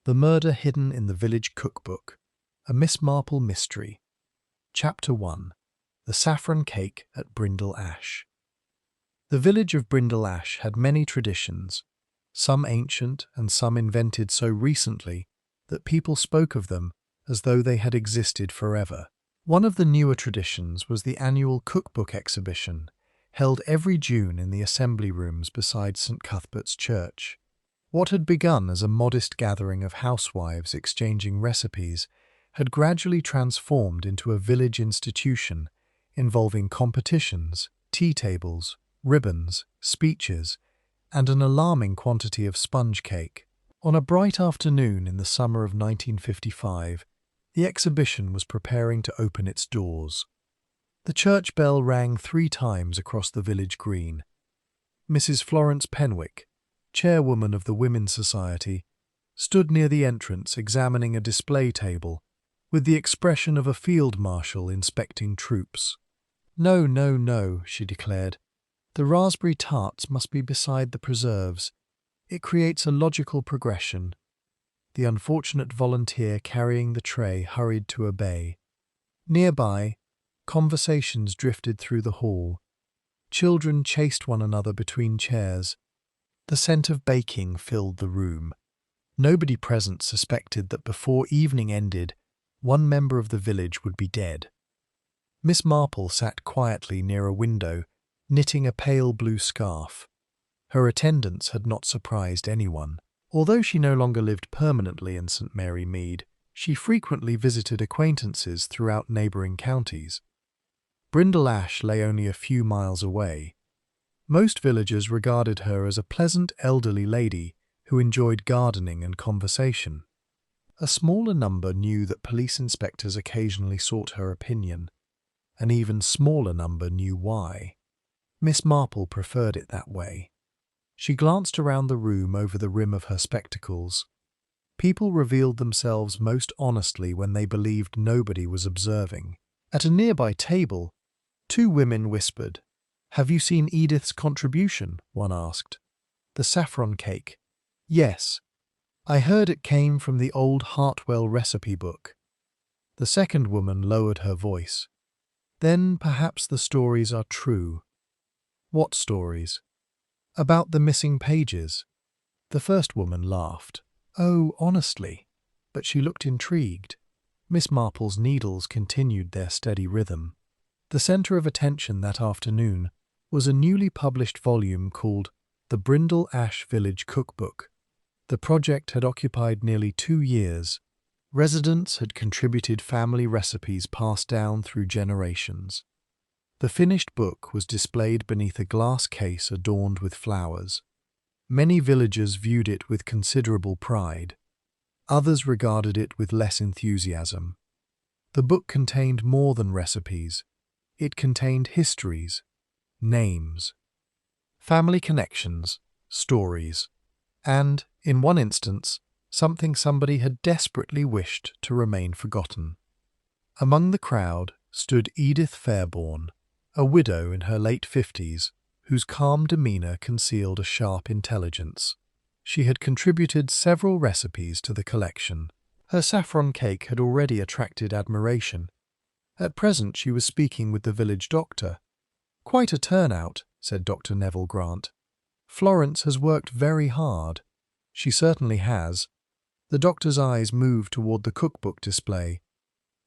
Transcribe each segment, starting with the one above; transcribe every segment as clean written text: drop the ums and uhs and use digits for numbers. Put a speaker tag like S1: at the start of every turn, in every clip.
S1: The Murder Hidden in the Village Cookbook, a Miss Marple Mystery. Chapter 1. The Saffron Cake at Brindle Ash. The village of Brindle Ash had many traditions, some ancient and some invented so recently that people spoke of them as though they had existed forever. One of the newer traditions was the annual Cookbook exhibition, held every June in the assembly rooms beside St. Cuthbert's Church. What had begun as a modest gathering of housewives exchanging recipes had gradually transformed into a village institution involving competitions, tea tables, ribbons, speeches, and an alarming quantity of sponge cake. On a bright afternoon in the summer of 1955, the exhibition was preparing to open its doors. The church bell rang 3 times across the village green. Mrs. Florence Penwick, chairwoman of the Women's Society, stood near the entrance examining a display table with the expression of a field marshal inspecting troops. "No, no, no," she declared. "The raspberry tarts must be beside the preserves. It creates a logical progression." The unfortunate volunteer carrying the tray hurried to obey. Nearby, conversations drifted through the hall. Children chased one another between chairs. The scent of baking filled the room. Nobody present suspected that before evening ended, one member of the village would be dead. Miss Marple sat quietly near a window, knitting a pale blue scarf. Her attendance had not surprised anyone. Although she no longer lived permanently in St. Mary Mead, she frequently visited acquaintances throughout neighbouring counties. Brindle Ash lay only a few miles away. Most villagers regarded her as a pleasant elderly lady who enjoyed gardening and conversation. A smaller number knew that police inspectors occasionally sought her opinion. An even smaller number knew why. Miss Marple preferred it that way. She glanced around the room over the rim of her spectacles. People revealed themselves most honestly when they believed nobody was observing. At a nearby table, 2 women whispered. "Have you seen Edith's contribution?" one asked. "The saffron cake." "Yes. I heard it came from the old Hartwell recipe book." The second woman lowered her voice. "Then perhaps the stories are true." "What stories?" "About the missing pages." The first woman laughed. "Oh, honestly." But she looked intrigued. Miss Marple's needles continued their steady rhythm. The centre of attention that afternoon was a newly published volume called The Brindle Ash Village Cookbook. The project had occupied nearly 2 years. Residents had contributed family recipes passed down through generations. The finished book was displayed beneath a glass case adorned with flowers. Many villagers viewed it with considerable pride. Others regarded it with less enthusiasm. The book contained more than recipes. It contained histories, names, family connections, stories, and, in one instance, something somebody had desperately wished to remain forgotten. Among the crowd stood Edith Fairborn, a widow in her late 50s, whose calm demeanour concealed a sharp intelligence. She had contributed several recipes to the collection. Her saffron cake had already attracted admiration. At present she was speaking with the village doctor. "Quite a turnout," said Dr. Neville Grant. "Florence has worked very hard." "She certainly has." The doctor's eyes moved toward the cookbook display.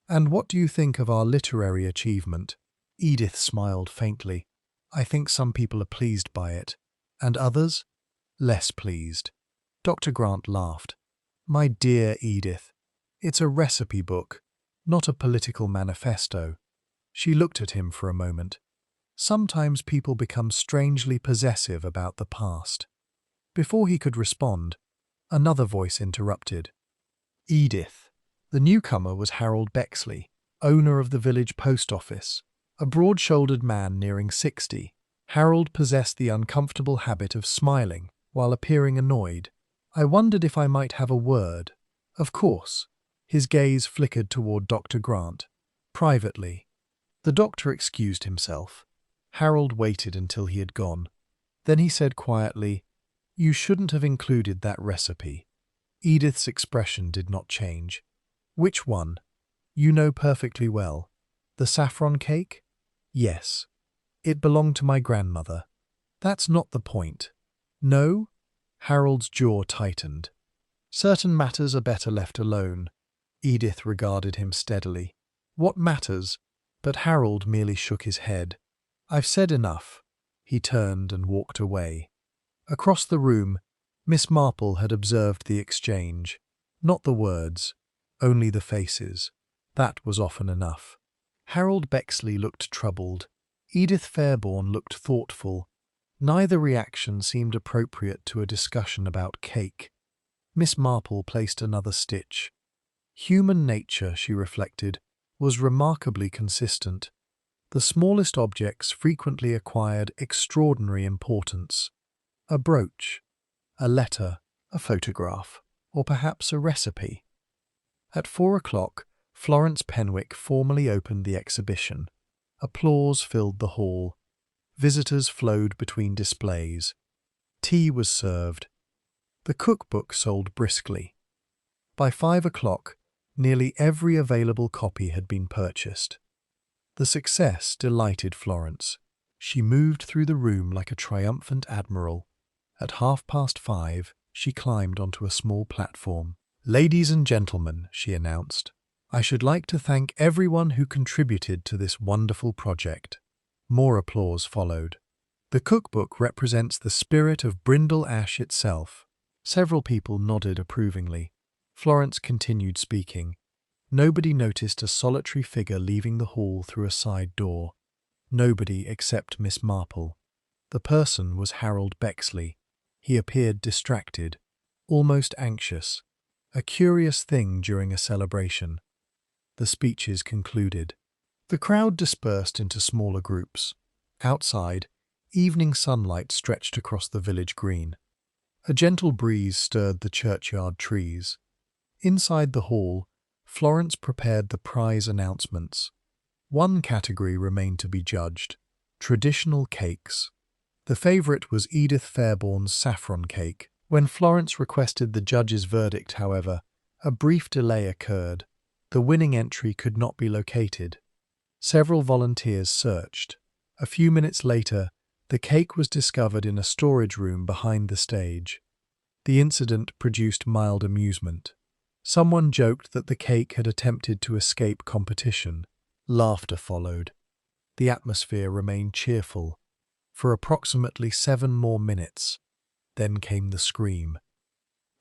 S1: "And what do you think of our literary achievement?" Edith smiled faintly. "I think some people are pleased by it, and others less pleased." Dr. Grant laughed. "My dear Edith, it's a recipe book, not a political manifesto." She looked at him for a moment. Sometimes people become strangely possessive about the past. Before he could respond, another voice interrupted. "Edith." The newcomer was Harold Bexley, owner of the village post office, a broad-shouldered man nearing 60. Harold possessed the uncomfortable habit of smiling while appearing annoyed. "I wondered if I might have a word." "Of course." His gaze flickered toward Dr. Grant. "Privately." The doctor excused himself. Harold waited until he had gone. Then he said quietly, "You shouldn't have included that recipe." Edith's expression did not change. Which one? You know perfectly well. The saffron cake? Yes. It belonged to my grandmother. That's not the point. No? Harold's jaw tightened. Certain matters are better left alone. Edith regarded him steadily. What matters? But Harold merely shook his head. I've said enough. He turned and walked away. Across the room, Miss Marple had observed the exchange. Not the words, only the faces. That was often enough. Harold Bexley looked troubled. Edith Fairbairn looked thoughtful. Neither reaction seemed appropriate to a discussion about cake. Miss Marple placed another stitch. Human nature, she reflected, was remarkably consistent. The smallest objects frequently acquired extraordinary importance. A brooch, a letter, a photograph, or perhaps a recipe. At 4 o'clock, Florence Penwick formally opened the exhibition. Applause filled the hall. Visitors flowed between displays. Tea was served. The cookbook sold briskly. By 5 o'clock, nearly every available copy had been purchased. The success delighted Florence. She moved through the room like a triumphant admiral. At 5:30, she climbed onto a small platform. "Ladies and gentlemen," she announced, "I should like to thank everyone who contributed to this wonderful project." More applause followed. The cookbook represents the spirit of Brindle Ash itself. Several people nodded approvingly. Florence continued speaking. Nobody noticed a solitary figure leaving the hall through a side door. Nobody except Miss Marple. The person was Harold Bexley. He appeared distracted, almost anxious, a curious thing during a celebration. The speeches concluded. The crowd dispersed into smaller groups. Outside, evening sunlight stretched across the village green. A gentle breeze stirred the churchyard trees. Inside the hall, Florence prepared the prize announcements. One category remained to be judged: traditional cakes. The favourite was Edith Fairbairn's saffron cake. When Florence requested the judge's verdict, however, a brief delay occurred. The winning entry could not be located. Several volunteers searched. A few minutes later, the cake was discovered in a storage room behind the stage. The incident produced mild amusement. Someone joked that the cake had attempted to escape competition. Laughter followed. The atmosphere remained cheerful for approximately 7 more minutes. Then came the scream.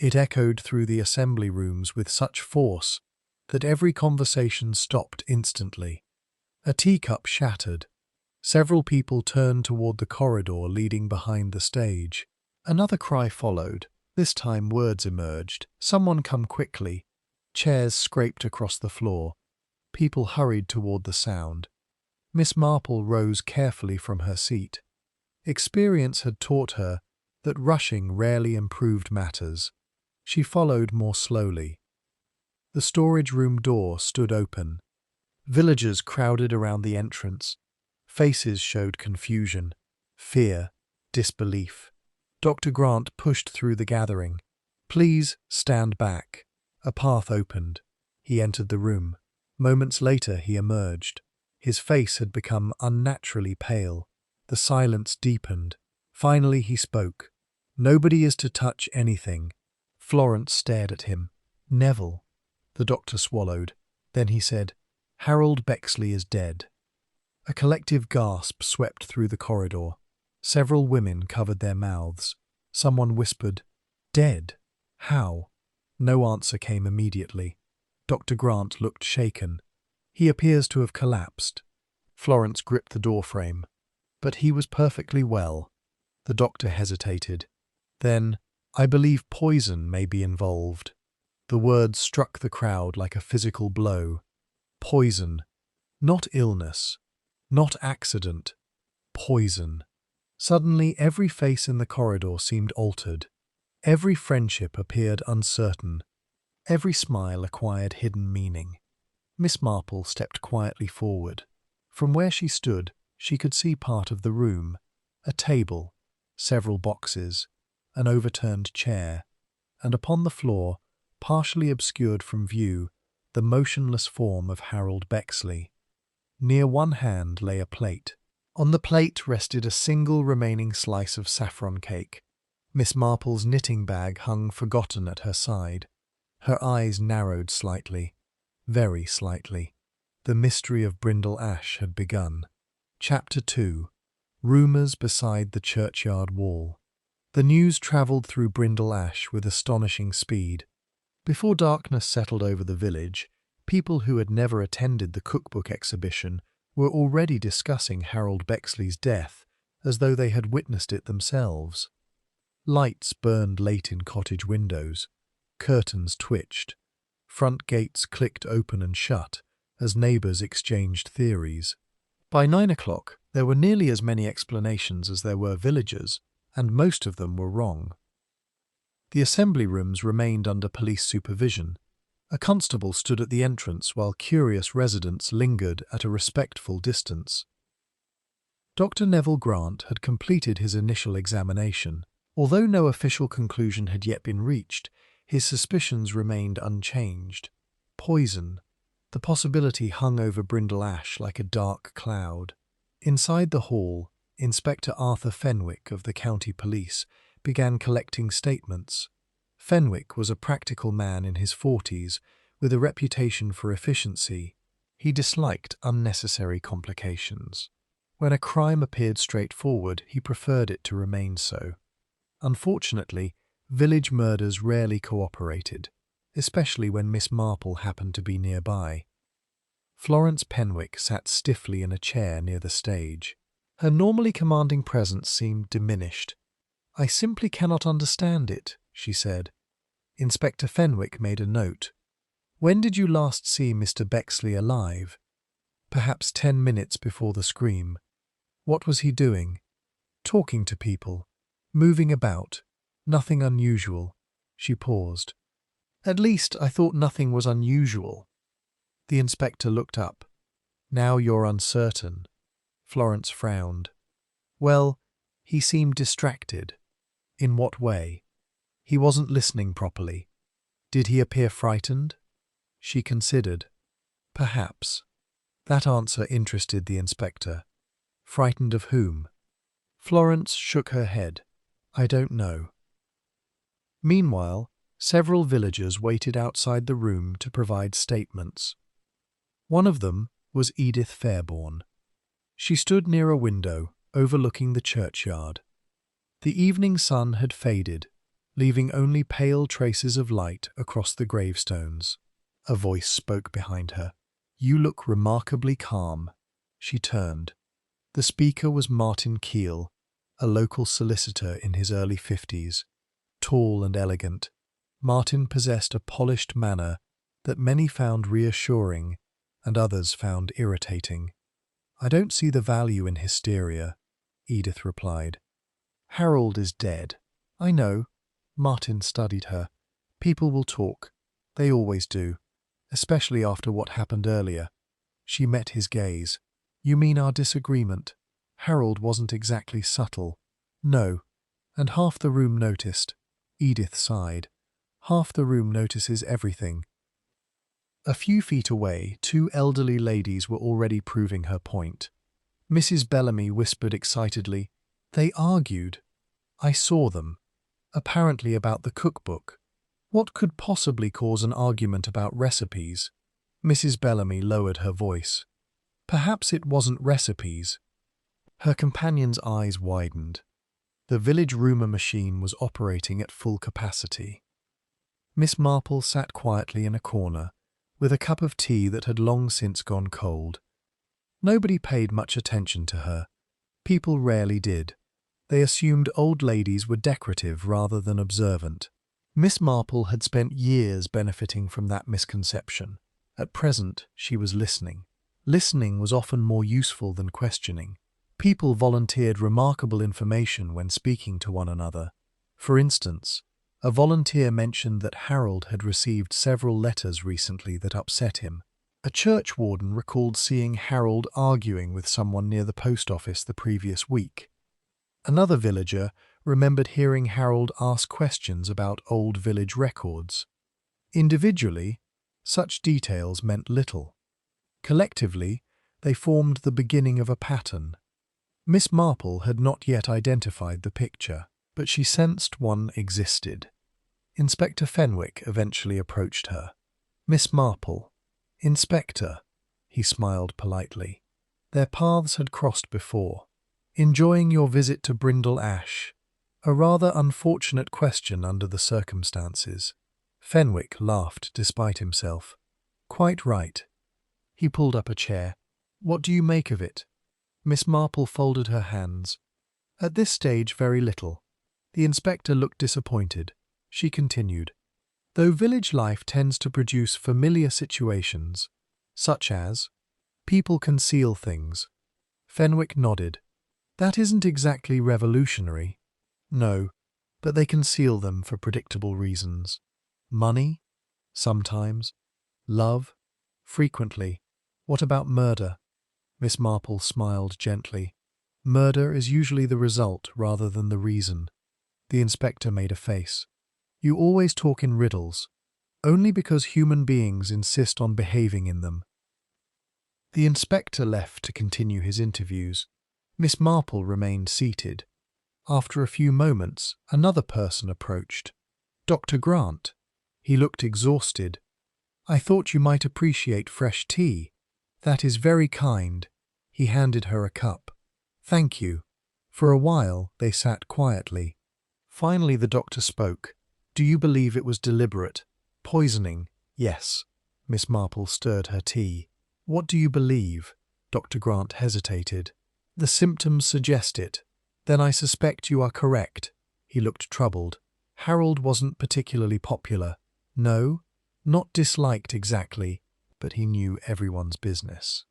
S1: It echoed through the assembly rooms with such force that every conversation stopped instantly. A teacup shattered. Several people turned toward the corridor leading behind the stage. Another cry followed. This time words emerged. "Someone come quickly." Chairs scraped across the floor. People hurried toward the sound. Miss Marple rose carefully from her seat. Experience had taught her that rushing rarely improved matters. She followed more slowly. The storage room door stood open. Villagers crowded around the entrance. Faces showed confusion, fear, disbelief. Dr. Grant pushed through the gathering. "Please stand back." A path opened. He entered the room. Moments later he emerged. His face had become unnaturally pale. The silence deepened. Finally he spoke. "Nobody is to touch anything." Florence stared at him. "Neville." The doctor swallowed. Then he said, "Harold Bexley is dead." A collective gasp swept through the corridor. Several women covered their mouths. Someone whispered, "Dead? How?" No answer came immediately. Dr. Grant looked shaken. "He appears to have collapsed." Florence gripped the doorframe. "But he was perfectly well." The doctor hesitated. Then, "I believe poison may be involved." The words struck the crowd like a physical blow. Poison. Not illness. Not accident. Poison. Suddenly every face in the corridor seemed altered. Every friendship appeared uncertain. Every smile acquired hidden meaning. Miss Marple stepped quietly forward. From where she stood, she could see part of the room: a table, several boxes, an overturned chair, and upon the floor, partially obscured from view the motionless form of Harold Bexley. Near one hand lay a plate. On the plate rested a single remaining slice of saffron cake. Miss Marple's knitting bag hung forgotten at her side. Her eyes narrowed slightly, very slightly. The mystery of Brindle Ash had begun. Chapter 2. Rumours beside the churchyard wall. The news travelled through Brindle Ash with astonishing speed. Before darkness settled over the village, people who had never attended the cookbook exhibition were already discussing Harold Bexley's death as though they had witnessed it themselves. Lights burned late in cottage windows. Curtains twitched. Front gates clicked open and shut as neighbours exchanged theories. By 9 o'clock, there were nearly as many explanations as there were villagers, and most of them were wrong. The assembly rooms remained under police supervision. A constable stood at the entrance while curious residents lingered at a respectful distance. Dr. Neville Grant had completed his initial examination. Although no official conclusion had yet been reached, his suspicions remained unchanged. Poison. The possibility hung over Brindle Ash like a dark cloud. Inside the hall, Inspector Arthur Fenwick of the county police began collecting statements. Fenwick was a practical man in his 40s, with a reputation for efficiency. He disliked unnecessary complications. When a crime appeared straightforward, he preferred it to remain so. Unfortunately, village murders rarely cooperated, especially when Miss Marple happened to be nearby. Florence Penwick sat stiffly in a chair near the stage. Her normally commanding presence seemed diminished. "I simply cannot understand it," she said. Inspector Fenwick made a note. "When did you last see Mr. Bexley alive?" "Perhaps 10 minutes before the scream." "What was he doing?" "Talking to people. Moving about. Nothing unusual." She paused. "At least I thought nothing was unusual." The inspector looked up. "Now you're uncertain." Florence frowned. "Well, he seemed distracted." "In what way?" "He wasn't listening properly." "Did he appear frightened?" She considered. "Perhaps." That answer interested the inspector. "Frightened of whom?" Florence shook her head. "I don't know." Meanwhile, several villagers waited outside the room to provide statements. One of them was Edith Fairborn. She stood near a window overlooking the churchyard. The evening sun had faded, leaving only pale traces of light across the gravestones. A voice spoke behind her. "You look remarkably calm." She turned. The speaker was Martin Keel, a local solicitor in his early 50s. Tall and elegant, Martin possessed a polished manner that many found reassuring and others found irritating. "I don't see the value in hysteria," Edith replied. "Harold is dead." "I know." Martin studied her. "People will talk. They always do, especially after what happened earlier." She met his gaze. "You mean our disagreement?" Harold wasn't exactly subtle. "No." And half the room noticed. Edith sighed. "Half the room notices everything." A few feet away, 2 elderly ladies were already proving her point. Mrs. Bellamy whispered excitedly, "They argued. I saw them. Apparently about the cookbook. What could possibly cause an argument about recipes?" Mrs. Bellamy lowered her voice. "Perhaps it wasn't recipes." Her companion's eyes widened. The village rumour machine was operating at full capacity. Miss Marple sat quietly in a corner, with a cup of tea that had long since gone cold. Nobody paid much attention to her. People rarely did. They assumed old ladies were decorative rather than observant. Miss Marple had spent years benefiting from that misconception. At present, she was listening. Listening was often more useful than questioning. People volunteered remarkable information when speaking to one another. For instance, a volunteer mentioned that Harold had received several letters recently that upset him. A church warden recalled seeing Harold arguing with someone near the post office the previous week. Another villager remembered hearing Harold ask questions about old village records. Individually, such details meant little. Collectively, they formed the beginning of a pattern. Miss Marple had not yet identified the picture, but she sensed one existed. Inspector Fenwick eventually approached her. "Miss Marple." "Inspector," he smiled politely. Their paths had crossed before. "Enjoying your visit to Brindle Ash?" A rather unfortunate question under the circumstances. Fenwick laughed despite himself. "Quite right." He pulled up a chair. "What do you make of it?" Miss Marple folded her hands. "At this stage, very little." The inspector looked disappointed. She continued, "Though village life tends to produce familiar situations, such as people conceal things." Fenwick nodded. "That isn't exactly revolutionary." "No, but they conceal them for predictable reasons. Money? Sometimes. Love? Frequently. What about murder?" Miss Marple smiled gently. "Murder is usually the result rather than the reason." The inspector made a face. "You always talk in riddles, only because human beings insist on behaving in them." The inspector left to continue his interviews. Miss Marple remained seated. After a few moments, another person approached. "Dr. Grant." He looked exhausted. "I thought you might appreciate fresh tea." "That is very kind." He handed her a cup. "Thank you." For a while, they sat quietly. Finally, the doctor spoke. "Do you believe it was deliberate? Poisoning?" "Yes." Miss Marple stirred her tea. "What do you believe?" Dr. Grant hesitated. "The symptoms suggest it." "Then I suspect you are correct." He looked troubled. "Harold wasn't particularly popular." "No, not disliked exactly, but he knew everyone's business."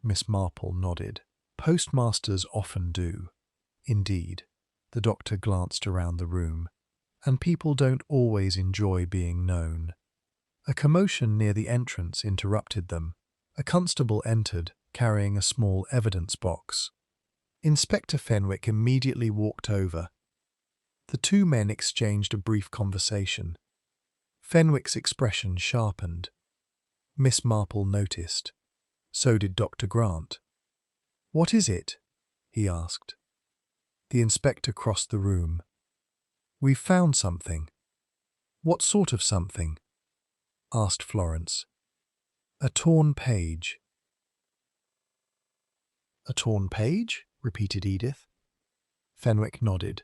S1: Miss Marple nodded. "Postmasters often do." "Indeed." The doctor glanced around the room. "And people don't always enjoy being known." A commotion near the entrance interrupted them. A constable entered, carrying a small evidence box. Inspector Fenwick immediately walked over. The two men exchanged a brief conversation. Fenwick's expression sharpened. Miss Marple noticed. So did Dr. Grant. "What is it?" he asked. The inspector crossed the room. "We've found something." "What sort of something?" asked Florence. "A torn page." "A torn page?" repeated Edith. Fenwick nodded.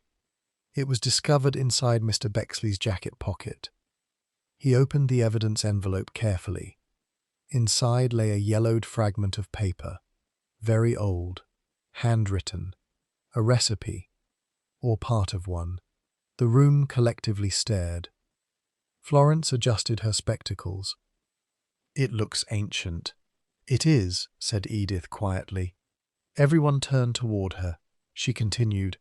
S1: "It was discovered inside Mr. Bexley's jacket pocket." He opened the evidence envelope carefully. Inside lay a yellowed fragment of paper, very old, handwritten, a recipe, or part of one. The room collectively stared. Florence adjusted her spectacles. "It looks ancient." "It is," said Edith quietly. Everyone turned toward her. She continued,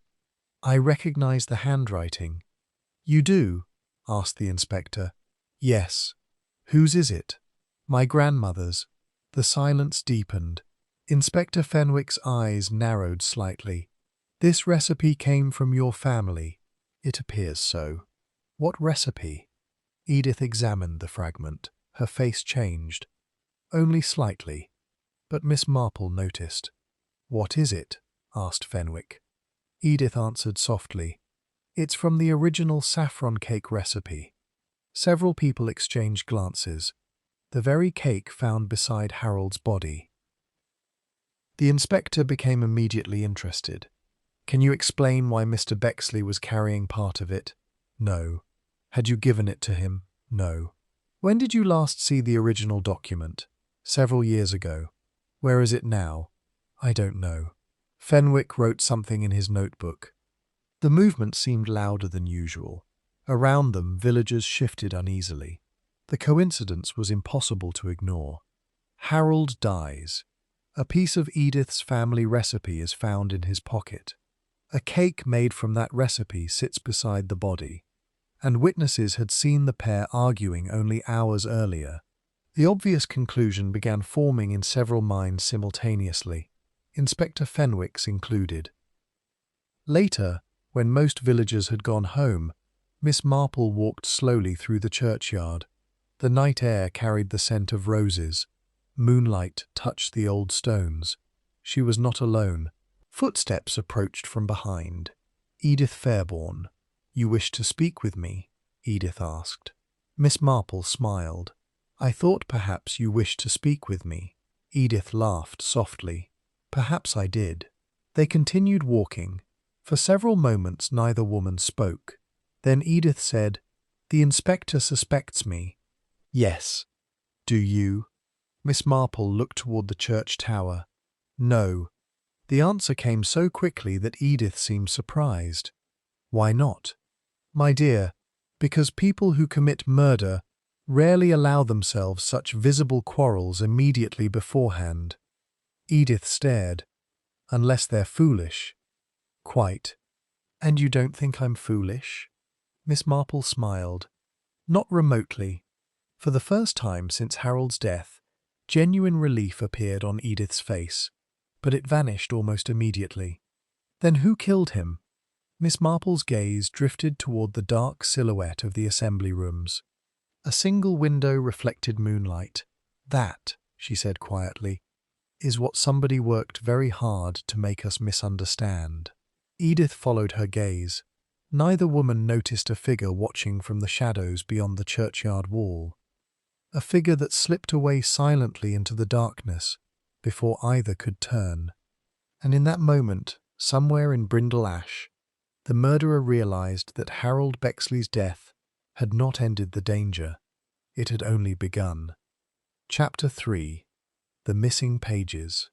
S1: "I recognize the handwriting." "You do?" asked the inspector. "Yes." "Whose is it?" "My grandmother's." The silence deepened. Inspector Fenwick's eyes narrowed slightly. "This recipe came from your family." "It appears so." "What recipe?" Edith examined the fragment. Her face changed. Only slightly. But Miss Marple noticed. "What is it?" asked Fenwick. Edith answered softly. "It's from the original saffron cake recipe." Several people exchanged glances. The very cake found beside Harold's body. The inspector became immediately interested. "Can you explain why Mr. Bexley was carrying part of it?" "No." "Had you given it to him?" "No." "When did you last see the original document?" "Several years ago." "Where is it now?" "I don't know." Fenwick wrote something in his notebook. The movement seemed louder than usual. Around them, villagers shifted uneasily. The coincidence was impossible to ignore. Harold dies. A piece of Edith's family recipe is found in his pocket. A cake made from that recipe sits beside the body, and witnesses had seen the pair arguing only hours earlier. The obvious conclusion began forming in several minds simultaneously, Inspector Fenwick's included. Later, when most villagers had gone home, Miss Marple walked slowly through the churchyard. The night air carried the scent of roses. Moonlight touched the old stones. She was not alone. Footsteps approached from behind. Edith Fairbairn. "You wish to speak with me?" Edith asked. Miss Marple smiled. "I thought perhaps you wished to speak with me." Edith laughed softly. "Perhaps I did." They continued walking. For several moments neither woman spoke. Then Edith said, "The inspector suspects me." "Yes." "Do you?" Miss Marple looked toward the church tower. "No." The answer came so quickly that Edith seemed surprised. "Why not?" "My dear, because people who commit murder rarely allow themselves such visible quarrels immediately beforehand." Edith stared. "Unless they're foolish." "Quite." "And you don't think I'm foolish?" Miss Marple smiled. Not remotely. For the first time since Harold's death, genuine relief appeared on Edith's face, but it vanished almost immediately. "Then who killed him?" Miss Marple's gaze drifted toward the dark silhouette of the assembly rooms. A single window reflected moonlight. "That," she said quietly, "is what somebody worked very hard to make us misunderstand." Edith followed her gaze. Neither woman noticed a figure watching from the shadows beyond the churchyard wall. A figure that slipped away silently into the darkness before either could turn. And in that moment, somewhere in Brindle Ash, the murderer realized that Harold Bexley's death had not ended the danger. It had only begun. Chapter 3. The Missing Pages.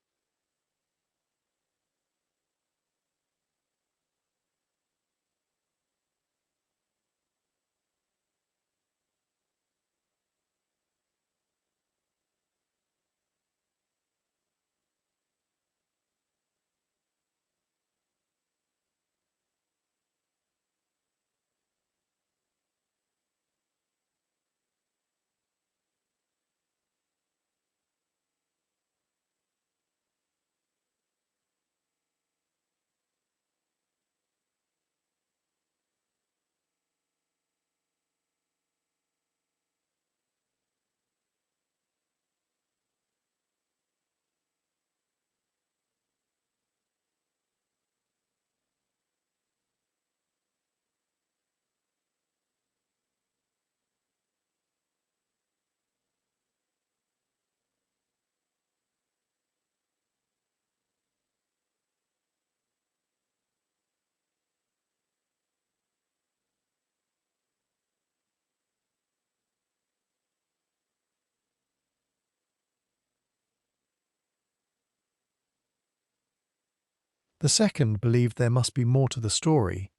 S1: The second believed there must be more to the story.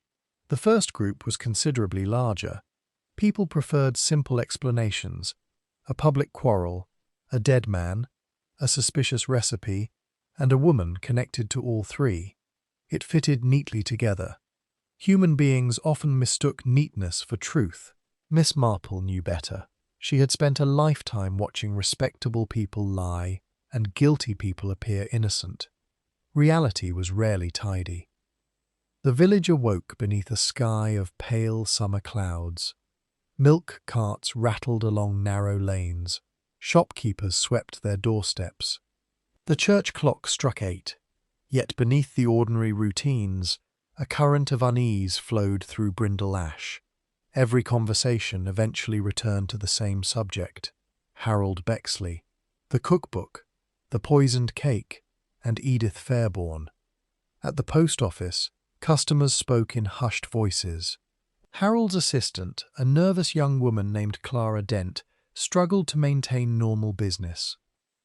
S1: The first group was considerably larger. People preferred simple explanations: a public quarrel, a dead man, a suspicious recipe, and a woman connected to all three. It fitted neatly together. Human beings often mistook neatness for truth. Miss Marple knew better. She had spent a lifetime watching respectable people lie and guilty people appear innocent. Reality was rarely tidy. The village awoke beneath a sky of pale summer clouds. Milk carts rattled along narrow lanes. Shopkeepers swept their doorsteps. The church clock struck 8, yet beneath the ordinary routines, a current of unease flowed through Brindle Ash. Every conversation eventually returned to the same subject: Harold Bexley, the cookbook, the poisoned cake, and Edith Fairbairn. At the post office, customers spoke in hushed voices. Harold's assistant, a nervous young woman named Clara Dent, struggled to maintain normal business.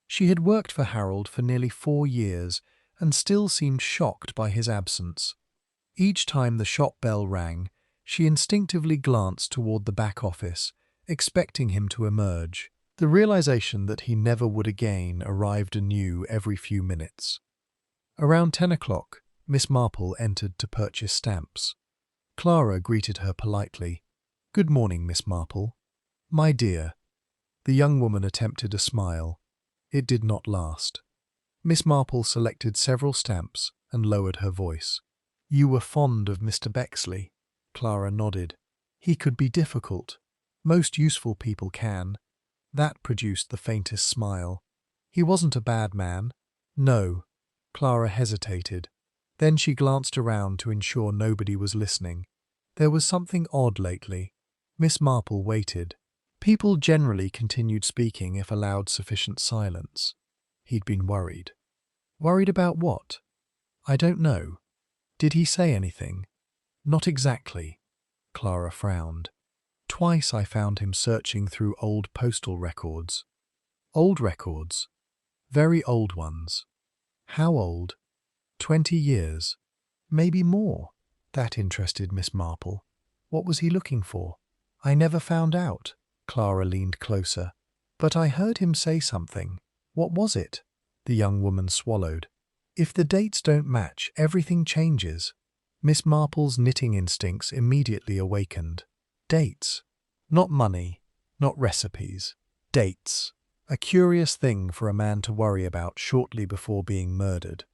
S1: She had worked for Harold for nearly 4 years and still seemed shocked by his absence. Each time the shop bell rang, she instinctively glanced toward the back office, expecting him to emerge. The realization that he never would again arrived anew every few minutes. Around 10 o'clock, Miss Marple entered to purchase stamps. Clara greeted her politely. "Good morning, Miss Marple." "My dear." The young woman attempted a smile. It did not last. Miss Marple selected several stamps and lowered her voice. "You were fond of Mr. Bexley." Clara nodded. "He could be difficult. Most useful people can. That produced the faintest smile. He wasn't a bad man. No. Clara hesitated. Then she glanced around to ensure nobody was listening. There was something odd lately. Miss Marple waited. People generally continued speaking if allowed sufficient silence. He'd been worried. Worried about what? I don't know. Did he say anything? Not exactly. Clara frowned. Twice I found him searching through old postal records. Old records? Very old ones. How old? 20 years. Maybe more. That interested Miss Marple. What was he looking for? I never found out. Clara leaned closer. But I heard him say something. What was it? The young woman swallowed. If the dates don't match, everything changes. Miss Marple's knitting instincts immediately awakened. Dates. Not money, not recipes. Dates. A curious thing for a man to worry about shortly before being murdered.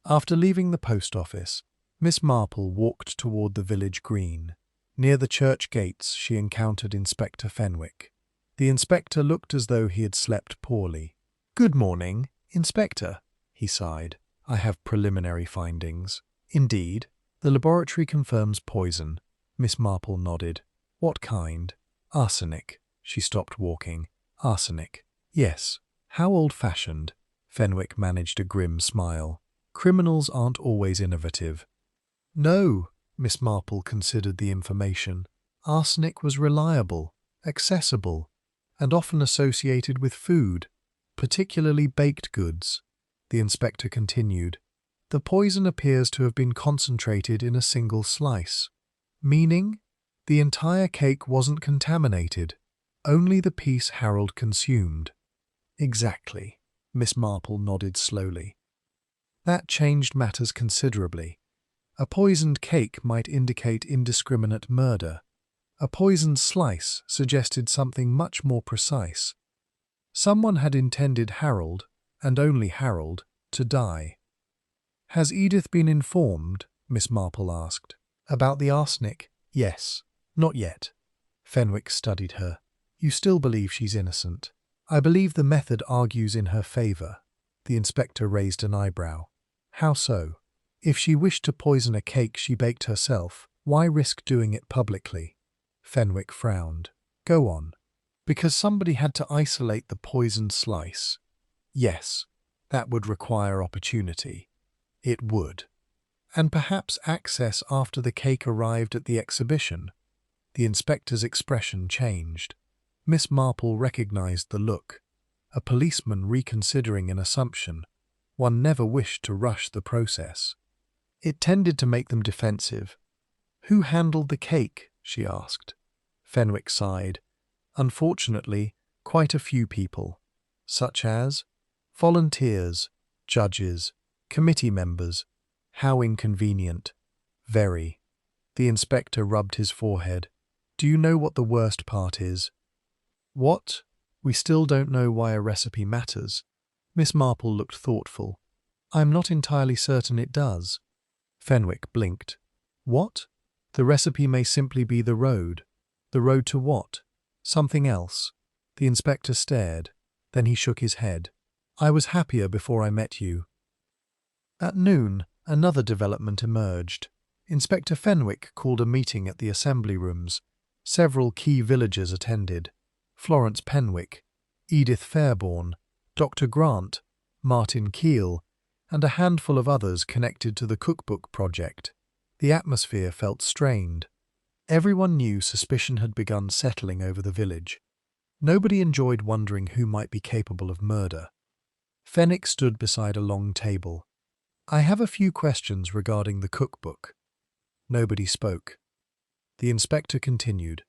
S1: After leaving the post office, Miss Marple walked toward the village green. Near the church gates she encountered Inspector Fenwick. The inspector looked as though he had slept poorly. "Good morning, Inspector," he sighed. "I have preliminary findings." "Indeed. The laboratory confirms poison." Miss Marple nodded. "What kind?" "Arsenic." She stopped walking. "Arsenic. Yes. How old-fashioned." Fenwick managed a grim smile. "Criminals aren't always innovative." "No." Miss Marple considered the information. "Arsenic was reliable, accessible, and often associated with food, particularly baked goods." The inspector continued. "The poison appears to have been concentrated in a single slice. Meaning? The entire cake wasn't contaminated, only the piece Harold consumed." "Exactly." Miss Marple nodded slowly. "That changed matters considerably. A poisoned cake might indicate indiscriminate murder. A poisoned slice suggested something much more precise. Someone had intended Harold, and only Harold, to die. "Has Edith been informed?" Miss Marple asked. "About the arsenic? Yes. Not yet." Fenwick studied her. "You still believe she's innocent?" "I believe the method argues in her favour." The inspector raised an eyebrow. "How so?" "If she wished to poison a cake she baked herself, why risk doing it publicly?" Fenwick frowned. "Go on." "Because somebody had to isolate the poisoned slice." "Yes, that would require opportunity." "It would." "And perhaps access after the cake arrived at the exhibition." The inspector's expression changed. Miss Marple recognized the look. A policeman reconsidering an assumption. One never wished to rush the process. It tended to make them defensive. "Who handled the cake?" she asked. Fenwick sighed. "Unfortunately, quite a few people." "Such as?" "Volunteers, judges, committee members." "How inconvenient." "Very." The inspector rubbed his forehead. "Do you know what the worst part is?" "What?" "We still don't know why a recipe matters." Miss Marple looked thoughtful. "I'm not entirely certain it does." Fenwick blinked. "What?" "The recipe may simply be the road." "The road to what?" "Something else." The inspector stared. Then he shook his head. "I was happier before I met you." At noon, another development emerged. Inspector Fenwick called a meeting at the assembly rooms. Several key villagers attended. Florence Penwick, Edith Fairborn, Dr. Grant, Martin Keel, and a handful of others connected to the Cookbook project. The atmosphere felt strained. Everyone knew suspicion had begun settling over the village. Nobody enjoyed wondering who might be capable of murder. Fenwick stood beside a long table. "I have a few questions regarding the cookbook." Nobody spoke. The inspector continued.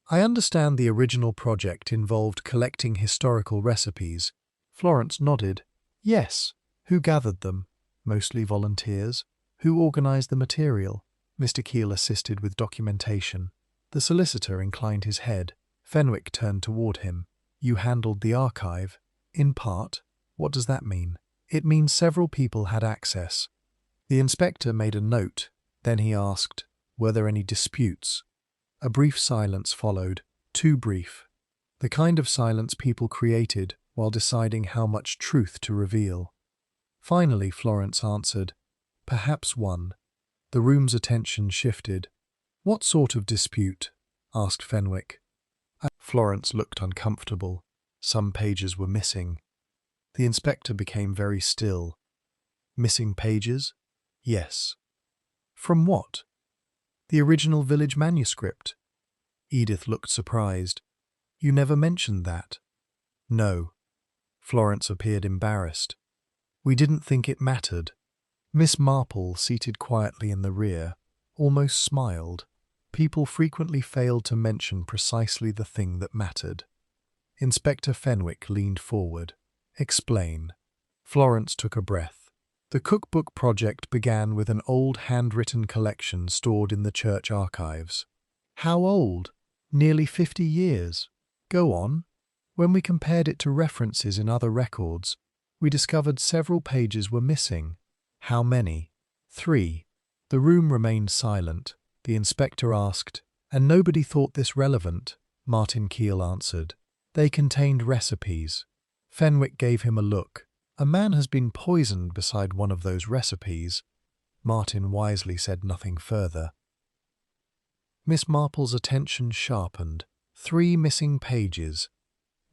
S1: "I understand the original project involved collecting historical recipes." Florence nodded. "Yes." "Who gathered them?" "Mostly volunteers." "Who organized the material?" Mr. Keel assisted with documentation. The solicitor inclined his head. Fenwick turned toward him. "You handled the archive?" "In part." "What does that mean?" "It means several people had access." The inspector made a note. Then he asked, "Were there any disputes?" A brief silence followed. Too brief. The kind of silence people created while deciding how much truth to reveal. Finally, Florence answered, "Perhaps one." The room's attention shifted. "What sort of dispute?" asked Fenwick. Florence looked uncomfortable. Some pages were missing. The inspector became very still. "Missing pages?" "Yes." "From what?" "The original village manuscript." Edith looked surprised. "You never mentioned that." "No." Florence appeared embarrassed. "We didn't think it mattered." Miss Marple, seated quietly in the rear, almost smiled. People frequently failed to mention precisely the thing that mattered. Inspector Fenwick leaned forward. "Explain." Florence took a breath. The cookbook project began with an old handwritten collection stored in the church archives. "How old?" "Nearly 50 years." "Go on." "When we compared it to references in other records, we discovered several pages were missing." "How many?" "3." The room remained silent. The inspector asked, "And nobody thought this relevant?" Martin Keel answered, "They contained recipes." Fenwick gave him a look. "A man has been poisoned beside one of those recipes." Martin wisely said nothing further. Miss Marple's attention sharpened. 3 missing pages.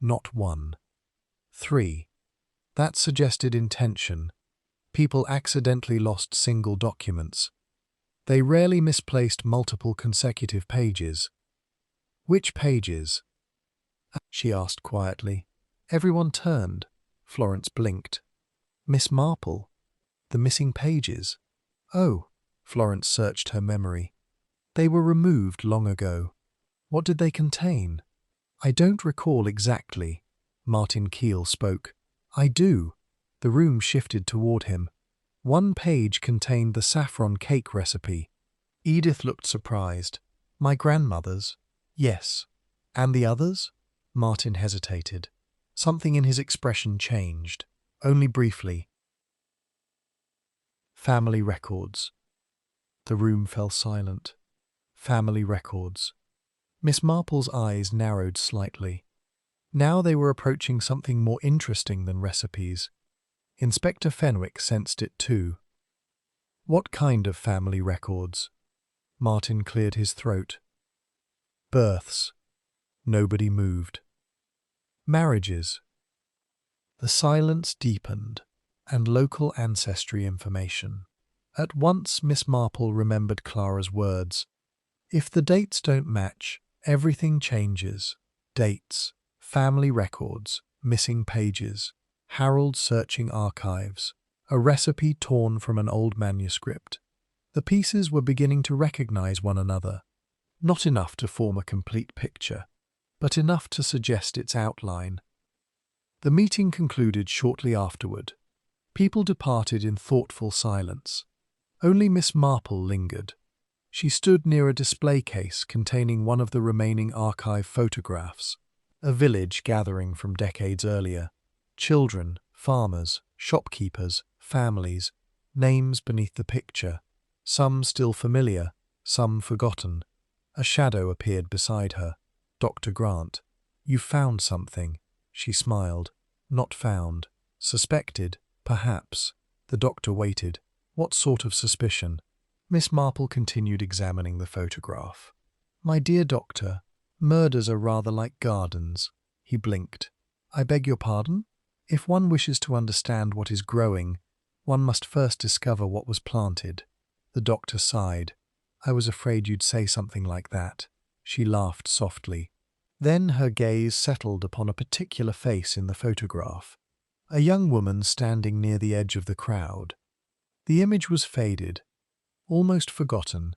S1: Not one. 3. That suggested intention. People accidentally lost single documents. They rarely misplaced multiple consecutive pages. "Which pages?" she asked quietly. Everyone turned. Florence blinked. "Miss Marple? The missing pages?" "Oh." Florence searched her memory. "They were removed long ago." "What did they contain?" "I don't recall exactly." Martin Keel spoke. "I do." The room shifted toward him. One page contained the saffron cake recipe. Edith looked surprised. "My grandmother's?" "Yes." "And the others?" Martin hesitated. Something in his expression changed. Only briefly. "Family records." The room fell silent. Family records. Miss Marple's eyes narrowed slightly. Now they were approaching something more interesting than recipes. Inspector Fenwick sensed it too. "What kind of family records?" Martin cleared his throat. "Births." Nobody moved. "Marriages." The silence deepened. "And local ancestry information." At once Miss Marple remembered Clara's words. "If the dates don't match, everything changes." Dates, family records, missing pages, Harold searching archives, a recipe torn from an old manuscript. The pieces were beginning to recognize one another. Not enough to form a complete picture, but enough to suggest its outline. The meeting concluded shortly afterward. People departed in thoughtful silence. Only Miss Marple lingered. She stood near a display case containing one of the remaining archive photographs. A village gathering from decades earlier. Children, farmers, shopkeepers, families, names beneath the picture. Some still familiar, some forgotten. A shadow appeared beside her. Dr. Grant. "You found something." She smiled. "Not found. Suspected, perhaps." The doctor waited. "What sort of suspicion?" Miss Marple continued examining the photograph. "My dear doctor, murders are rather like gardens." He blinked. "I beg your pardon? If one wishes to understand what is growing, one must first discover what was planted." The doctor sighed. "I was afraid you'd say something like that." She laughed softly. Then her gaze settled upon a particular face in the photograph. A young woman standing near the edge of the crowd. The image was faded, almost forgotten,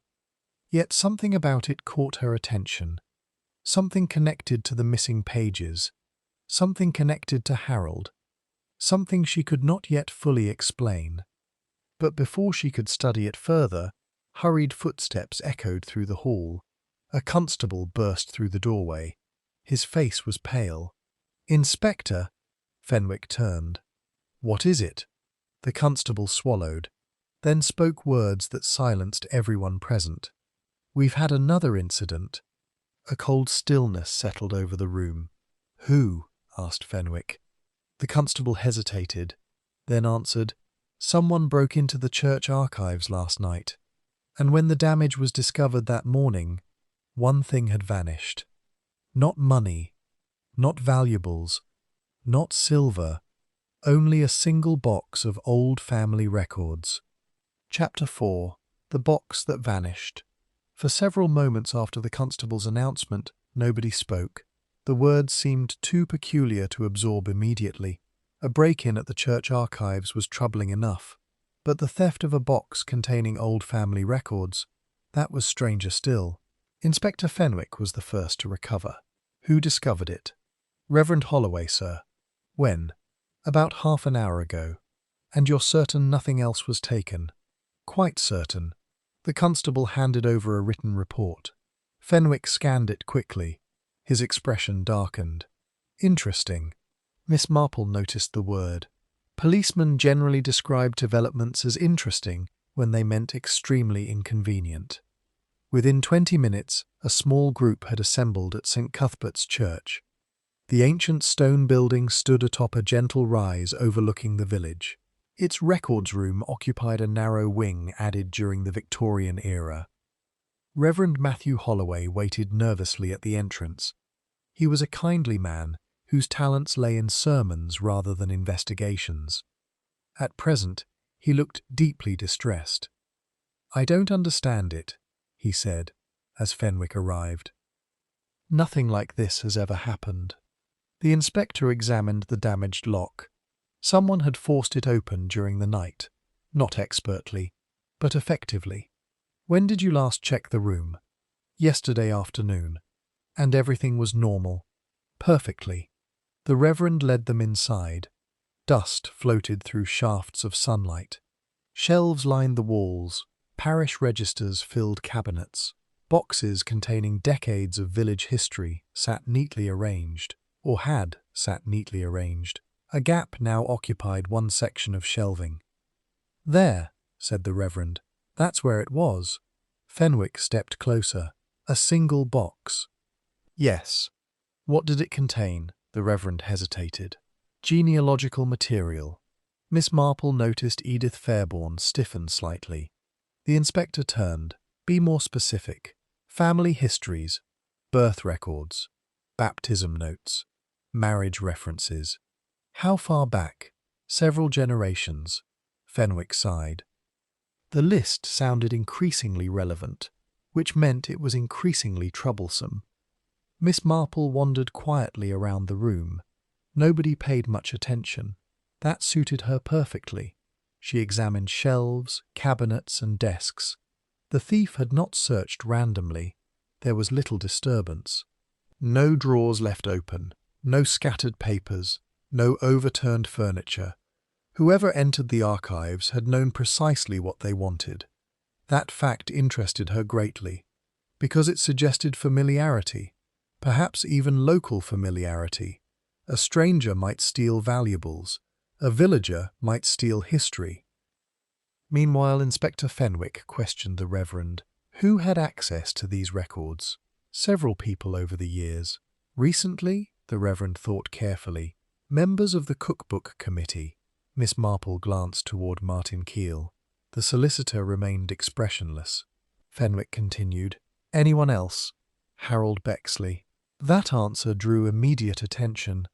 S1: yet something about it caught her attention. Something connected to the missing pages, something connected to Harold, something she could not yet fully explain. But before she could study it further, hurried footsteps echoed through the hall. A constable burst through the doorway. His face was pale. "Inspector!" Fenwick turned. "What is it?" The constable swallowed, then spoke words that silenced everyone present. "We've had another incident." A cold stillness settled over the room. Who? Asked Fenwick. The constable hesitated, then answered, Someone broke into the church archives last night, and when the damage was discovered that morning, one thing had vanished. Not money, not valuables, not silver, only a single box of old family records. Chapter 4. The Box That Vanished. For several moments after the constable's announcement, nobody spoke. The words seemed too peculiar to absorb immediately. A break-in at the church archives was troubling enough, but the theft of a box containing old family records, that was stranger still. Inspector Fenwick was the first to recover. Who discovered it? Reverend Holloway, sir. When? About half an hour ago. And you're certain nothing else was taken? Quite certain. The constable handed over a written report. Fenwick scanned it quickly. His expression darkened. Interesting. Miss Marple noticed the word. Policemen generally described developments as interesting when they meant extremely inconvenient. Within 20 minutes, a small group had assembled at St. Cuthbert's Church. The ancient stone building stood atop a gentle rise overlooking the village. Its records room occupied a narrow wing added during the Victorian era. Reverend Matthew Holloway waited nervously at the entrance. He was a kindly man whose talents lay in sermons rather than investigations. At present, he looked deeply distressed. "I don't understand it," he said, as Fenwick arrived. "Nothing like this has ever happened." The inspector examined the damaged lock. Someone had forced it open during the night, not expertly, but effectively. "When did you last check the room?" "Yesterday afternoon." "And everything was normal?" "Perfectly." The Reverend led them inside. Dust floated through shafts of sunlight. Shelves lined the walls. Parish registers filled cabinets. Boxes containing decades of village history sat neatly arranged, or had sat neatly arranged. A gap now occupied one section of shelving. "There," said the Reverend. "That's where it was." Fenwick stepped closer. "A single box." "Yes." "What did it contain?" The Reverend hesitated. "Genealogical material." Miss Marple noticed Edith Fairbairn stiffen slightly. The inspector turned. "Be more specific." "Family histories, birth records, baptism notes, marriage references." "How far back?" "Several generations." Fenwick sighed. The list sounded increasingly relevant, which meant it was increasingly troublesome. Miss Marple wandered quietly around the room. Nobody paid much attention. That suited her perfectly. She examined shelves, cabinets, and desks. The thief had not searched randomly. There was little disturbance. No drawers left open, no scattered papers, no overturned furniture. Whoever entered the archives had known precisely what they wanted. That fact interested her greatly, because it suggested familiarity, perhaps even local familiarity. A stranger might steal valuables. A villager might steal history. Meanwhile, Inspector Fenwick questioned the Reverend. Who had access to these records? Several people over the years. Recently, the Reverend thought carefully. Members of the Cookbook Committee. Miss Marple glanced toward Martin Keel. The solicitor remained expressionless. Fenwick continued. Anyone else? Harold Bexley. That answer drew immediate attention.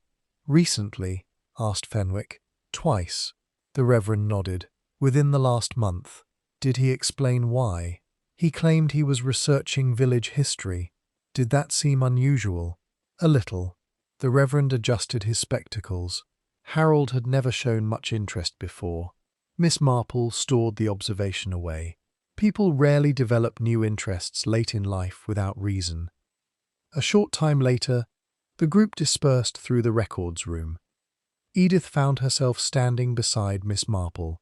S1: Recently? Asked Fenwick. Twice. The Reverend nodded. Within the last month. Did he explain why? He claimed he was researching village history. Did that seem unusual? A little. The Reverend adjusted his spectacles. Harold had never shown much interest before. Miss Marple stored the observation away. People rarely develop new interests late in life without reason. A short time later, the group dispersed through the records room. Edith found herself standing beside Miss Marple.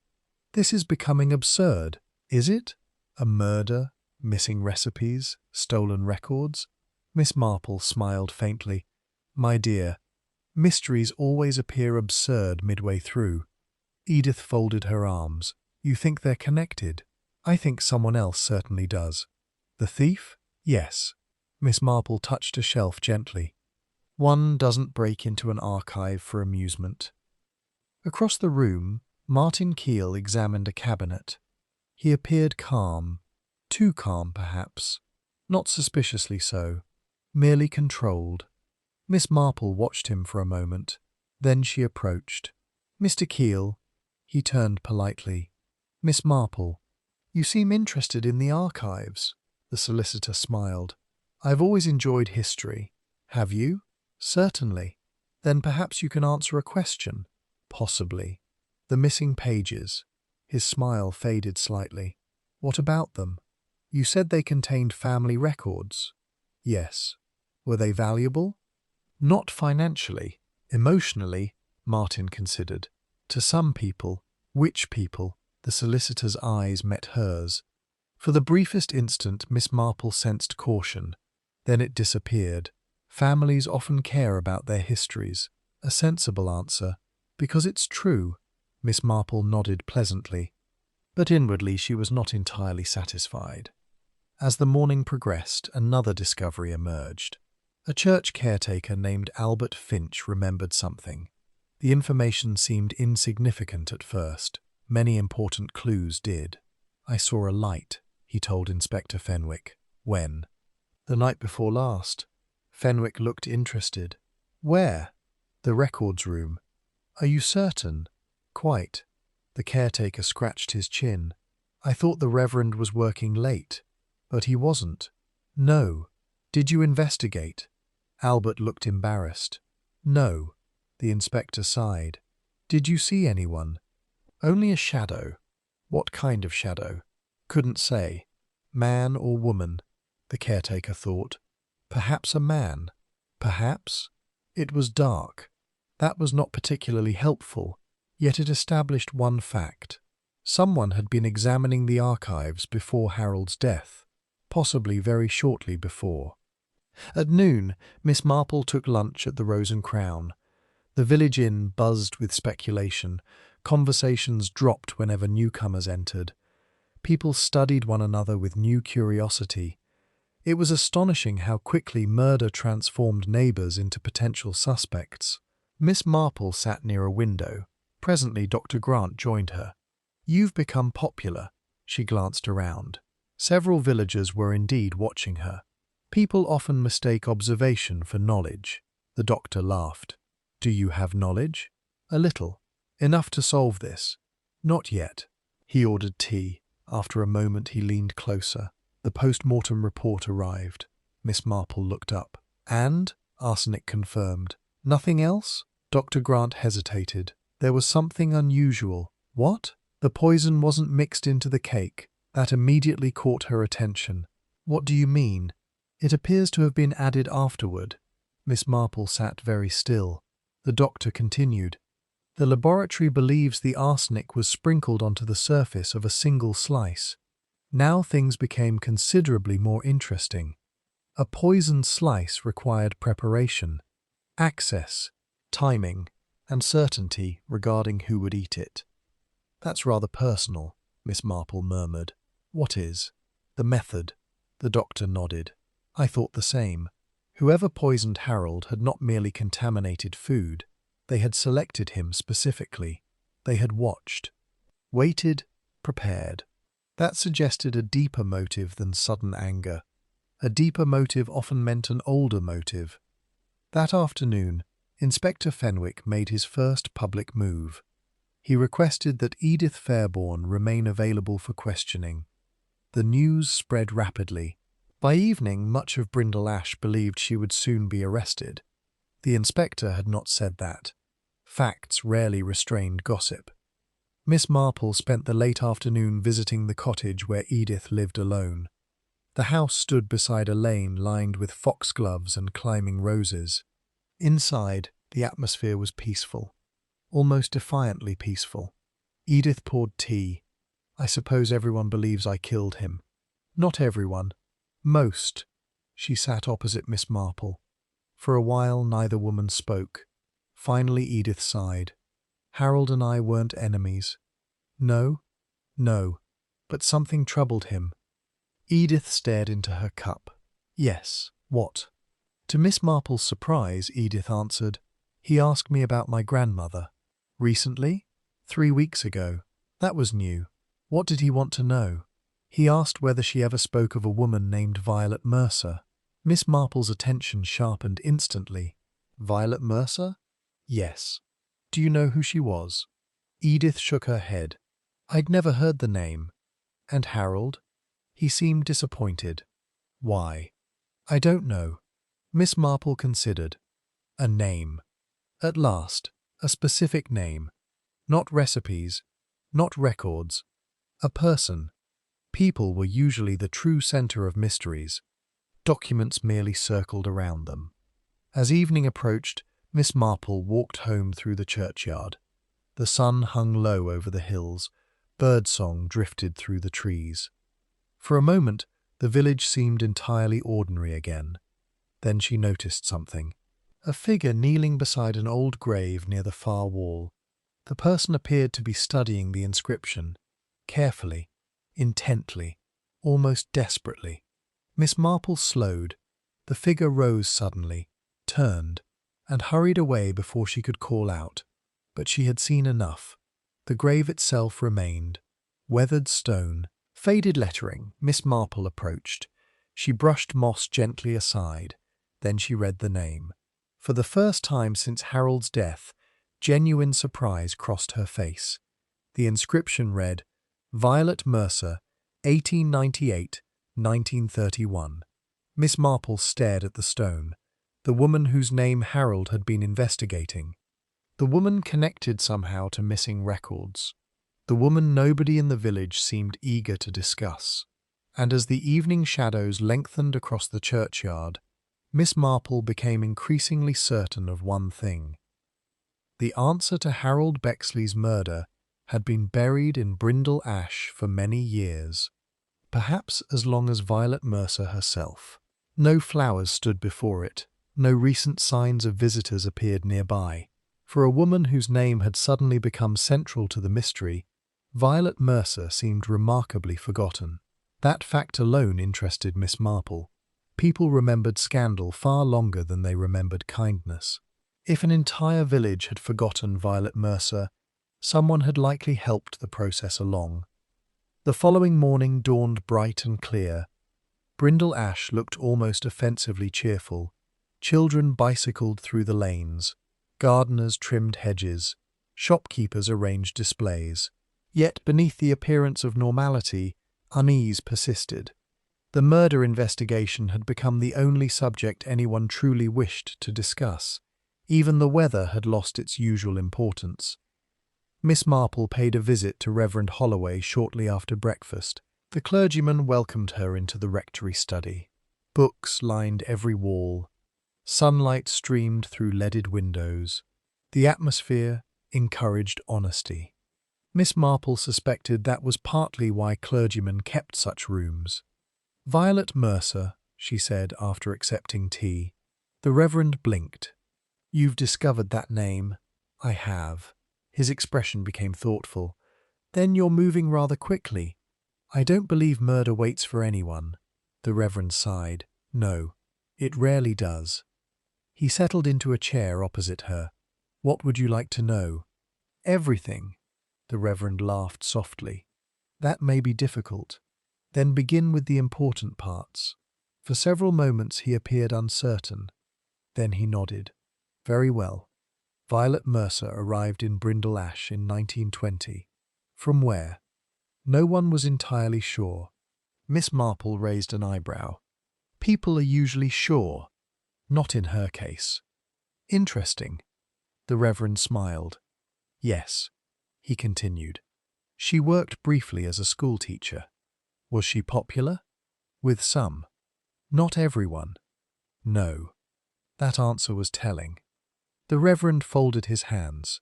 S1: This is becoming absurd, is it? A murder, missing recipes, stolen records? Miss Marple smiled faintly. My dear, mysteries always appear absurd midway through. Edith folded her arms. You think they're connected? I think someone else certainly does. The thief? Yes. Miss Marple touched a shelf gently. One doesn't break into an archive for amusement. Across the room, Martin Keel examined a cabinet. He appeared calm. Too calm, perhaps. Not suspiciously so. Merely controlled. Miss Marple watched him for a moment. Then she approached. "Mr. Keel," he turned politely. "Miss Marple, you seem interested in the archives." The solicitor smiled. "I've always enjoyed history. Have you?" "Certainly." "Then perhaps you can answer a question." "Possibly." "The missing pages." His smile faded slightly. "What about them?" "You said they contained family records." "Yes." "Were they valuable?" "Not financially. Emotionally," Martin considered. "To some people." "Which people?" The solicitor's eyes met hers. For the briefest instant, Miss Marple sensed caution. Then it disappeared. "Families often care about their histories." A sensible answer. "Because it's true." Miss Marple nodded pleasantly. But inwardly she was not entirely satisfied. As the morning progressed, another discovery emerged. A church caretaker named Albert Finch remembered something. The information seemed insignificant at first. Many important clues did. "I saw a light," he told Inspector Fenwick. "When?" "The night before last." Fenwick looked interested. "Where?" "The records room." "Are you certain?" "Quite." The caretaker scratched his chin. "I thought the Reverend was working late." "But he wasn't." "No." "Did you investigate?" Albert looked embarrassed. "No." The inspector sighed. "Did you see anyone?" "Only a shadow." "What kind of shadow?" "Couldn't say." "Man or woman?" The caretaker thought. "Perhaps a man." "Perhaps?" "It was dark." That was not particularly helpful, yet it established one fact. Someone had been examining the archives before Harold's death, possibly very shortly before. At noon, Miss Marple took lunch at the Rose and Crown. The village inn buzzed with speculation. Conversations dropped whenever newcomers entered. People studied one another with new curiosity. It was astonishing how quickly murder transformed neighbours into potential suspects. Miss Marple sat near a window. Presently Dr. Grant joined her. "You've become popular." She glanced around. Several villagers were indeed watching her. "People often mistake observation for knowledge." The doctor laughed. "Do you have knowledge?" "A little. Enough to solve this." "Not yet." He ordered tea. After a moment he leaned closer. The post-mortem report arrived. Miss Marple looked up. "And?" Arsenic confirmed. "Nothing else?" Dr. Grant hesitated. "There was something unusual." "What?" "The poison wasn't mixed into the cake." That immediately caught her attention. "What do you mean?" "It appears to have been added afterward." Miss Marple sat very still. The doctor continued. "The laboratory believes the arsenic was sprinkled onto the surface of a single slice." Now things became considerably more interesting. A poisoned slice required preparation, access, timing, and certainty regarding who would eat it. "That's rather personal," Miss Marple murmured. "What is?" "The method." The doctor nodded. "I thought the same. Whoever poisoned Harold had not merely contaminated food. They had selected him specifically. They had watched, waited, prepared. That suggested a deeper motive than sudden anger. A deeper motive often meant an older motive. That afternoon, Inspector Fenwick made his first public move. He requested that Edith Fairbairn remain available for questioning. The news spread rapidly. By evening, much of Brindle Ash believed she would soon be arrested. The inspector had not said that. Facts rarely restrained gossip. Miss Marple spent the late afternoon visiting the cottage where Edith lived alone. The house stood beside a lane lined with foxgloves and climbing roses. Inside, the atmosphere was peaceful, almost defiantly peaceful. Edith poured tea. "I suppose everyone believes I killed him." "Not everyone. Most." She sat opposite Miss Marple. For a while neither woman spoke. Finally Edith sighed. "Harold and I weren't enemies." "No?" "No. But something troubled him." Edith stared into her cup. "Yes. What?" To Miss Marple's surprise, Edith answered, "He asked me about my grandmother. Recently? 3 weeks ago. That was new. What did he want to know?" "He asked whether she ever spoke of a woman named Violet Mercer." Miss Marple's attention sharpened instantly. "Violet Mercer?" "Yes." "Do you know who she was?" Edith shook her head. "I'd never heard the name." "And Harold?" He seemed disappointed. "Why?" "I don't know." Miss Marple considered. "A name. At last, a specific name. Not recipes, not records. A person. People were usually the true center of mysteries. Documents merely circled around them." As evening approached, Miss Marple walked home through the churchyard. The sun hung low over the hills. Birdsong drifted through the trees. For a moment, the village seemed entirely ordinary again. Then she noticed something. A figure kneeling beside an old grave near the far wall. The person appeared to be studying the inscription, carefully, intently, almost desperately. Miss Marple slowed. The figure rose suddenly, turned, and hurried away before she could call out. But she had seen enough. The grave itself remained. Weathered stone, faded lettering. Miss Marple approached. She brushed moss gently aside. Then she read the name. For the first time since Harold's death, genuine surprise crossed her face. The inscription read, "Violet Mercer, 1898-1931. Miss Marple stared at the stone, the woman whose name Harold had been investigating. The woman connected somehow to missing records. The woman nobody in the village seemed eager to discuss. And as the evening shadows lengthened across the churchyard, Miss Marple became increasingly certain of one thing. The answer to Harold Bexley's murder had been buried in brindle ash for many years, perhaps as long as Violet Mercer herself. No flowers stood before it, no recent signs of visitors appeared nearby. For a woman whose name had suddenly become central to the mystery, Violet Mercer seemed remarkably forgotten. That fact alone interested Miss Marple. People remembered scandal far longer than they remembered kindness. If an entire village had forgotten Violet Mercer, someone had likely helped the process along. The following morning dawned bright and clear. Brindle Ash looked almost offensively cheerful. Children bicycled through the lanes. Gardeners trimmed hedges. Shopkeepers arranged displays. Yet beneath the appearance of normality, unease persisted. The murder investigation had become the only subject anyone truly wished to discuss. Even the weather had lost its usual importance. Miss Marple paid a visit to Reverend Holloway shortly after breakfast. The clergyman welcomed her into the rectory study. Books lined every wall. Sunlight streamed through leaded windows. The atmosphere encouraged honesty. Miss Marple suspected that was partly why clergymen kept such rooms. "Violet Mercer," she said after accepting tea. The Reverend blinked. "You've discovered that name." "I have." His expression became thoughtful. "Then you're moving rather quickly." "I don't believe murder waits for anyone." The Reverend sighed. "No, it rarely does." He settled into a chair opposite her. "What would you like to know?" "Everything." The Reverend laughed softly. "That may be difficult. Then begin with the important parts." For several moments he appeared uncertain. Then he nodded. "Very well. Violet Mercer arrived in Brindle Ash in 1920. From where?" No one was entirely sure. Miss Marple raised an eyebrow. "People are usually sure. Not in her case." "Interesting." The Reverend smiled. "Yes," he continued. "She worked briefly as a schoolteacher." "Was she popular?" "With some. Not everyone." "No." That answer was telling. The Reverend folded his hands.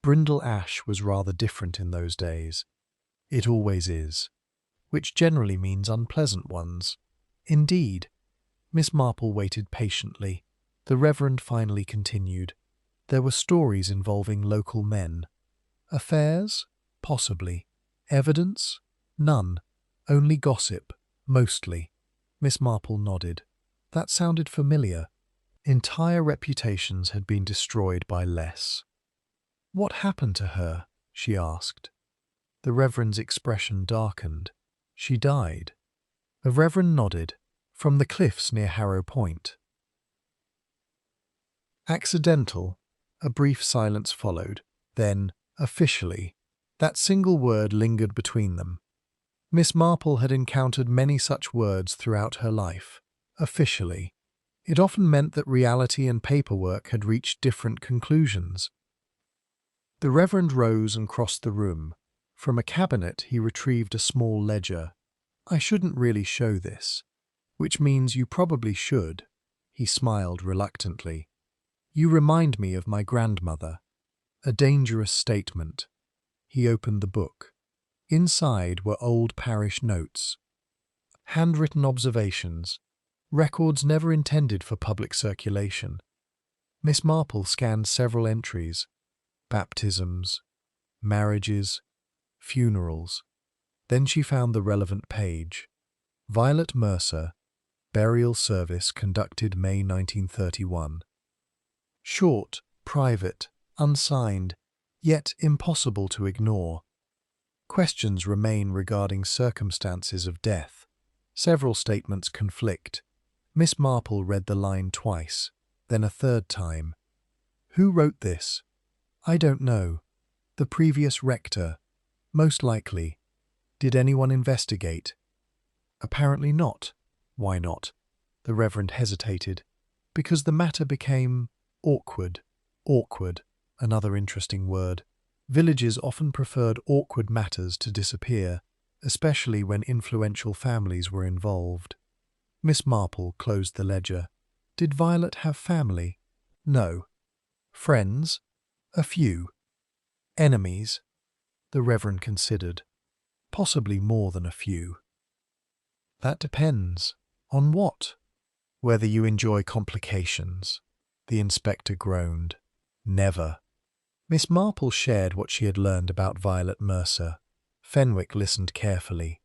S1: Brindle Ash was rather different in those days. It always is. Which generally means unpleasant ones. Indeed. Miss Marple waited patiently. The Reverend finally continued. There were stories involving local men. Affairs? Possibly. Evidence? None. Only gossip. Mostly. Miss Marple nodded. That sounded familiar. Entire reputations had been destroyed by less. "What happened to her?" she asked. The Reverend's expression darkened. "She died." The Reverend nodded. "From the cliffs near Harrow Point." Accidental. A brief silence followed. Then, officially. That single word lingered between them. Miss Marple had encountered many such words throughout her life. Officially. It often meant that reality and paperwork had reached different conclusions. The Reverend rose and crossed the room. From a cabinet he retrieved a small ledger. "I shouldn't really show this, which means you probably should." He smiled reluctantly. "You remind me of my grandmother." A dangerous statement. He opened the book. Inside were old parish notes, handwritten observations, records never intended for public circulation. Miss Marple scanned several entries: baptisms, marriages, funerals. Then she found the relevant page. Violet Mercer, burial service conducted May 1931. Short, private, unsigned, yet impossible to ignore. Questions remain regarding circumstances of death. Several statements conflict. Miss Marple read the line twice, then a third time. "Who wrote this?" "I don't know." "The previous rector." "Most likely." "Did anyone investigate?" "Apparently not." "Why not?" The Reverend hesitated. "Because the matter became awkward." Awkward, another interesting word. Villages often preferred awkward matters to disappear, especially when influential families were involved. Miss Marple closed the ledger. "Did Violet have family?" "No." "Friends?" "A few." "Enemies?" The Reverend considered. "Possibly more than a few." "That depends." "On what?" "Whether you enjoy complications." The inspector groaned. "Never." Miss Marple shared what she had learned about Violet Mercer. Fenwick listened carefully.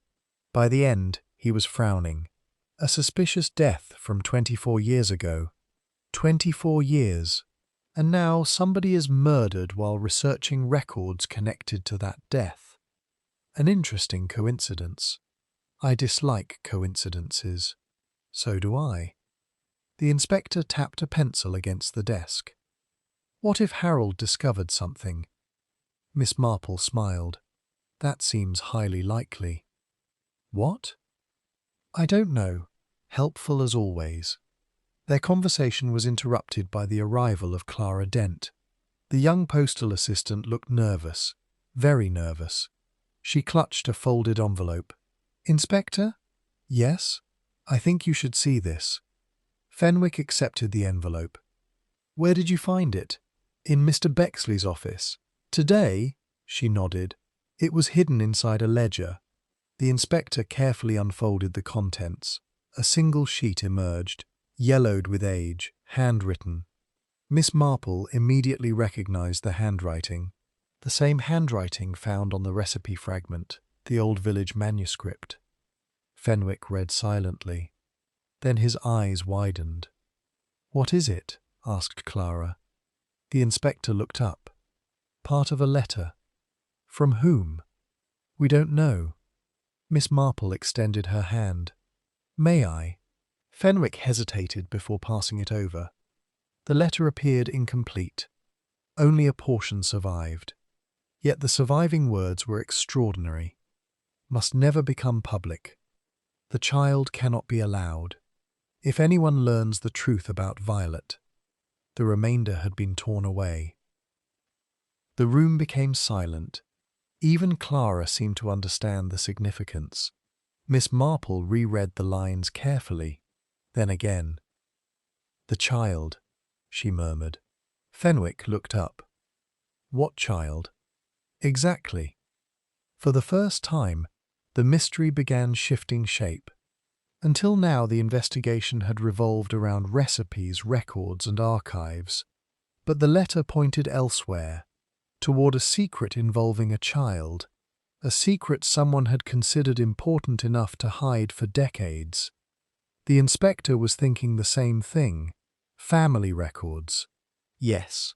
S1: By the end, he was frowning. A suspicious death from 24 years ago. 24 years. And now somebody is murdered while researching records connected to that death. An interesting coincidence. I dislike coincidences. So do I. The inspector tapped a pencil against the desk. "What if Harold discovered something?" Miss Marple smiled. "That seems highly likely." "What?" "I don't know. Helpful as always." Their conversation was interrupted by the arrival of Clara Dent. The young postal assistant looked nervous, very nervous. She clutched a folded envelope. "Inspector?" "Yes? I think you should see this." Fenwick accepted the envelope. "Where did you find it?" "In Mr. Bexley's office." "Today?" She nodded. "It was hidden inside a ledger." The inspector carefully unfolded the contents. A single sheet emerged, yellowed with age, handwritten. Miss Marple immediately recognized the handwriting. The same handwriting found on the recipe fragment, the old village manuscript. Fenwick read silently. Then his eyes widened. "What is it?" asked Clara. The inspector looked up. "Part of a letter." "From whom?" "We don't know." Miss Marple extended her hand. "May I?" Fenwick hesitated before passing it over. The letter appeared incomplete. Only a portion survived. Yet the surviving words were extraordinary. "Must never become public. The child cannot be allowed. If anyone learns the truth about Violet." The remainder had been torn away. The room became silent. Even Clara seemed to understand the significance. Miss Marple reread the lines carefully. Then again. "The child," she murmured. Fenwick looked up. "What child?" "Exactly." For the first time, the mystery began shifting shape. Until now, the investigation had revolved around recipes, records, and archives. But the letter pointed elsewhere, toward a secret involving a child, a secret someone had considered important enough to hide for decades. The inspector was thinking the same thing. Family records. Yes.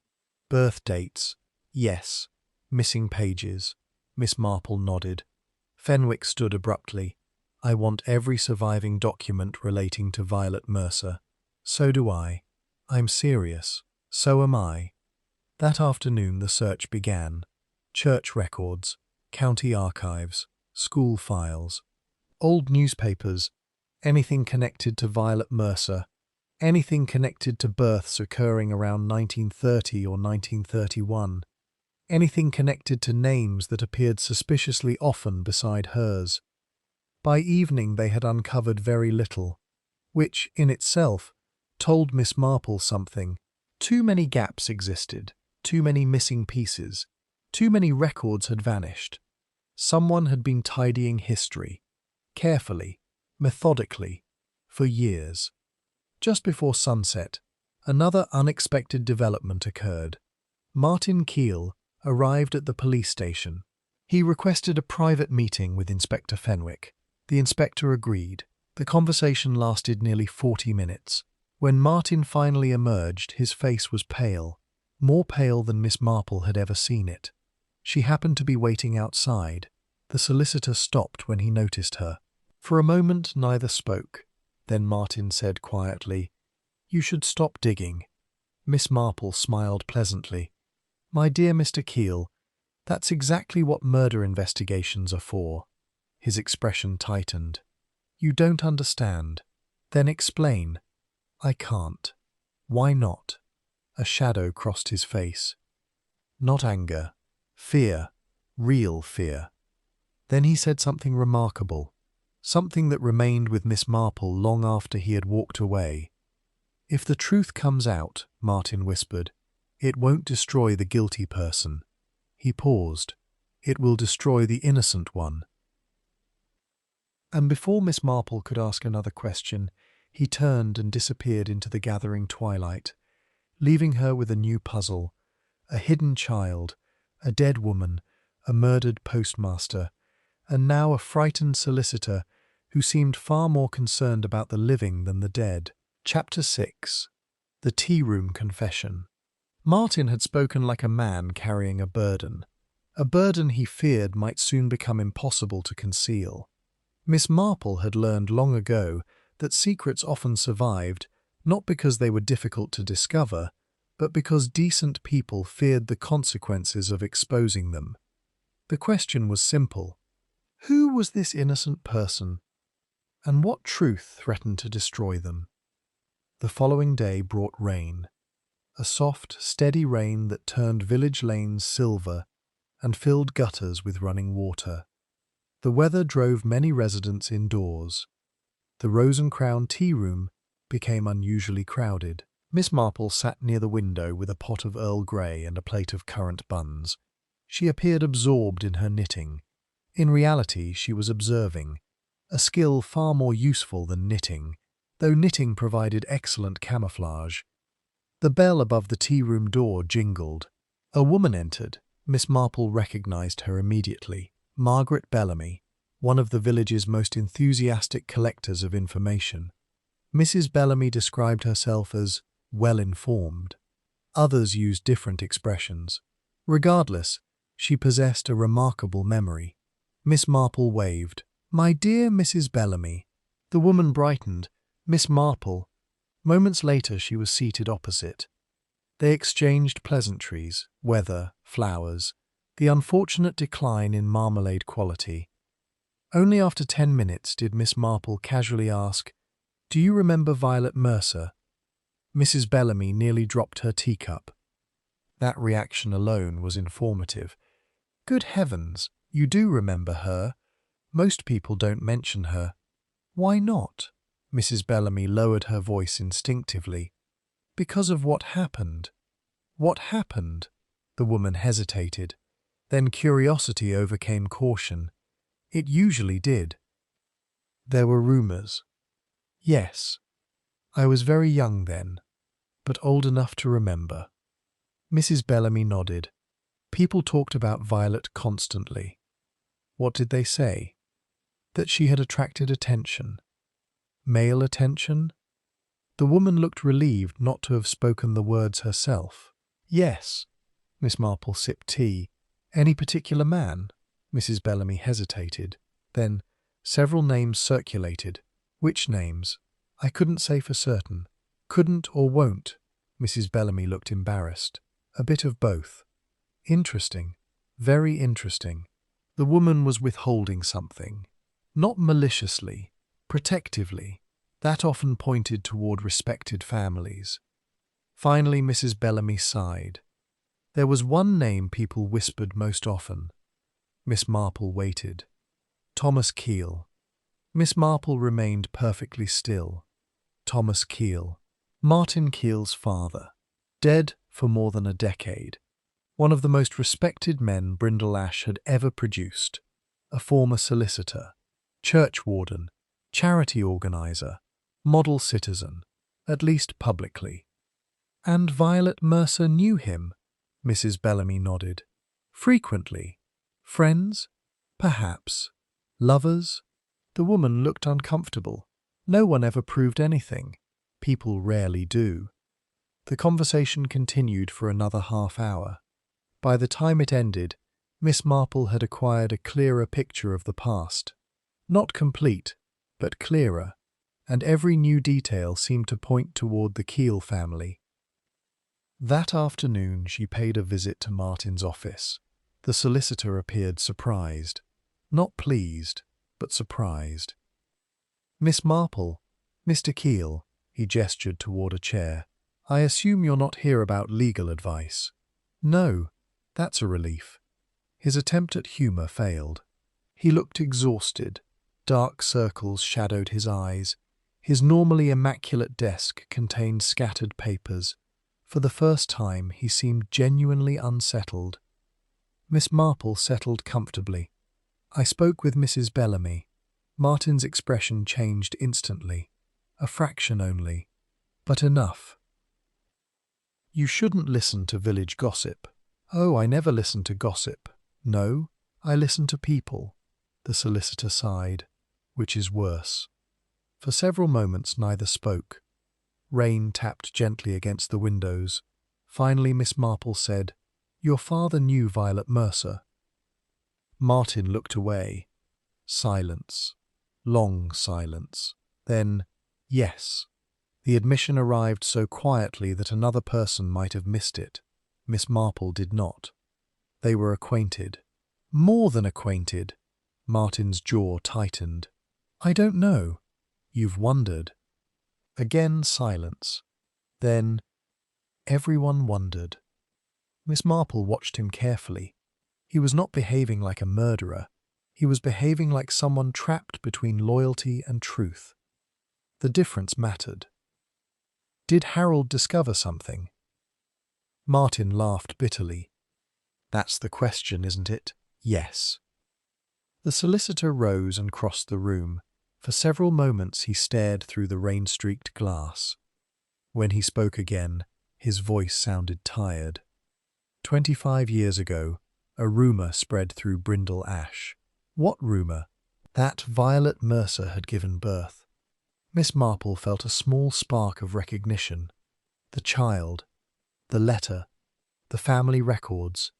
S1: Birth dates. Yes. Missing pages. Miss Marple nodded. Fenwick stood abruptly. I want every surviving document relating to Violet Mercer. So do I. I'm serious. So am I. That afternoon the search began. Church records, county archives, school files, old newspapers, anything connected to Violet Mercer, anything connected to births occurring around 1930 or 1931, anything connected to names that appeared suspiciously often beside hers. By evening they had uncovered very little, which, in itself, told Miss Marple something. Too many gaps existed, too many missing pieces, too many records had vanished. Someone had been tidying history, carefully, methodically, for years. Just before sunset, another unexpected development occurred. Martin Keel arrived at the police station. He requested a private meeting with Inspector Fenwick. The inspector agreed. The conversation lasted nearly 40 minutes. When Martin finally emerged, his face was pale, more pale than Miss Marple had ever seen it. She happened to be waiting outside. The solicitor stopped when he noticed her. For a moment neither spoke. Then Martin said quietly, "You should stop digging." Miss Marple smiled pleasantly. "My dear Mr. Keel, that's exactly what murder investigations are for." His expression tightened. "You don't understand. Then explain." "I can't." "Why not?" A shadow crossed his face. Not anger. Fear. Real fear. Then he said something remarkable, something that remained with Miss Marple long after he had walked away. "If the truth comes out," Martin whispered, "it won't destroy the guilty person." He paused. "It will destroy the innocent one." And before Miss Marple could ask another question, he turned and disappeared into the gathering twilight, leaving her with a new puzzle, a hidden child, a dead woman, a murdered postmaster, and now a frightened solicitor who seemed far more concerned about the living than the dead. Chapter 6. The Tea Room Confession. Martin had spoken like a man carrying a burden he feared might soon become impossible to conceal. Miss Marple had learned long ago that secrets often survived not because they were difficult to discover, but because decent people feared the consequences of exposing them. The question was simple. Who was this innocent person, and what truth threatened to destroy them? The following day brought rain, a soft, steady rain that turned village lanes silver and filled gutters with running water. The weather drove many residents indoors. The Rose and Crown tea room became unusually crowded. Miss Marple sat near the window with a pot of Earl Grey and a plate of currant buns. She appeared absorbed in her knitting. In reality, she was observing, a skill far more useful than knitting, though knitting provided excellent camouflage. The bell above the tea room door jingled. A woman entered. Miss Marple recognized her immediately. Margaret Bellamy, one of the village's most enthusiastic collectors of information. Mrs. Bellamy described herself as well-informed. Others used different expressions. Regardless, she possessed a remarkable memory. Miss Marple waved. "My dear Mrs. Bellamy." The woman brightened. "Miss Marple." Moments later she was seated opposite. They exchanged pleasantries, weather, flowers, the unfortunate decline in marmalade quality. Only after 10 minutes did Miss Marple casually ask, "Do you remember Violet Mercer?" Mrs. Bellamy nearly dropped her teacup. That reaction alone was informative. "Good heavens, you do remember her. Most people don't mention her." "Why not?" Mrs. Bellamy lowered her voice instinctively. "Because of what happened." "What happened?" The woman hesitated. Then curiosity overcame caution. It usually did. "There were rumors." "Yes. I was very young then, but old enough to remember." Mrs. Bellamy nodded. "People talked about Violet constantly." "What did they say?" "That she had attracted attention." "Male attention?" The woman looked relieved not to have spoken the words herself. "Yes." Miss Marple sipped tea. "Any particular man?" Mrs. Bellamy hesitated. Then several names circulated. "Which names?" "I couldn't say for certain." "Couldn't or won't?" Mrs. Bellamy looked embarrassed. "A bit of both." "Interesting. Very interesting." The woman was withholding something. Not maliciously, protectively. That often pointed toward respected families. Finally, Mrs. Bellamy sighed. There was one name people whispered most often. Miss Marple waited. Thomas Keel. Miss Marple remained perfectly still. Thomas Keel. Martin Keel's father. Dead for more than a decade. One of the most respected men Brindle Ash had ever produced. A former solicitor, church warden, charity organizer, model citizen, at least publicly. And Violet Mercer knew him, Mrs. Bellamy nodded. Frequently. Friends? Perhaps. Lovers? The woman looked uncomfortable. No one ever proved anything. People rarely do. The conversation continued for another half-hour. By the time it ended, Miss Marple had acquired a clearer picture of the past. Not complete, but clearer, and every new detail seemed to point toward the Keel family. That afternoon she paid a visit to Martin's office. The solicitor appeared surprised. Not pleased, but surprised. "Miss Marple, Mr. Keel," he gestured toward a chair. "I assume you're not here about legal advice." "No, that's a relief." His attempt at humour failed. He looked exhausted. Dark circles shadowed his eyes. His normally immaculate desk contained scattered papers. For the first time, he seemed genuinely unsettled. Miss Marple settled comfortably. "I spoke with Mrs. Bellamy." Martin's expression changed instantly. A fraction only, but enough. "You shouldn't listen to village gossip." "Oh, I never listen to gossip." "No, I listen to people." The solicitor sighed. "Which is worse?" For several moments neither spoke. Rain tapped gently against the windows. Finally Miss Marple said, "Your father knew Violet Mercer." Martin looked away. Silence. Long silence. Then, "Yes." The admission arrived so quietly that another person might have missed it. Miss Marple did not. They were acquainted. More than acquainted. Martin's jaw tightened. "I don't know." "You've wondered." Again silence. Then, everyone wondered. Miss Marple watched him carefully. He was not behaving like a murderer. He was behaving like someone trapped between loyalty and truth. The difference mattered. Did Harold discover something? Martin laughed bitterly. "That's the question, isn't it?" "Yes." The solicitor rose and crossed the room. For several moments he stared through the rain-streaked glass. When he spoke again, his voice sounded tired. 25 years ago, a rumour spread through Brindle Ash. What rumour? That Violet Mercer had given birth. Miss Marple felt a small spark of recognition. The child, the letter, the family records,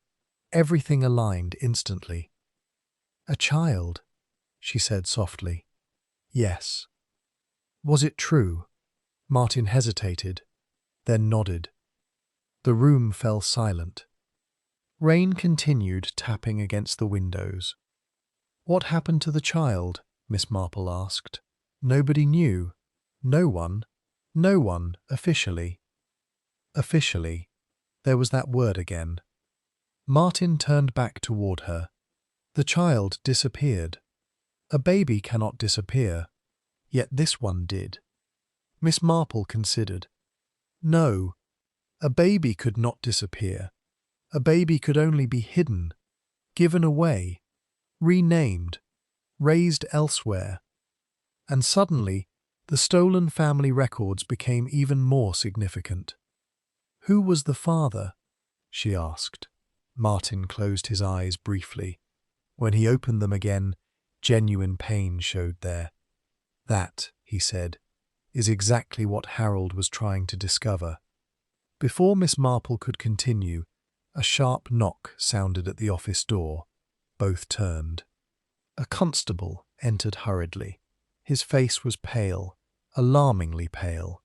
S1: everything aligned instantly. "A child," she said softly. "Yes." "Was it true?" Martin hesitated, then nodded. The room fell silent. Rain continued tapping against the windows. "What happened to the child?" Miss Marple asked. "Nobody knew." "No one?" "No one, officially." Officially. There was that word again. Martin turned back toward her. The child disappeared. A baby cannot disappear. Yet this one did. Miss Marple considered. No, a baby could not disappear. A baby could only be hidden, given away, renamed, raised elsewhere. And suddenly, the stolen family records became even more significant. "Who was the father?" she asked. Martin closed his eyes briefly. When he opened them again, genuine pain showed there. "That," he said, is exactly what Harold was trying to discover. Before Miss Marple could continue, a sharp knock sounded at the office door. Both turned. A constable entered hurriedly. His face was pale, alarmingly pale.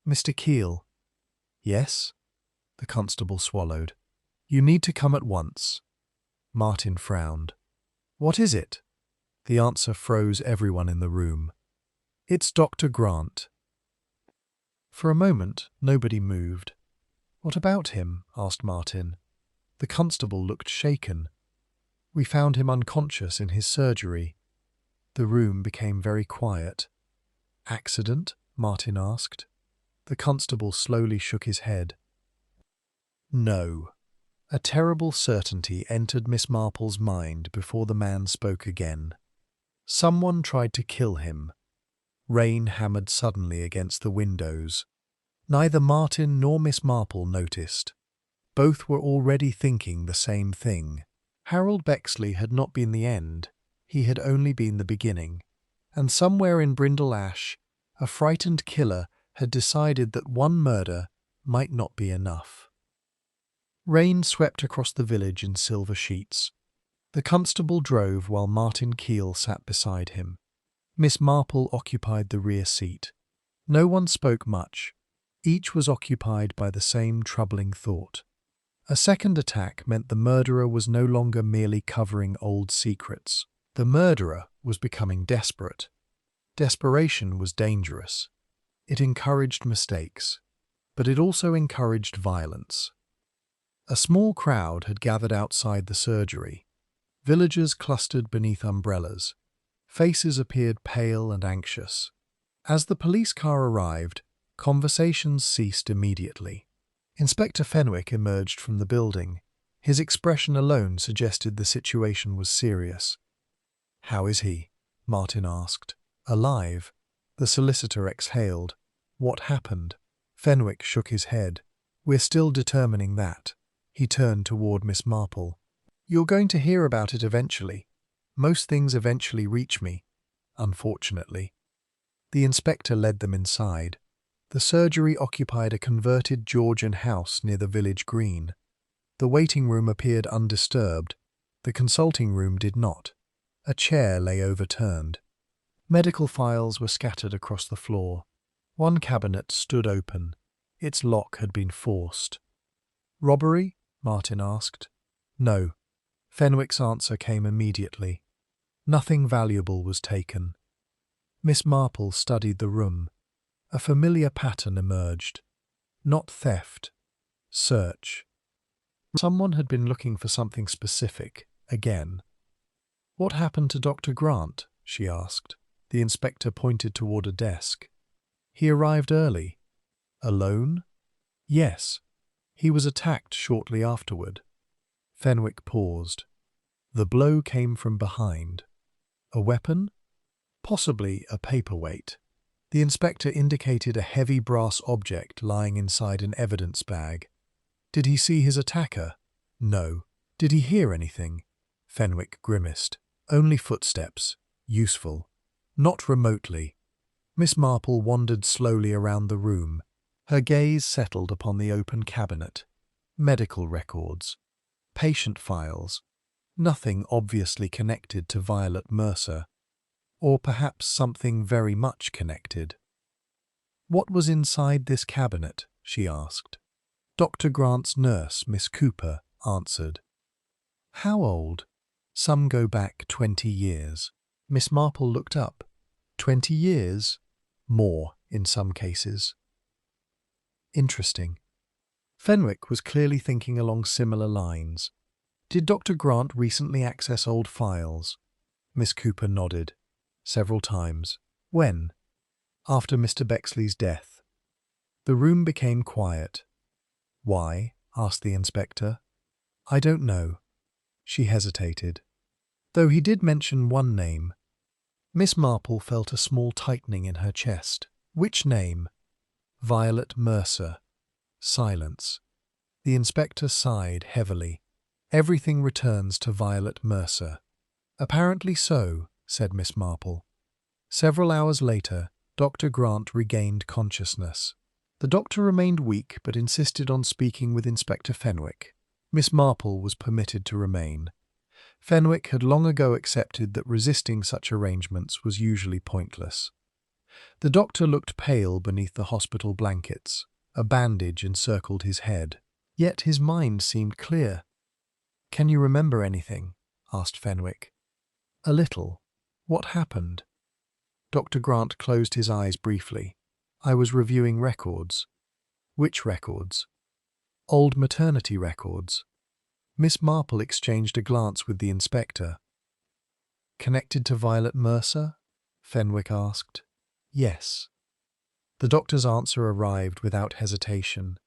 S1: "Mr. Keel." "Yes?" The constable swallowed. "You need to come at once." Martin frowned. "What is it?" The answer froze everyone in the room. "It's Dr. Grant." For a moment, nobody moved. "What about him?" asked Martin. The constable looked shaken. "We found him unconscious in his surgery." The room became very quiet. "Accident?" Martin asked. The constable slowly shook his head. "No." A terrible certainty entered Miss Marple's mind before the man spoke again. "Someone tried to kill him." Rain hammered suddenly against the windows. Neither Martin nor Miss Marple noticed. Both were already thinking the same thing. Harold Bexley had not been the end, he had only been the beginning. And somewhere in Brindle Ash, a frightened killer had decided that one murder might not be enough. Rain swept across the village in silver sheets. The constable drove while Martin Keel sat beside him. Miss Marple occupied the rear seat. No one spoke much. Each was occupied by the same troubling thought. A second attack meant the murderer was no longer merely covering old secrets. The murderer was becoming desperate. Desperation was dangerous. It encouraged mistakes, but it also encouraged violence. A small crowd had gathered outside the surgery. Villagers clustered beneath umbrellas. Faces appeared pale and anxious. As the police car arrived, conversations ceased immediately. Inspector Fenwick emerged from the building. His expression alone suggested the situation was serious. "How is he?" Martin asked. "Alive." The solicitor exhaled. "What happened?" Fenwick shook his head. "We're still determining that." He turned toward Miss Marple. "You're going to hear about it eventually. Most things eventually reach me, unfortunately." The inspector led them inside. The surgery occupied a converted Georgian house near the village green. The waiting room appeared undisturbed. The consulting room did not. A chair lay overturned. Medical files were scattered across the floor. One cabinet stood open. Its lock had been forced. "Robbery?" Martin asked. "No." Fenwick's answer came immediately. Nothing valuable was taken. Miss Marple studied the room. A familiar pattern emerged. Not theft. Search. Someone had been looking for something specific, again. "What happened to Dr. Grant?" she asked. The inspector pointed toward a desk. "He arrived early." "Alone?" "Yes. He was attacked shortly afterward." Fenwick paused. "The blow came from behind. A weapon?" "Possibly a paperweight." The inspector indicated a heavy brass object lying inside an evidence bag. "Did he see his attacker?" "No." "Did he hear anything?" Fenwick grimaced. "Only footsteps. Useful." "Not remotely." Miss Marple wandered slowly around the room. Her gaze settled upon the open cabinet. Medical records. Patient files. Nothing obviously connected to Violet Mercer. Or perhaps something very much connected. "What was inside this cabinet?" she asked. Dr. Grant's nurse, Miss Cooper, answered. "How old?" "Some go back 20 years." Miss Marple looked up. 20 years? More, in some cases. Interesting. Fenwick was clearly thinking along similar lines. "Did Dr. Grant recently access old files?" Miss Cooper nodded. "Several times." "When?" "After Mr. Bexley's death." The room became quiet. "Why?" asked the inspector. "I don't know." She hesitated. "Though he did mention one name." Miss Marple felt a small tightening in her chest. "Which name?" "Violet Mercer." Silence. The inspector sighed heavily. "Everything returns to Violet Mercer." "Apparently so," said Miss Marple. Several hours later, Dr. Grant regained consciousness. The doctor remained weak but insisted on speaking with Inspector Fenwick. Miss Marple was permitted to remain. Fenwick had long ago accepted that resisting such arrangements was usually pointless. The doctor looked pale beneath the hospital blankets. A bandage encircled his head. Yet his mind seemed clear. "Can you remember anything?" asked Fenwick. "A little. What happened?" Dr. Grant closed his eyes briefly. "I was reviewing records." "Which records?" "Old maternity records." Miss Marple exchanged a glance with the inspector. "Connected to Violet Mercer?" Fenwick asked. "Yes." The doctor's answer arrived without hesitation.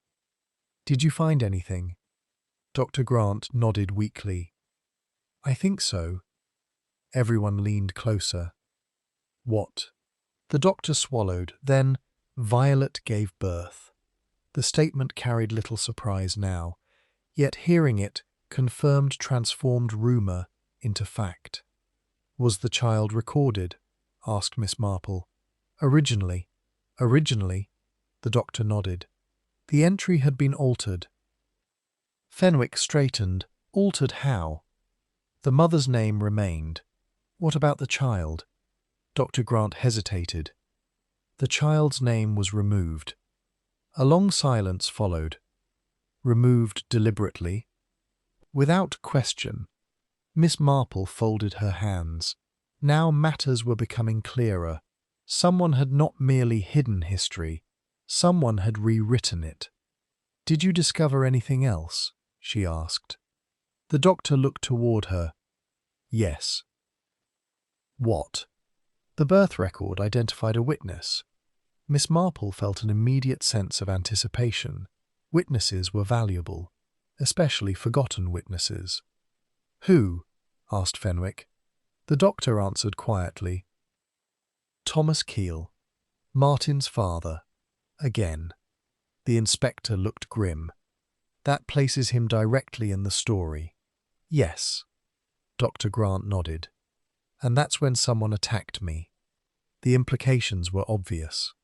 S1: "Did you find anything?" Dr. Grant nodded weakly. "I think so." Everyone leaned closer. "What?" The doctor swallowed. Then, "Violet gave birth." The statement carried little surprise now, yet hearing it confirmed transformed rumour into fact. "Was the child recorded?" asked Miss Marple. Originally, the doctor nodded. The entry had been altered." Fenwick straightened. "Altered how?" "The mother's name remained." "What about the child?" Dr. Grant hesitated. "The child's name was removed." A long silence followed. "Removed deliberately?" "Without question." Miss Marple folded her hands. Now matters were becoming clearer. Someone had not merely hidden history, someone had rewritten it. "Did you discover anything else?" she asked. The doctor looked toward her. "Yes." "What?" "The birth record identified a witness." Miss Marple felt an immediate sense of anticipation. Witnesses were valuable, especially forgotten witnesses. "Who?" asked Fenwick. The doctor answered quietly. "Thomas Keel, Martin's father." Again. The inspector looked grim. "That places him directly in the story." "Yes." Dr. Grant nodded. "And that's when someone attacked me." The implications were obvious.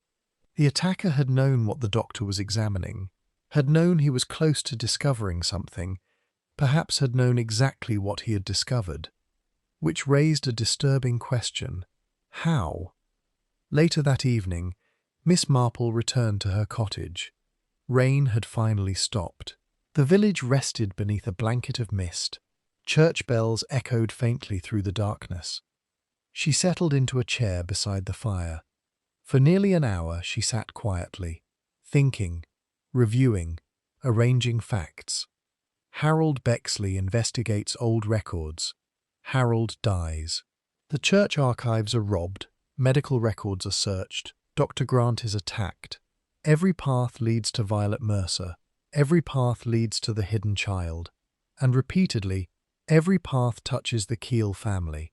S1: The attacker had known what the doctor was examining, had known he was close to discovering something, perhaps had known exactly what he had discovered, which raised a disturbing question. How? Later that evening, Miss Marple returned to her cottage. Rain had finally stopped. The village rested beneath a blanket of mist. Church bells echoed faintly through the darkness. She settled into a chair beside the fire. For nearly an hour she sat quietly, thinking, reviewing, arranging facts. Harold Bexley investigates old records. Harold dies. The church archives are robbed. Medical records are searched. Dr. Grant is attacked. Every path leads to Violet Mercer. Every path leads to the hidden child. And repeatedly, every path touches the Keel family.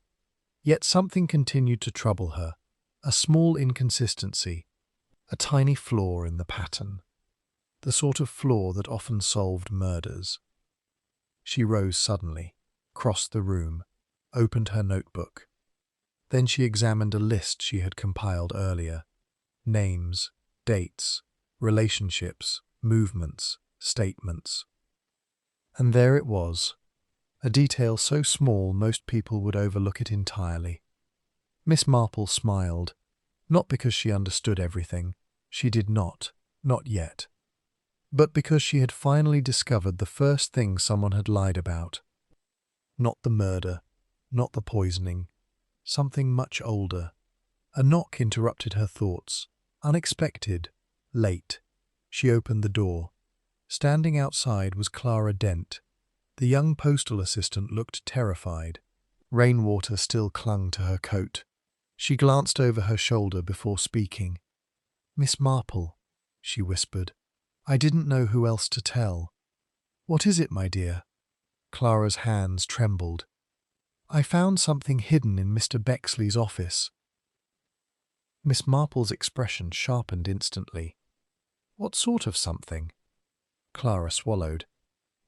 S1: Yet something continued to trouble her. A small inconsistency. A tiny flaw in the pattern. The sort of flaw that often solved murders. She rose suddenly, crossed the room, opened her notebook. Then she examined a list she had compiled earlier. Names, dates, relationships, movements, statements. And there it was, a detail so small most people would overlook it entirely. Miss Marple smiled, not because she understood everything, she did not yet, but because she had finally discovered the first thing someone had lied about. Not the murder, not the poisoning, something much older. A knock interrupted her thoughts. Unexpected, late. She opened the door. Standing outside was Clara Dent. The young postal assistant looked terrified. Rainwater still clung to her coat. She glanced over her shoulder before speaking. "Miss Marple," she whispered. "I didn't know who else to tell." "What is it, my dear?" Clara's hands trembled. "I found something hidden in Mr. Bexley's office." Miss Marple's expression sharpened instantly. "What sort of something?" Clara swallowed,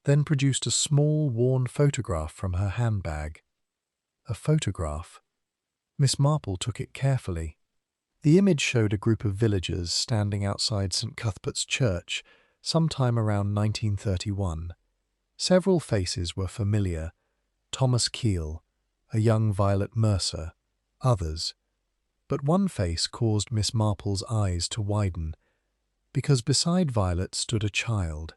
S1: then produced a small, worn photograph from her handbag. A photograph. Miss Marple took it carefully. The image showed a group of villagers standing outside St. Cuthbert's Church sometime around 1931. Several faces were familiar: Thomas Keel, a young Violet Mercer, others. But one face caused Miss Marple's eyes to widen, because beside Violet stood a child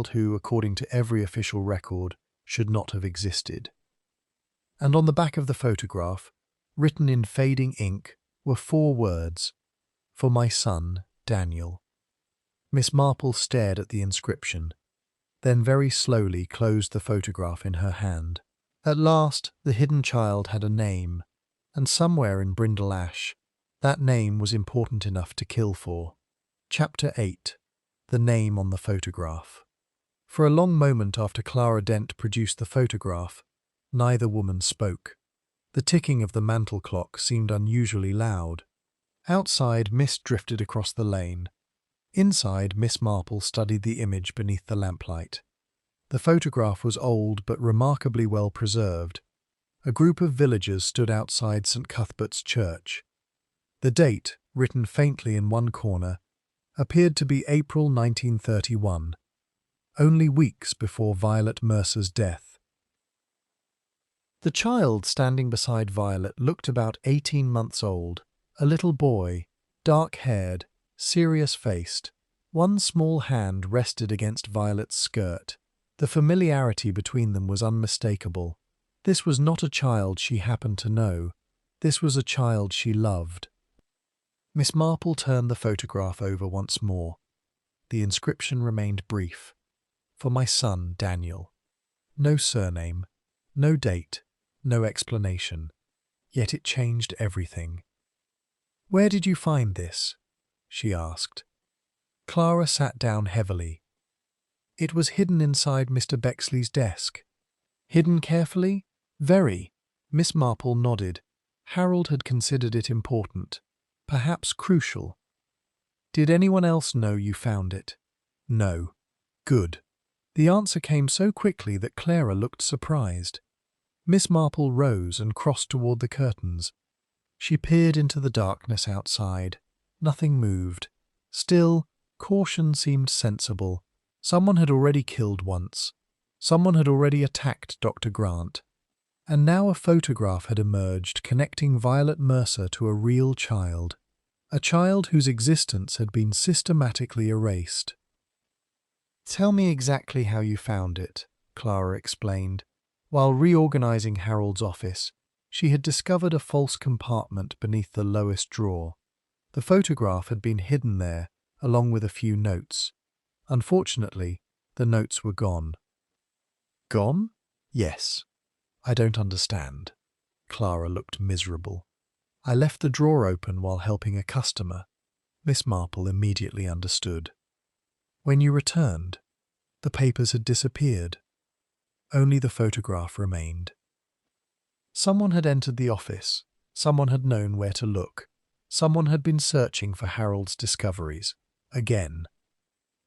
S1: who, according to every official record, should not have existed. And on the back of the photograph, written in fading ink, were 4 words: "For my son, Daniel." Miss Marple stared at the inscription, then very slowly closed the photograph in her hand. At last, the hidden child had a name, and somewhere in Brindle Ash, that name was important enough to kill for. Chapter 8. The name on the photograph. For a long moment after Clara Dent produced the photograph, neither woman spoke. The ticking of the mantel clock seemed unusually loud. Outside, mist drifted across the lane. Inside, Miss Marple studied the image beneath the lamplight. The photograph was old but remarkably well preserved. A group of villagers stood outside St. Cuthbert's Church. The date, written faintly in one corner, appeared to be April 1931, only weeks before Violet Mercer's death. The child standing beside Violet looked about 18 months old, a little boy, dark-haired, serious-faced. One small hand rested against Violet's skirt. The familiarity between them was unmistakable. This was not a child she happened to know. This was a child she loved. Miss Marple turned the photograph over once more. The inscription remained brief: "For my son, Daniel." No surname, no date, no explanation. Yet it changed everything. "Where did you find this?" she asked. Clara sat down heavily. "It was hidden inside Mr. Bexley's desk." "Hidden carefully?" "Very." Miss Marple nodded. Harold had considered it important, perhaps crucial. "Did anyone else know you found it?" "No." "Good." The answer came so quickly that Clara looked surprised. Miss Marple rose and crossed toward the curtains. She peered into the darkness outside. Nothing moved. Still, caution seemed sensible. Someone had already killed once. Someone had already attacked Dr. Grant. And now a photograph had emerged connecting Violet Mercer to a real child. A child whose existence had been systematically erased. "Tell me exactly how you found it," Clara explained. While reorganizing Harold's office, she had discovered a false compartment beneath the lowest drawer. The photograph had been hidden there, along with a few notes. Unfortunately, the notes were gone. "Gone?" "Yes." "I don't understand." Clara looked miserable. "I left the drawer open while helping a customer." Miss Marple immediately understood. "When you returned, the papers had disappeared. Only the photograph remained." Someone had entered the office. Someone had known where to look. Someone had been searching for Harold's discoveries. Again.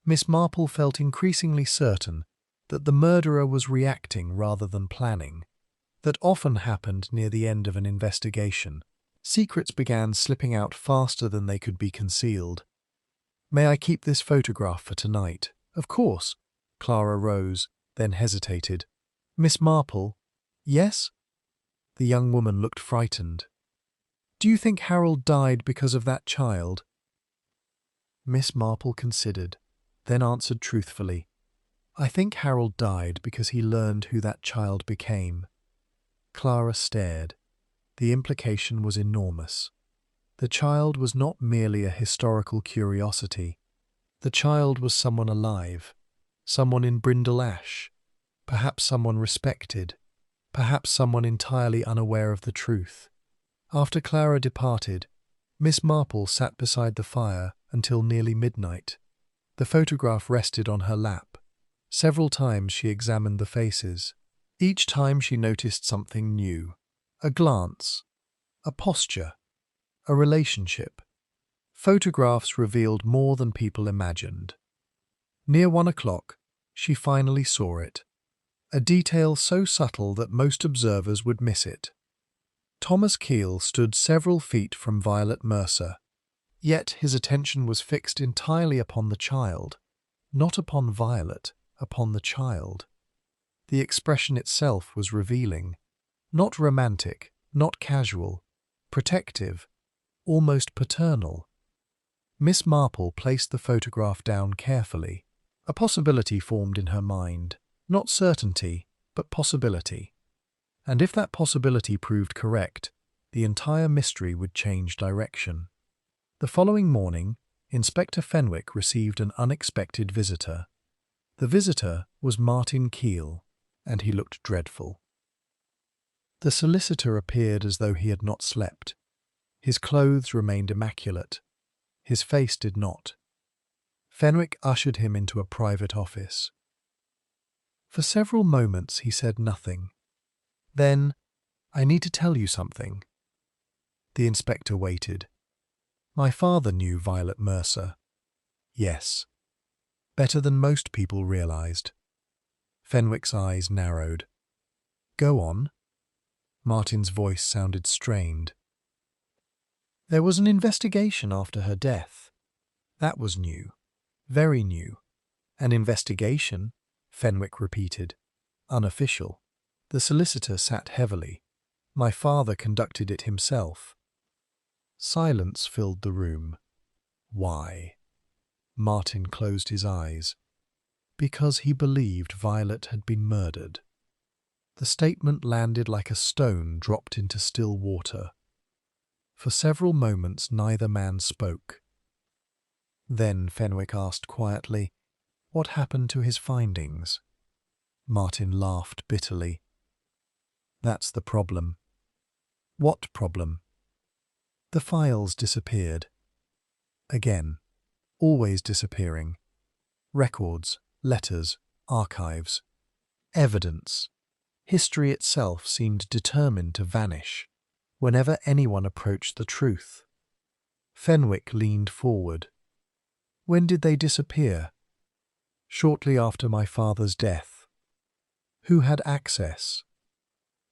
S1: Miss Marple felt increasingly certain that the murderer was reacting rather than planning. That often happened near the end of an investigation. Secrets began slipping out faster than they could be concealed. "May I keep this photograph for tonight?" "Of course." Clara rose, then hesitated. "Miss Marple?" "Yes?" The young woman looked frightened. "Do you think Harold died because of that child?" Miss Marple considered, then answered truthfully. "I think Harold died because he learned who that child became." Clara stared. The implication was enormous. The child was not merely a historical curiosity. The child was someone alive, someone in Brindle Ash, perhaps someone respected, perhaps someone entirely unaware of the truth. After Clara departed, Miss Marple sat beside the fire until nearly midnight. The photograph rested on her lap. Several times she examined the faces. Each time she noticed something new. A glance, a posture, a relationship. Photographs revealed more than people imagined. Near 1 o'clock, she finally saw it. A detail so subtle that most observers would miss it. Thomas Keel stood several feet from Violet Mercer, yet his attention was fixed entirely upon the child, not upon Violet, upon the child. The expression itself was revealing, not romantic, not casual, protective, almost paternal. Miss Marple placed the photograph down carefully. A possibility formed in her mind, not certainty, but possibility. And if that possibility proved correct, the entire mystery would change direction. The following morning, Inspector Fenwick received an unexpected visitor. The visitor was Martin Keel, and he looked dreadful. The solicitor appeared as though he had not slept. His clothes remained immaculate. His face did not. Fenwick ushered him into a private office. For several moments he said nothing. Then, "I need to tell you something." The inspector waited. "My father knew Violet Mercer." "Yes." "Better than most people realized." Fenwick's eyes narrowed. "Go on." Martin's voice sounded strained. "There was an investigation after her death. That was new. Very new." "An investigation?" Fenwick repeated. "Unofficial." The solicitor sat heavily. "My father conducted it himself." Silence filled the room. "Why?" Martin closed his eyes. "Because he believed Violet had been murdered." The statement landed like a stone dropped into still water. For several moments neither man spoke. Then Fenwick asked quietly, "What happened to his findings?" Martin laughed bitterly. "That's the problem." "What problem?" "The files disappeared." Again. Always disappearing. Records, letters, archives. Evidence. History itself seemed determined to vanish whenever anyone approached the truth. Fenwick leaned forward. "When did they disappear?" "Shortly after my father's death." "Who had access?"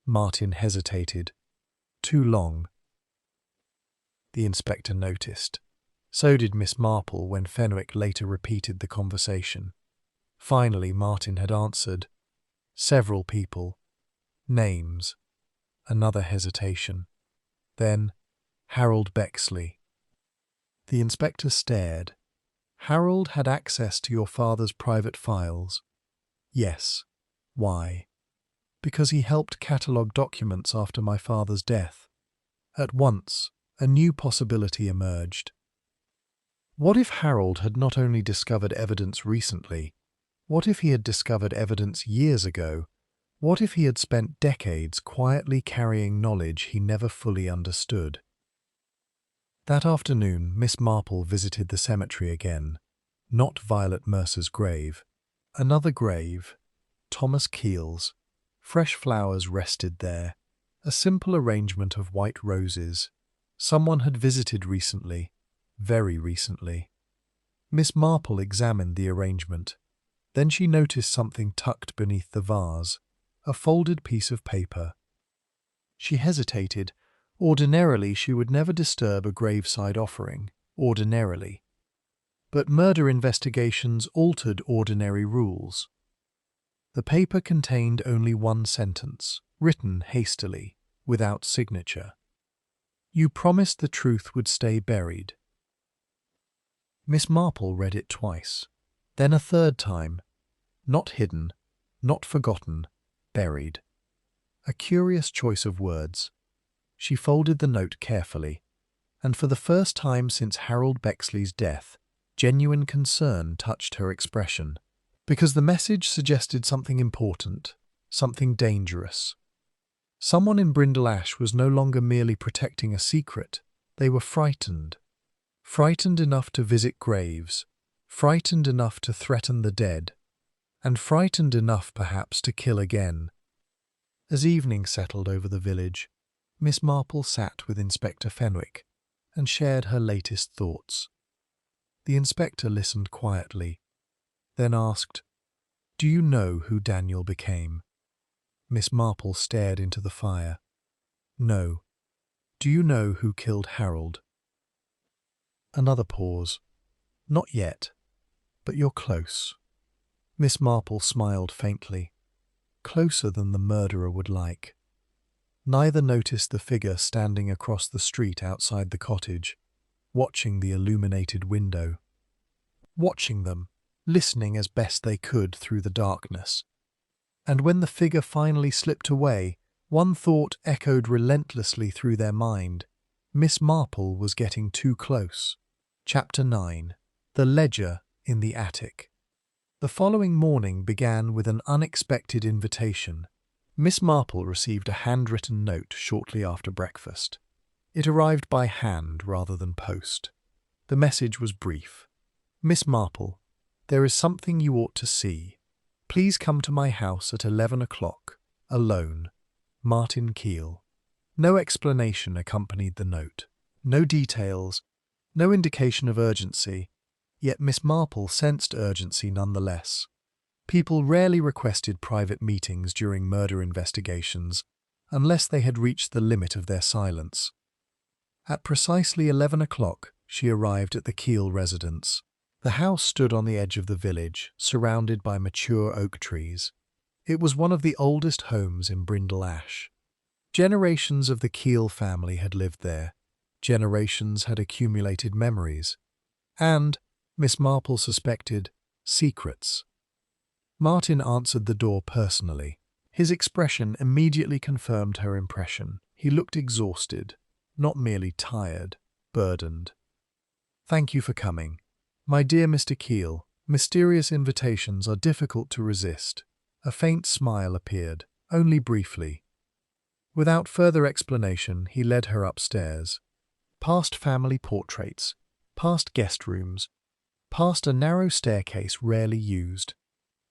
S1: Martin hesitated. "Too long." The inspector noticed. So did Miss Marple when Fenwick later repeated the conversation. Finally, Martin had answered. "Several people. Names." Another hesitation. Then, "Harold Bexley." The inspector stared. "Harold had access to your father's private files?" "Yes." "Why?" "Because he helped catalogue documents after my father's death." At once, a new possibility emerged. What if Harold had not only discovered evidence recently? What if he had discovered evidence years ago? What if he had spent decades quietly carrying knowledge he never fully understood? That afternoon, Miss Marple visited the cemetery again. Not Violet Mercer's grave. Another grave. Thomas Keel's. Fresh flowers rested there. A simple arrangement of white roses. Someone had visited recently. Very recently. Miss Marple examined the arrangement. Then she noticed something tucked beneath the vase. A folded piece of paper. She hesitated. Ordinarily, she would never disturb a graveside offering. Ordinarily. But murder investigations altered ordinary rules. The paper contained only one sentence, written hastily, without signature. "You promised the truth would stay buried." Miss Marple read it twice. Then a third time. Not hidden, not forgotten, buried. A curious choice of words. She folded the note carefully, and for the first time since Harold Bexley's death, genuine concern touched her expression, because the message suggested something important, something dangerous. Someone in Brindle Ash was no longer merely protecting a secret. They were frightened. Frightened enough to visit graves, frightened enough to threaten the dead, and frightened enough perhaps to kill again. As evening settled over the village, Miss Marple sat with Inspector Fenwick and shared her latest thoughts. The inspector listened quietly, then asked, "Do you know who Daniel became?" Miss Marple stared into the fire. "No." Do you know who killed Harold? Another pause. Not yet, but you're close. Miss Marple smiled faintly, closer than the murderer would like. Neither noticed the figure standing across the street outside the cottage, watching the illuminated window. Watching them, listening as best they could through the darkness. And when the figure finally slipped away, one thought echoed relentlessly through their mind. Miss Marple was getting too close. Chapter 9. The Ledger in the Attic. The following morning began with an unexpected invitation. Miss Marple received a handwritten note shortly after breakfast. It arrived by hand rather than post. The message was brief. Miss Marple, there is something you ought to see. Please come to my house at 11 o'clock, alone. Martin Keel. No explanation accompanied the note. No details, no indication of urgency, yet Miss Marple sensed urgency nonetheless. People rarely requested private meetings during murder investigations, unless they had reached the limit of their silence. At precisely 11 o'clock, she arrived at the Keel residence. The house stood on the edge of the village, surrounded by mature oak trees. It was one of the oldest homes in Brindle Ash. Generations of the Keel family had lived there. Generations had accumulated memories. And, Miss Marple suspected, secrets. Martin answered the door personally. His expression immediately confirmed her impression. He looked exhausted, not merely tired, burdened. Thank you for coming. My dear Mr. Keel, mysterious invitations are difficult to resist. A faint smile appeared, only briefly. Without further explanation, he led her upstairs. Past family portraits, past guest rooms, past a narrow staircase rarely used.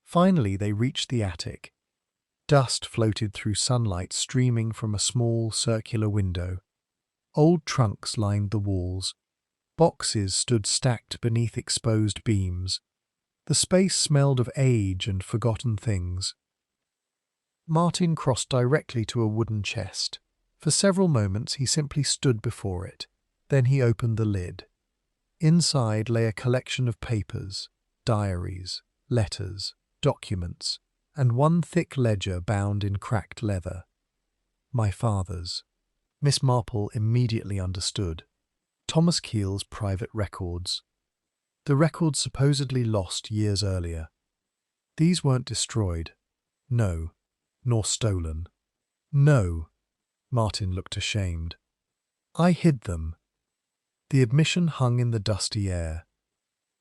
S1: Finally, they reached the attic. Dust floated through sunlight streaming from a small circular window. Old trunks lined the walls. Boxes stood stacked beneath exposed beams. The space smelled of age and forgotten things. Martin crossed directly to a wooden chest. For several moments he simply stood before it. Then he opened the lid. Inside lay a collection of papers, diaries, letters, documents, and one thick ledger bound in cracked leather. My father's. Miss Marple immediately understood. Thomas Keel's private records. The records supposedly lost years earlier. These weren't destroyed. No. Nor stolen. No. Martin looked ashamed. I hid them. The admission hung in the dusty air.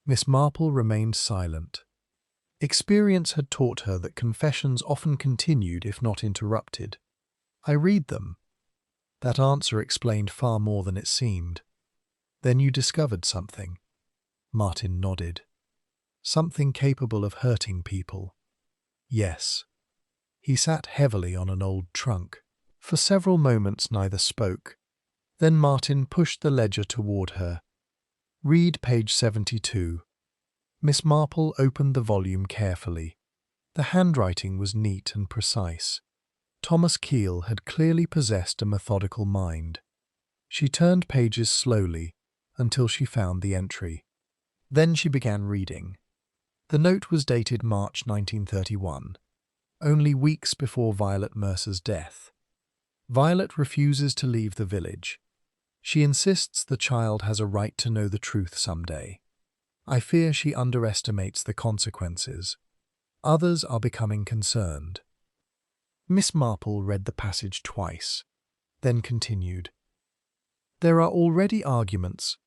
S1: Miss Marple remained silent. Experience had taught her that confessions often continued if not interrupted. I read them. That answer explained far more than it seemed. Then you discovered something. Martin nodded. Something capable of hurting people. Yes. He sat heavily on an old trunk. For several moments neither spoke. Then Martin pushed the ledger toward her. Read page 72. Miss Marple opened the volume carefully. The handwriting was neat and precise. Thomas Keel had clearly possessed a methodical mind. She turned pages slowly until she found the entry. Then she began reading. The note was dated March 1931, only weeks before Violet Mercer's death. Violet refuses to leave the village. She insists the child has a right to know the truth someday. I fear she underestimates the consequences. Others are becoming concerned. Miss Marple read the passage twice, then continued. There are already arguments.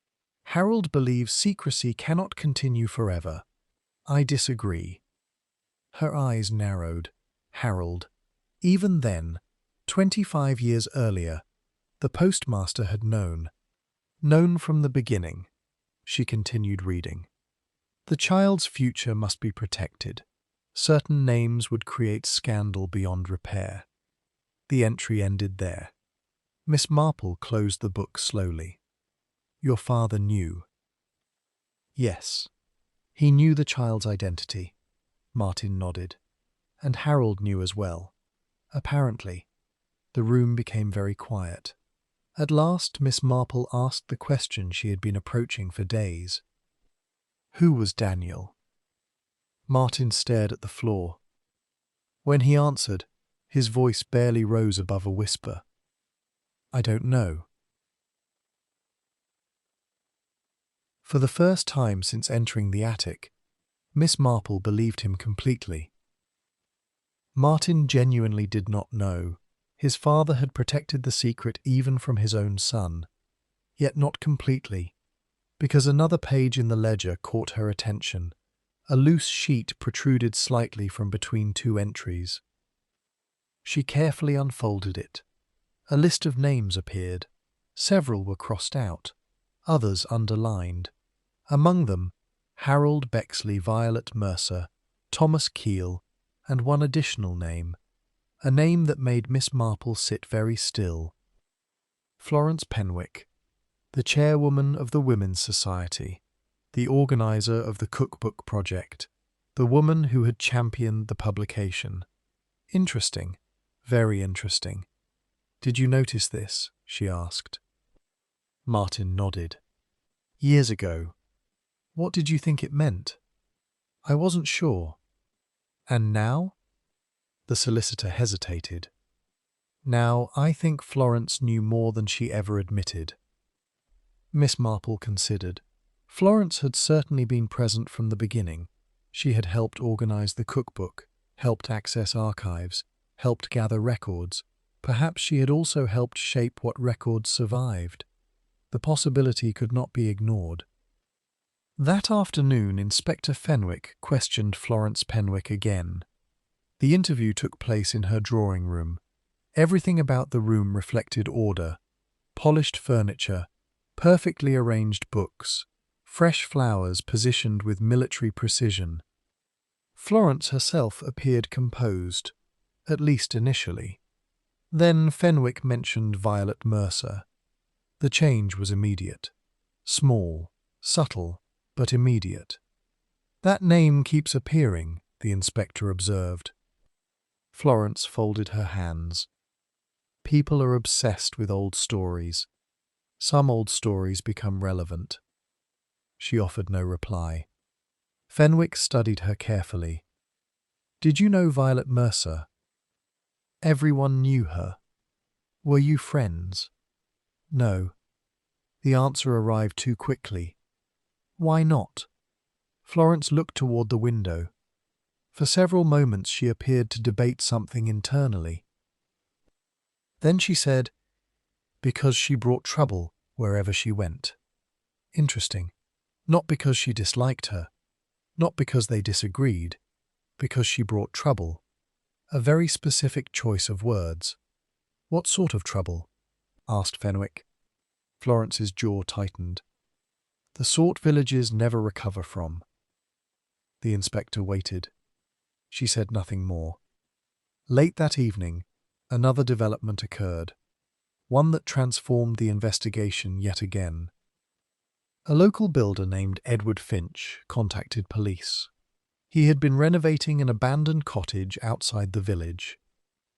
S1: Harold believes secrecy cannot continue forever. I disagree. Her eyes narrowed. Harold. Even then, 25 years earlier, the postmaster had known. Known from the beginning. She continued reading. The child's future must be protected. Certain names would create scandal beyond repair. The entry ended there. Miss Marple closed the book slowly. Your father knew. Yes. He knew the child's identity. Martin nodded. And Harold knew as well. Apparently. The room became very quiet. At last, Miss Marple asked the question she had been approaching for days. Who was Daniel? Martin stared at the floor. When he answered, his voice barely rose above a whisper. I don't know. For the first time since entering the attic, Miss Marple believed him completely. Martin genuinely did not know. His father had protected the secret even from his own son, yet not completely, because another page in the ledger caught her attention. A loose sheet protruded slightly from between two entries. She carefully unfolded it. A list of names appeared. Several were crossed out, others underlined. Among them, Harold Bexley Violet Mercer, Thomas Keel, and one additional name, a name that made Miss Marple sit very still. Florence Penwick, the chairwoman of the Women's Society, the organizer of the Cookbook project, the woman who had championed the publication. Interesting, very interesting. Did you notice this? She asked. Martin nodded. Years ago. What did you think it meant? I wasn't sure. And now? The solicitor hesitated. Now, I think Florence knew more than she ever admitted. Miss Marple considered. Florence had certainly been present from the beginning. She had helped organize the cookbook, helped access archives, helped gather records. Perhaps she had also helped shape what records survived. The possibility could not be ignored. That afternoon, Inspector Fenwick questioned Florence Penwick again. The interview took place in her drawing room. Everything about the room reflected order. Polished furniture, perfectly arranged books, fresh flowers positioned with military precision. Florence herself appeared composed, at least initially. Then Fenwick mentioned Violet Mercer. The change was immediate. Small, subtle, but immediate. That name keeps appearing, the inspector observed. Florence folded her hands. People are obsessed with old stories. Some old stories become relevant. She offered no reply. Fenwick studied her carefully. Did you know Violet Mercer? Everyone knew her. Were you friends? No. The answer arrived too quickly. Why not? Florence looked toward the window. For several moments she appeared to debate something internally. Then she said, because she brought trouble wherever she went. Interesting. Not because she disliked her, not because they disagreed, because she brought trouble. A very specific choice of words. What sort of trouble? Asked Fenwick. Florence's jaw tightened. The sort villages never recover from. The inspector waited. She said nothing more. Late that evening, another development occurred, one that transformed the investigation yet again. A local builder named Edward Finch contacted police. He had been renovating an abandoned cottage outside the village,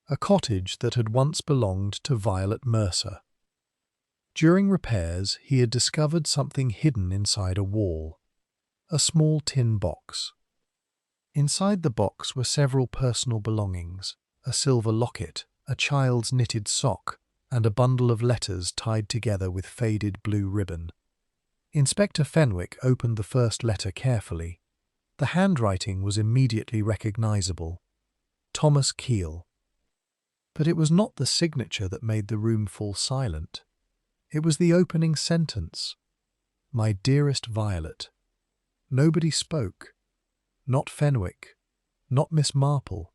S1: a cottage that had once belonged to Violet Mercer. During repairs, he had discovered something hidden inside a wall, a small tin box. Inside the box were several personal belongings, a silver locket, a child's knitted sock, and a bundle of letters tied together with faded blue ribbon. Inspector Fenwick opened the first letter carefully. The handwriting was immediately recognizable. Thomas Keel. But it was not the signature that made the room fall silent. It was the opening sentence. My dearest Violet. Nobody spoke. Not Fenwick. Not Miss Marple.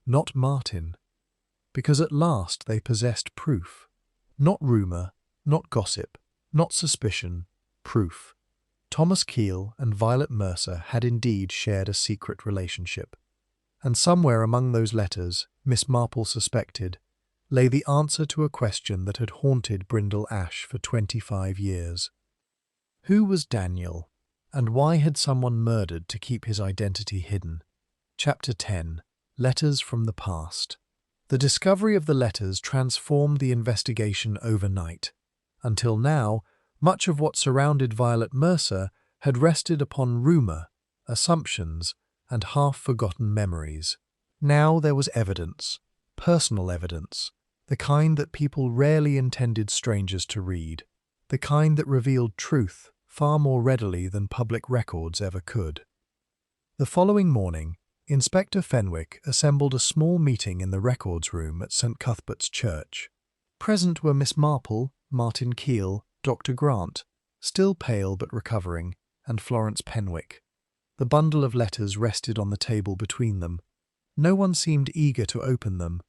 S1: Not Martin. Because at last they possessed proof. Not rumour, not gossip, not suspicion. Proof. Thomas Keel and Violet Mercer had indeed shared a secret relationship. And somewhere among those letters, Miss Marple suspected, lay the answer to a question that had haunted Brindle Ash for 25 years. Who was Daniel, and why had someone murdered to keep his identity hidden? Chapter 10. Letters from the Past. The discovery of the letters transformed the investigation overnight. Until now, much of what surrounded Violet Mercer had rested upon rumour, assumptions, and half-forgotten memories. Now there was evidence, personal evidence, the kind that people rarely intended strangers to read, the kind that revealed truth far more readily than public records ever could. The following morning, Inspector Fenwick assembled a small meeting in the records room at St. Cuthbert's Church. Present were Miss Marple, Martin Keel, Dr. Grant, still pale but recovering, and Florence Penwick. The bundle of letters rested on the table between them. No one seemed eager to open them.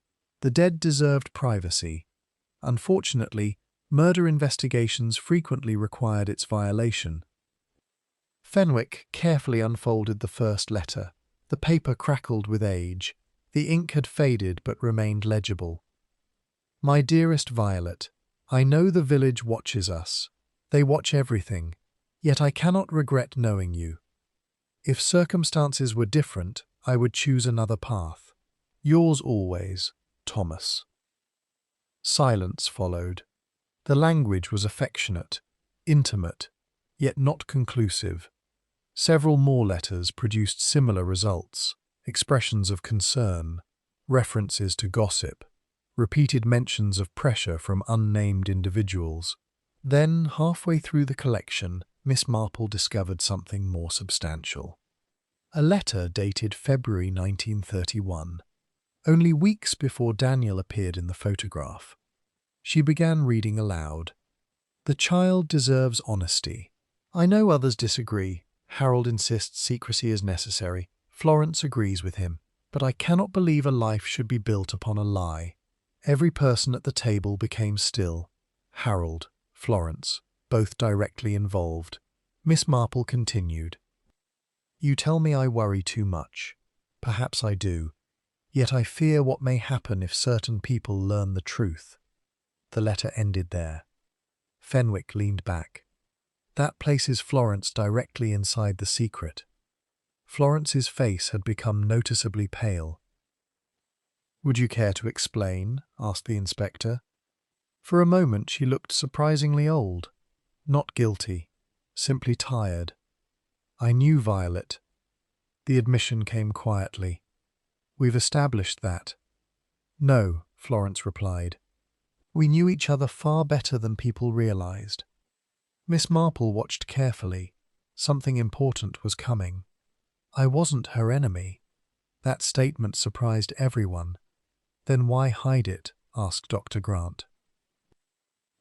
S1: The dead deserved privacy. Unfortunately, murder investigations frequently required its violation. Fenwick carefully unfolded the first letter. The paper crackled with age. The ink had faded but remained legible. My dearest Violet, I know the village watches us. They watch everything. Yet I cannot regret knowing you. If circumstances were different, I would choose another path. Yours always, Thomas. Silence followed. The language was affectionate, intimate, yet not conclusive. Several more letters produced similar results, expressions of concern, references to gossip, repeated mentions of pressure from unnamed individuals. Then, halfway through the collection, Miss Marple discovered something more substantial. A letter dated February 1931, only weeks before Daniel appeared in the photograph. She began reading aloud. The child deserves honesty. I know others disagree. Harold insists secrecy is necessary. Florence agrees with him. But I cannot believe a life should be built upon a lie. Every person at the table became still. Harold, Florence, both directly involved. Miss Marple continued. You tell me I worry too much. Perhaps I do. Yet I fear what may happen if certain people learn the truth. The letter ended there. Fenwick leaned back. That places Florence directly inside the secret. Florence's face had become noticeably pale. Would you care to explain? Asked the inspector. For a moment she looked surprisingly old. Not guilty, simply tired. I knew Violet. The admission came quietly. We've established that. No, Florence replied. We knew each other far better than people realized. Miss Marple watched carefully. Something important was coming. I wasn't her enemy. That statement surprised everyone. Then why hide it? Asked Dr. Grant.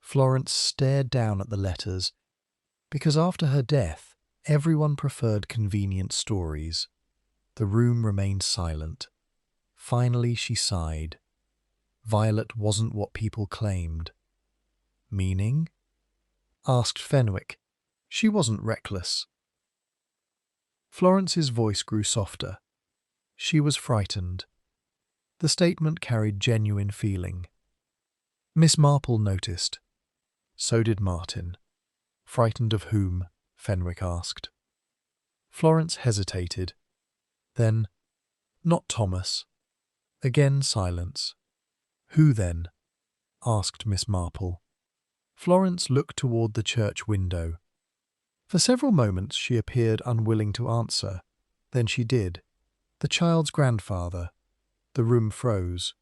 S1: Florence stared down at the letters. Because after her death, everyone preferred convenient stories. The room remained silent. Finally she sighed. Violet wasn't what people claimed. Meaning? Asked Fenwick. She wasn't reckless. Florence's voice grew softer. She was frightened. The statement carried genuine feeling. Miss Marple noticed. So did Martin. Frightened of whom? Fenwick asked. Florence hesitated. Then, not Thomas. Again silence. Who then? Asked Miss Marple. Florence looked toward the church window. For several moments she appeared unwilling to answer. Then she did. The child's grandfather. The room froze.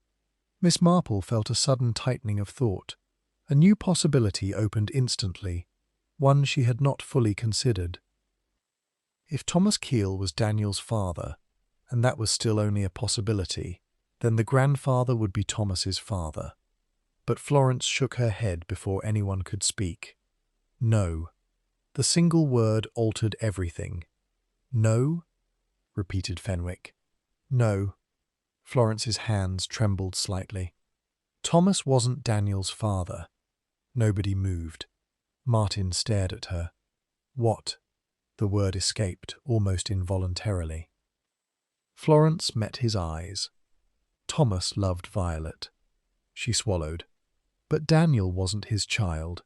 S1: Miss Marple felt a sudden tightening of thought. A new possibility opened instantly, one she had not fully considered. If Thomas Keel was Daniel's father, and that was still only a possibility, then the grandfather would be Thomas's father. But Florence shook her head before anyone could speak. No. The single word altered everything. No? Repeated Fenwick. No. Florence's hands trembled slightly. Thomas wasn't Daniel's father. Nobody moved. Martin stared at her. What? The word escaped, almost involuntarily. Florence met his eyes. Thomas loved Violet. She swallowed. But Daniel wasn't his child.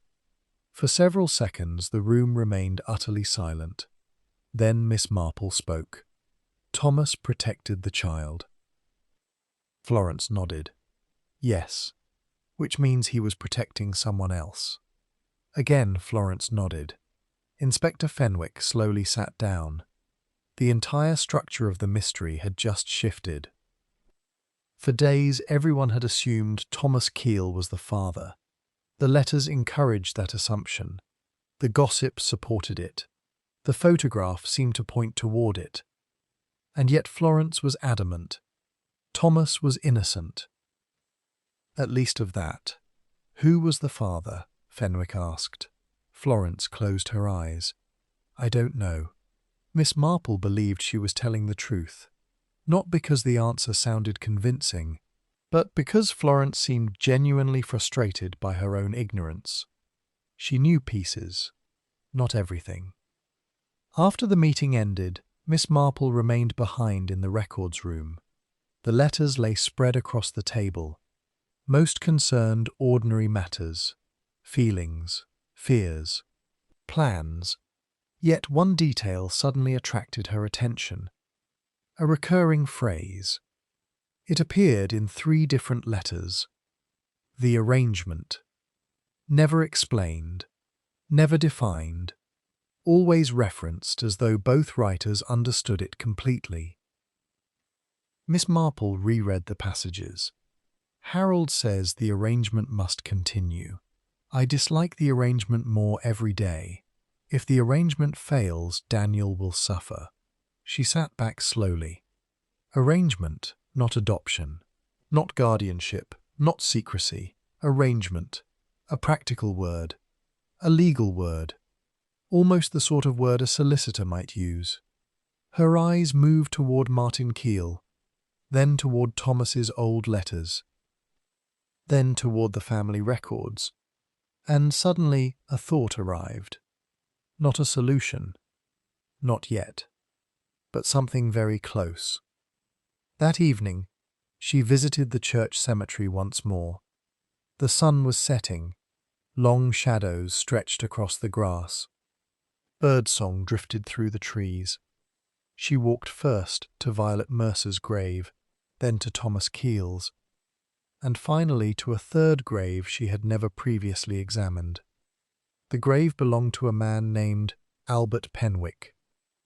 S1: For several seconds the room remained utterly silent. Then Miss Marple spoke. Thomas protected the child. Florence nodded. Yes, which means he was protecting someone else. Again, Florence nodded. Inspector Fenwick slowly sat down. The entire structure of the mystery had just shifted. For days, everyone had assumed Thomas Keel was the father. The letters encouraged that assumption. The gossip supported it. The photograph seemed to point toward it. And yet Florence was adamant. Thomas was innocent. At least of that. Who was the father? Fenwick asked. Florence closed her eyes. I don't know. Miss Marple believed she was telling the truth. Not because the answer sounded convincing, but because Florence seemed genuinely frustrated by her own ignorance. She knew pieces, not everything. After the meeting ended, Miss Marple remained behind in the records room. The letters lay spread across the table. Most concerned ordinary matters, feelings, fears, plans. Yet one detail suddenly attracted her attention. A recurring phrase. It appeared in 3 different letters. The arrangement. Never explained, never defined, always referenced as though both writers understood it completely. Miss Marple reread the passages. Harold says the arrangement must continue. I dislike the arrangement more every day. If the arrangement fails, Daniel will suffer. She sat back slowly. Arrangement, not adoption. Not guardianship, not secrecy. Arrangement. A practical word. A legal word. Almost the sort of word a solicitor might use. Her eyes moved toward Martin Keel, then toward Thomas's old letters, then toward the family records. And suddenly a thought arrived. Not a solution. Not yet. But something very close. That evening, she visited the church cemetery once more. The sun was setting. Long shadows stretched across the grass. Birdsong drifted through the trees. She walked first to Violet Mercer's grave, then to Thomas Keel's, and finally to a third grave she had never previously examined. The grave belonged to a man named Albert Penwick,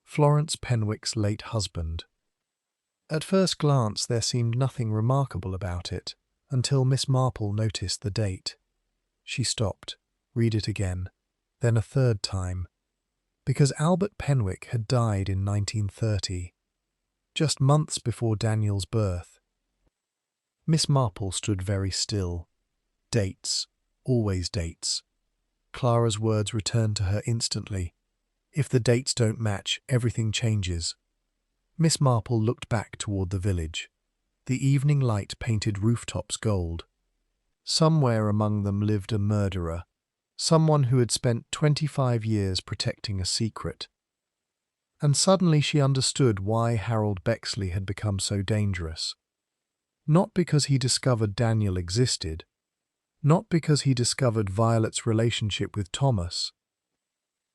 S1: Florence Penwick's late husband. At first glance there seemed nothing remarkable about it, until Miss Marple noticed the date. She stopped, read it again, then a third time, because Albert Penwick had died in 1930, just months before Daniel's birth. Miss Marple stood very still. Dates, always dates. Clara's words returned to her instantly. If the dates don't match, everything changes. Miss Marple looked back toward the village. The evening light painted rooftops gold. Somewhere among them lived a murderer, someone who had spent 25 years protecting a secret. And suddenly she understood why Harold Bexley had become so dangerous. Not because he discovered Daniel existed, not because he discovered Violet's relationship with Thomas,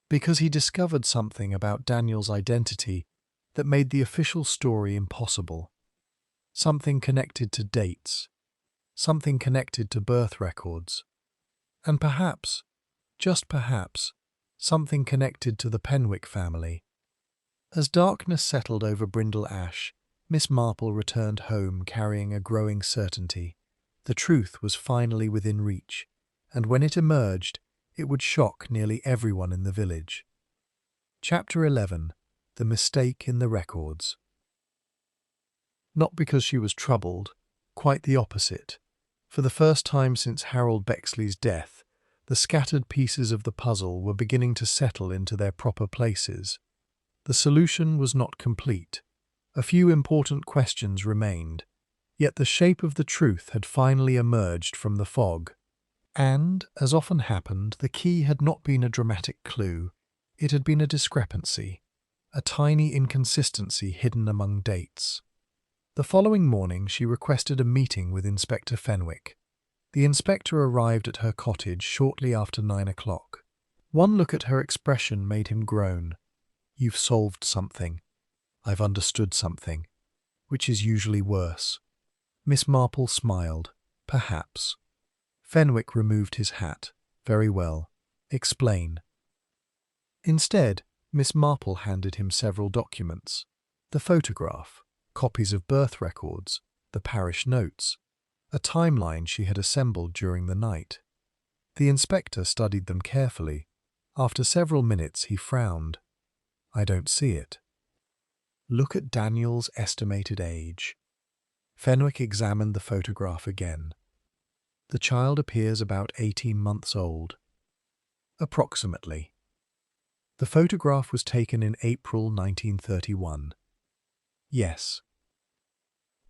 S1: because he discovered something about Daniel's identity that made the official story impossible. Something connected to dates, something connected to birth records, and perhaps, just perhaps, something connected to the Penwick family. As darkness settled over Brindle Ash, Miss Marple returned home carrying a growing certainty. The truth was finally within reach, and when it emerged, it would shock nearly everyone in the village. Chapter 11. The Mistake in the Records. Not because she was troubled, quite the opposite. For the first time since Harold Bexley's death, the scattered pieces of the puzzle were beginning to settle into their proper places. The solution was not complete. A few important questions remained, yet the shape of the truth had finally emerged from the fog. And, as often happened, the key had not been a dramatic clue. It had been a discrepancy, a tiny inconsistency hidden among dates. The following morning she requested a meeting with Inspector Fenwick. The inspector arrived at her cottage shortly after 9 o'clock. One look at her expression made him groan. You've solved something. I've understood something, which is usually worse. Miss Marple smiled. Perhaps. Fenwick removed his hat. Very well. Explain. Instead, Miss Marple handed him several documents: the photograph, copies of birth records, the parish notes, a timeline she had assembled during the night. The inspector studied them carefully. After several minutes, he frowned. "I don't see it." "Look at Daniel's estimated age." Fenwick examined the photograph again. "The child appears about 18 months old." "Approximately." "The photograph was taken in April 1931. "Yes."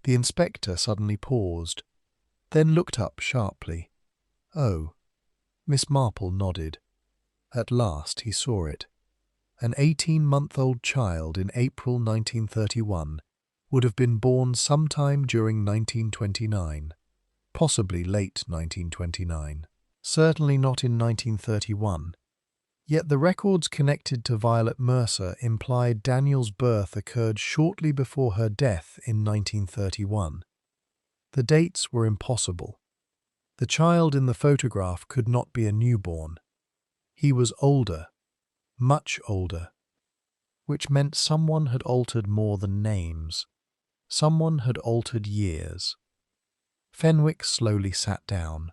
S1: The inspector suddenly paused, then looked up sharply. "Oh." Miss Marple nodded. At last he saw it. An 18-month-old child in April 1931 would have been born sometime during 1929, possibly late 1929, certainly not in 1931. Yet the records connected to Violet Mercer implied Daniel's birth occurred shortly before her death in 1931. The dates were impossible. The child in the photograph could not be a newborn. He was older, much older, which meant someone had altered more than names. Someone had altered years. Fenwick slowly sat down.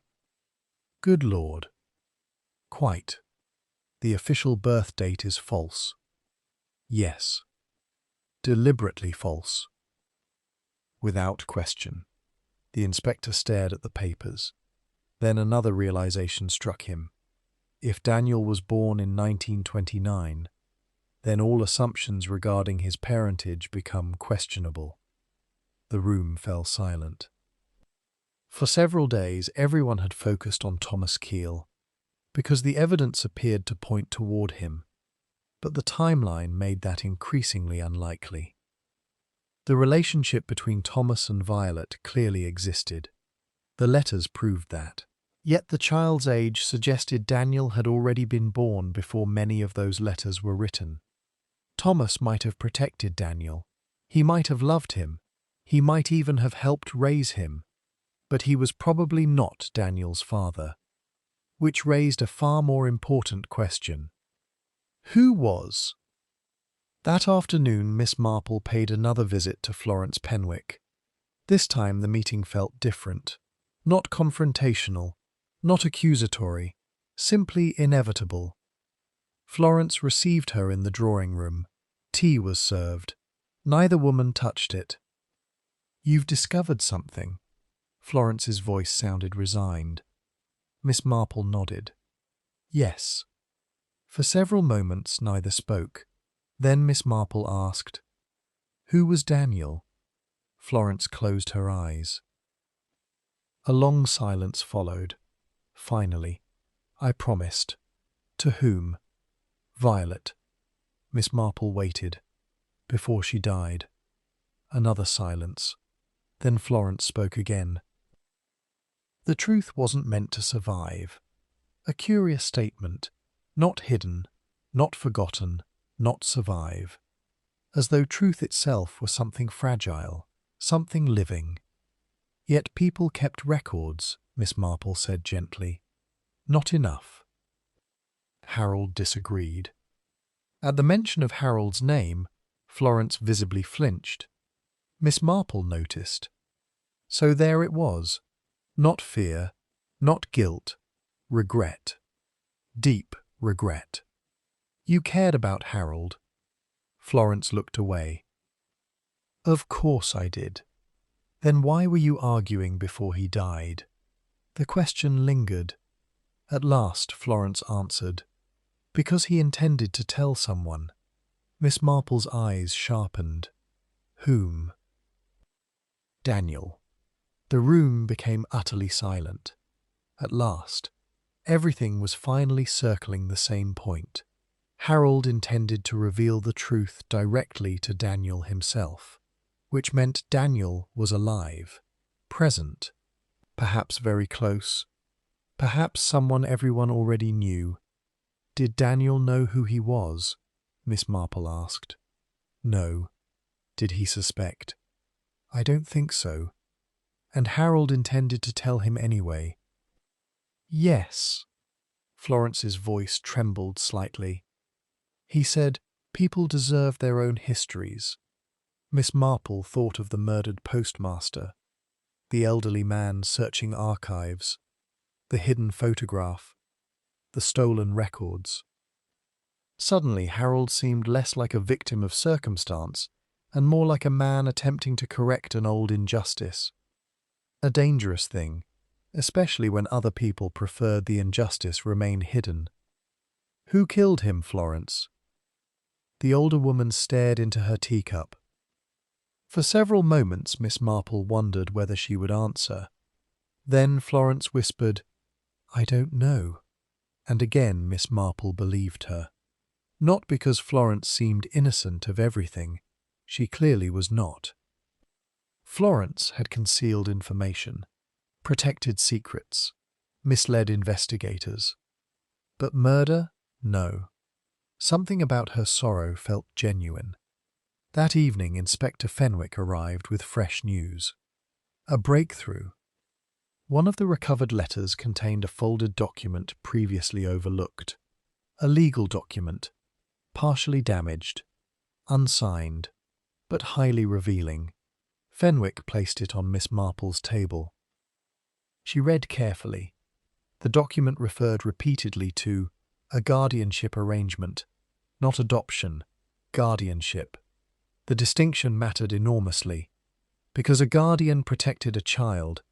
S1: "Good Lord." "Quite. The official birth date is false." "Yes." "Deliberately false." "Without question." The inspector stared at the papers. Then another realization struck him. If Daniel was born in 1929, then all assumptions regarding his parentage become questionable. The room fell silent. For several days, everyone had focused on Thomas Keel, because the evidence appeared to point toward him, but the timeline made that increasingly unlikely. The relationship between Thomas and Violet clearly existed. The letters proved that. Yet the child's age suggested Daniel had already been born before many of those letters were written. Thomas might have protected Daniel. He might have loved him. He might even have helped raise him. But he was probably not Daniel's father, which raised a far more important question. Who was? That afternoon, Miss Marple paid another visit to Florence Penwick. This time the meeting felt different. Not confrontational, not accusatory, simply inevitable. Florence received her in the drawing room. Tea was served. Neither woman touched it. "You've discovered something." Florence's voice sounded resigned. Miss Marple nodded. "Yes." For several moments neither spoke. Then Miss Marple asked, "Who was Daniel?" Florence closed her eyes. A long silence followed. Finally, "I promised." "To whom?" "Violet." Miss Marple waited. "Before she died." Another silence. Then Florence spoke again. "The truth wasn't meant to survive." A curious statement. Not hidden, not forgotten, not survive. As though truth itself were something fragile, something living. "Yet people kept records," Miss Marple said gently. "Not enough." Harold disagreed. At the mention of Harold's name, Florence visibly flinched. Miss Marple noticed. So there it was. Not fear, not guilt, regret. Deep regret. "You cared about Harold." Florence looked away. "Of course I did." "Then why were you arguing before he died?" The question lingered. At last Florence answered, "Because he intended to tell someone." Miss Marple's eyes sharpened. "Whom?" "Daniel." The room became utterly silent. At last, everything was finally circling the same point. Harold intended to reveal the truth directly to Daniel himself, which meant Daniel was alive, present, perhaps very close, perhaps someone everyone already knew. Did Daniel know who he was? Miss Marple asked. No. Did he suspect? I don't think so. And Harold intended to tell him anyway. Yes. Florence's voice trembled slightly. He said, "People deserve their own histories." Miss Marple thought of the murdered postmaster, the elderly man searching archives, the hidden photograph, the stolen records. Suddenly, Harold seemed less like a victim of circumstance and more like a man attempting to correct an old injustice. A dangerous thing, especially when other people preferred the injustice remain hidden. "Who killed him, Florence?" The older woman stared into her teacup. For several moments Miss Marple wondered whether she would answer. Then Florence whispered, "I don't know." And again Miss Marple believed her. Not because Florence seemed innocent of everything. She clearly was not. Florence had concealed information, protected secrets, misled investigators. But murder? No. Something about her sorrow felt genuine. That evening, Inspector Fenwick arrived with fresh news. A breakthrough. One of the recovered letters contained a folded document previously overlooked. A legal document, partially damaged, unsigned, but highly revealing. Fenwick placed it on Miss Marple's table. She read carefully. The document referred repeatedly to a guardianship arrangement, not adoption, guardianship. The distinction mattered enormously. Because a guardian protected a child,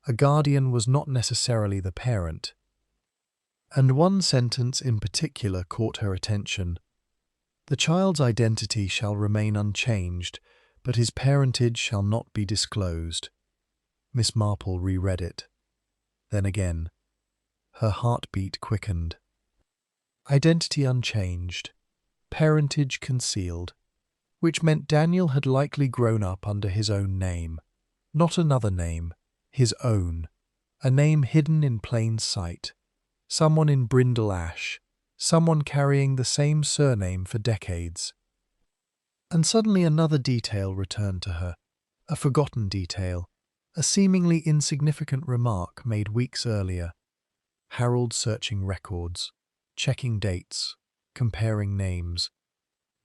S1: a guardian was not necessarily the parent. And one sentence in particular caught her attention. "The child's identity shall remain unchanged, but his parentage shall not be disclosed." Miss Marple reread it. Then again. Her heartbeat quickened. Identity unchanged, parentage concealed, which meant Daniel had likely grown up under his own name. Not another name, his own. A name hidden in plain sight. Someone in Brindle Ash. Someone carrying the same surname for decades. And suddenly another detail returned to her. A forgotten detail. A seemingly insignificant remark made weeks earlier. Harold searching records, checking dates, comparing names.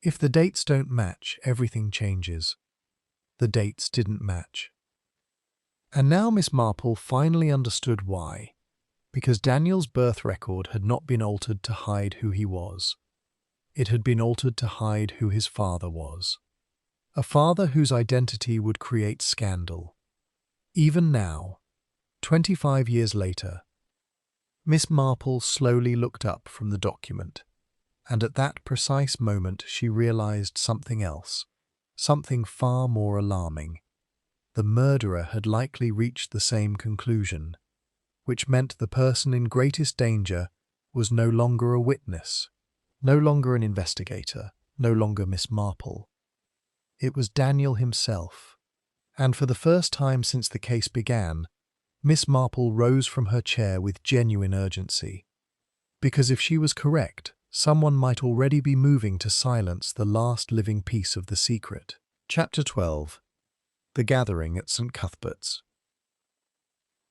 S1: If the dates don't match, everything changes. The dates didn't match. And now Miss Marple finally understood why. Because Daniel's birth record had not been altered to hide who he was. It had been altered to hide who his father was. A father whose identity would create scandal. Even now, 25 years later, Miss Marple slowly looked up from the document. And at that precise moment she realized something else, something far more alarming. The murderer had likely reached the same conclusion, which meant the person in greatest danger was no longer a witness, no longer an investigator, no longer Miss Marple. It was Daniel himself. And for the first time since the case began, Miss Marple rose from her chair with genuine urgency. Because if she was correct, someone might already be moving to silence the last living piece of the secret. Chapter 12. The Gathering at St. Cuthbert's.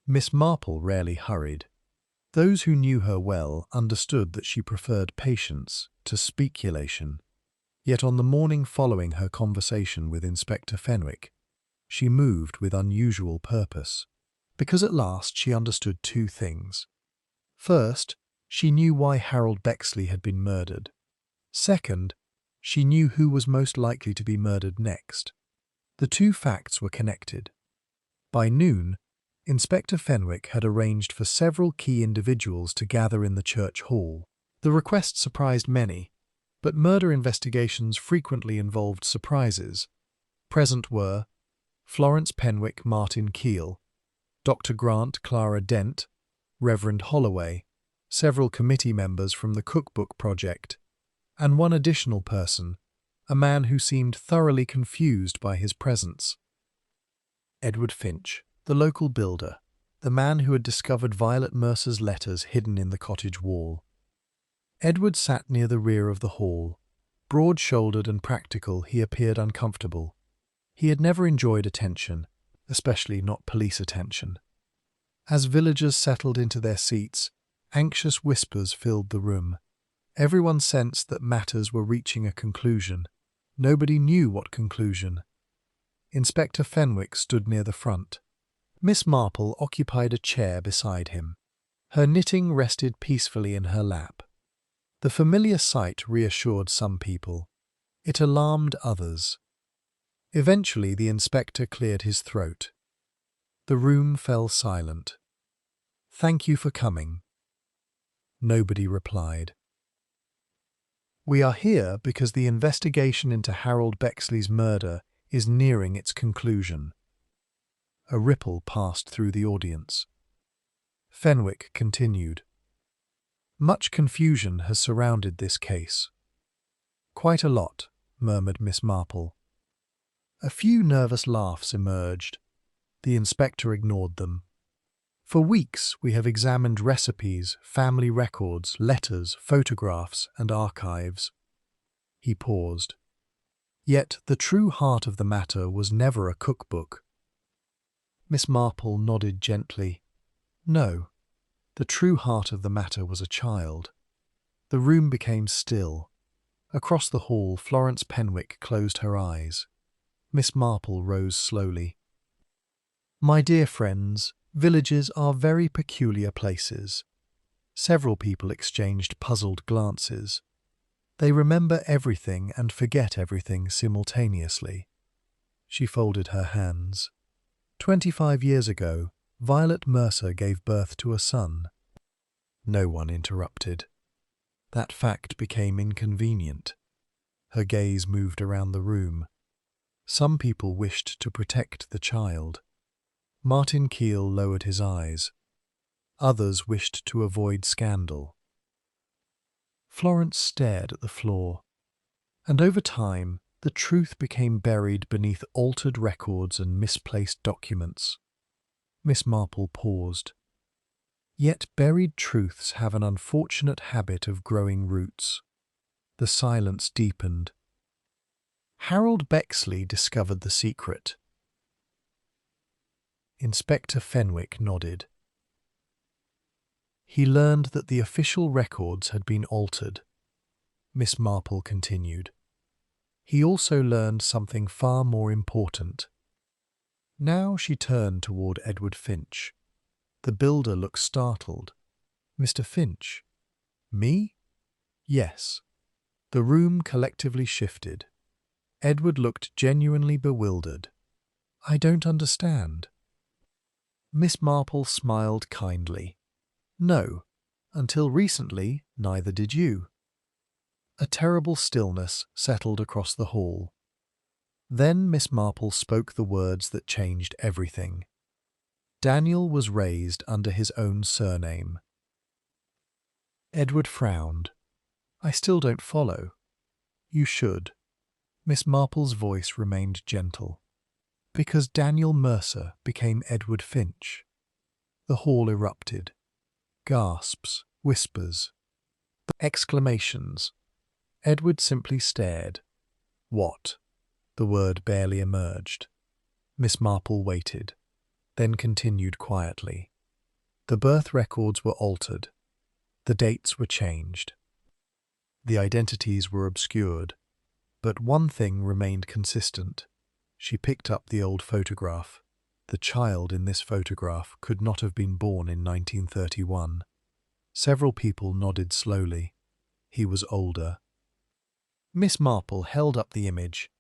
S1: Miss Marple rarely hurried. Those who knew her well understood that she preferred patience to speculation. Yet on the morning following her conversation with Inspector Fenwick, she moved with unusual purpose. Because at last she understood two things. First, she knew why Harold Bexley had been murdered. Second, she knew who was most likely to be murdered next. The two facts were connected. By noon, Inspector Fenwick had arranged for several key individuals to gather in the church hall. The request surprised many, but murder investigations frequently involved surprises. Present were Florence Penwick Martin Keel, Dr. Grant Clara Dent, Reverend Holloway, several committee members from the Cookbook project, and one additional person, a man who seemed thoroughly confused by his presence. Edward Finch, the local builder, the man who had discovered Violet Mercer's letters hidden in the cottage wall. Edward sat near the rear of the hall. Broad-shouldered and practical, he appeared uncomfortable. He had never enjoyed attention, especially not police attention. As villagers settled into their seats, Anxious whispers filled the room. Everyone sensed that matters were reaching a conclusion. Nobody knew what conclusion. Inspector Fenwick stood near the front. Miss Marple occupied a chair beside him. Her knitting rested peacefully in her lap. The familiar sight reassured some people. It alarmed others. Eventually, the inspector cleared his throat. The room fell silent. "Thank you for coming." Nobody replied. "We are here because the investigation into Harold Bexley's murder is nearing its conclusion." A ripple passed through the audience. Fenwick continued. "Much confusion has surrounded this case." "Quite a lot," murmured Miss Marple. A few nervous laughs emerged. The inspector ignored them. "For weeks we have examined recipes, family records, letters, photographs, and archives." He paused. "Yet the true heart of the matter was never a cookbook." Miss Marple nodded gently. "No, the true heart of the matter was a child." The room became still. Across the hall, Florence Penwick closed her eyes. Miss Marple rose slowly. "My dear friends, villages are very peculiar places." Several people exchanged puzzled glances. They remember everything and forget everything simultaneously. She folded her hands. 25 years ago, Violet Mercer gave birth to a son." No one interrupted. That fact became inconvenient. Her gaze moved around the room. Some people wished to protect the child. Martin Keel lowered his eyes. Others wished to avoid scandal. Florence stared at the floor. And over time, the truth became buried beneath altered records and misplaced documents. Miss Marple paused. "Yet buried truths have an unfortunate habit of growing roots." The silence deepened. "Harold Bexley discovered the secret." Inspector Fenwick nodded. "He learned that the official records had been altered." Miss Marple continued. "He also learned something far more important." Now she turned toward Edward Finch. The builder looked startled. "Mr. Finch? Me?" "Yes." The room collectively shifted. Edward looked genuinely bewildered. "I don't understand." Miss Marple smiled kindly. "No, until recently, neither did you." A terrible stillness settled across the hall. Then Miss Marple spoke the words that changed everything. Daniel was raised under his own surname. Edward frowned. "I still don't follow." "You should." Miss Marple's voice remained gentle. "Because Daniel Mercer became Edward Finch." The hall erupted. Gasps, whispers, exclamations. Edward simply stared. "What?" The word barely emerged. Miss Marple waited, then continued quietly. "The birth records were altered. The dates were changed. The identities were obscured. But one thing remained consistent." She picked up the old photograph. The child in this photograph could not have been born in 1931. Several people nodded slowly. He was older. Miss Marple held up the image.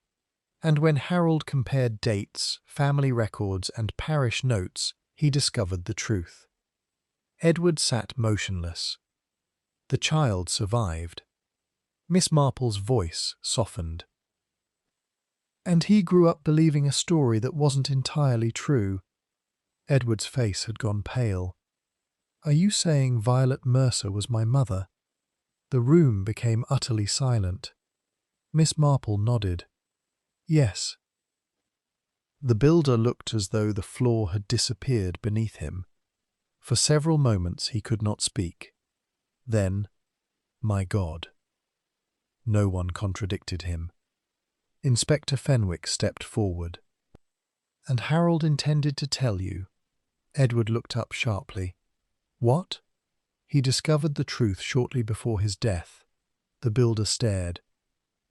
S1: And when Harold compared dates, family records, and parish notes, he discovered the truth. Edward sat motionless. The child survived. Miss Marple's voice softened. "And he grew up believing a story that wasn't entirely true." Edward's face had gone pale. "Are you saying Violet Mercer was my mother?" The room became utterly silent. Miss Marple nodded. "Yes." The builder looked as though the floor had disappeared beneath him. For several moments he could not speak. Then, "My God." No one contradicted him. Inspector Fenwick stepped forward. "And Harold intended to tell you?" Edward looked up sharply. "What?" He discovered the truth shortly before his death. The builder stared.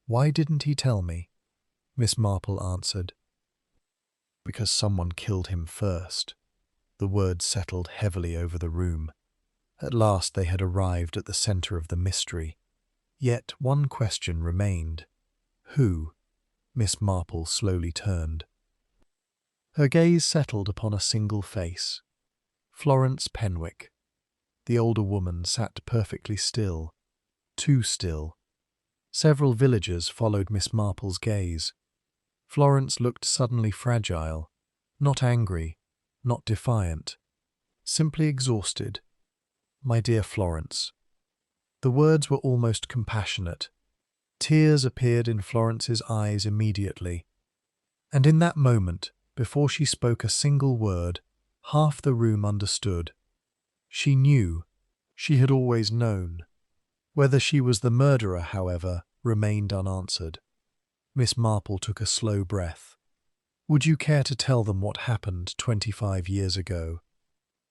S1: "Why didn't he tell me?" Miss Marple answered. "Because someone killed him first." The words settled heavily over the room. At last they had arrived at the centre of the mystery. Yet one question remained. Who? Miss Marple slowly turned. Her gaze settled upon a single face. Florence Penwick. The older woman sat perfectly still. Too still. Several villagers followed Miss Marple's gaze. Florence looked suddenly fragile, not angry, not defiant, simply exhausted. "My dear Florence." The words were almost compassionate. Tears appeared in Florence's eyes immediately. And in that moment, before she spoke a single word, half the room understood. She knew. She had always known. Whether she was the murderer, however, remained unanswered. Miss Marple took a slow breath. "Would you care to tell them what happened 25 years ago?"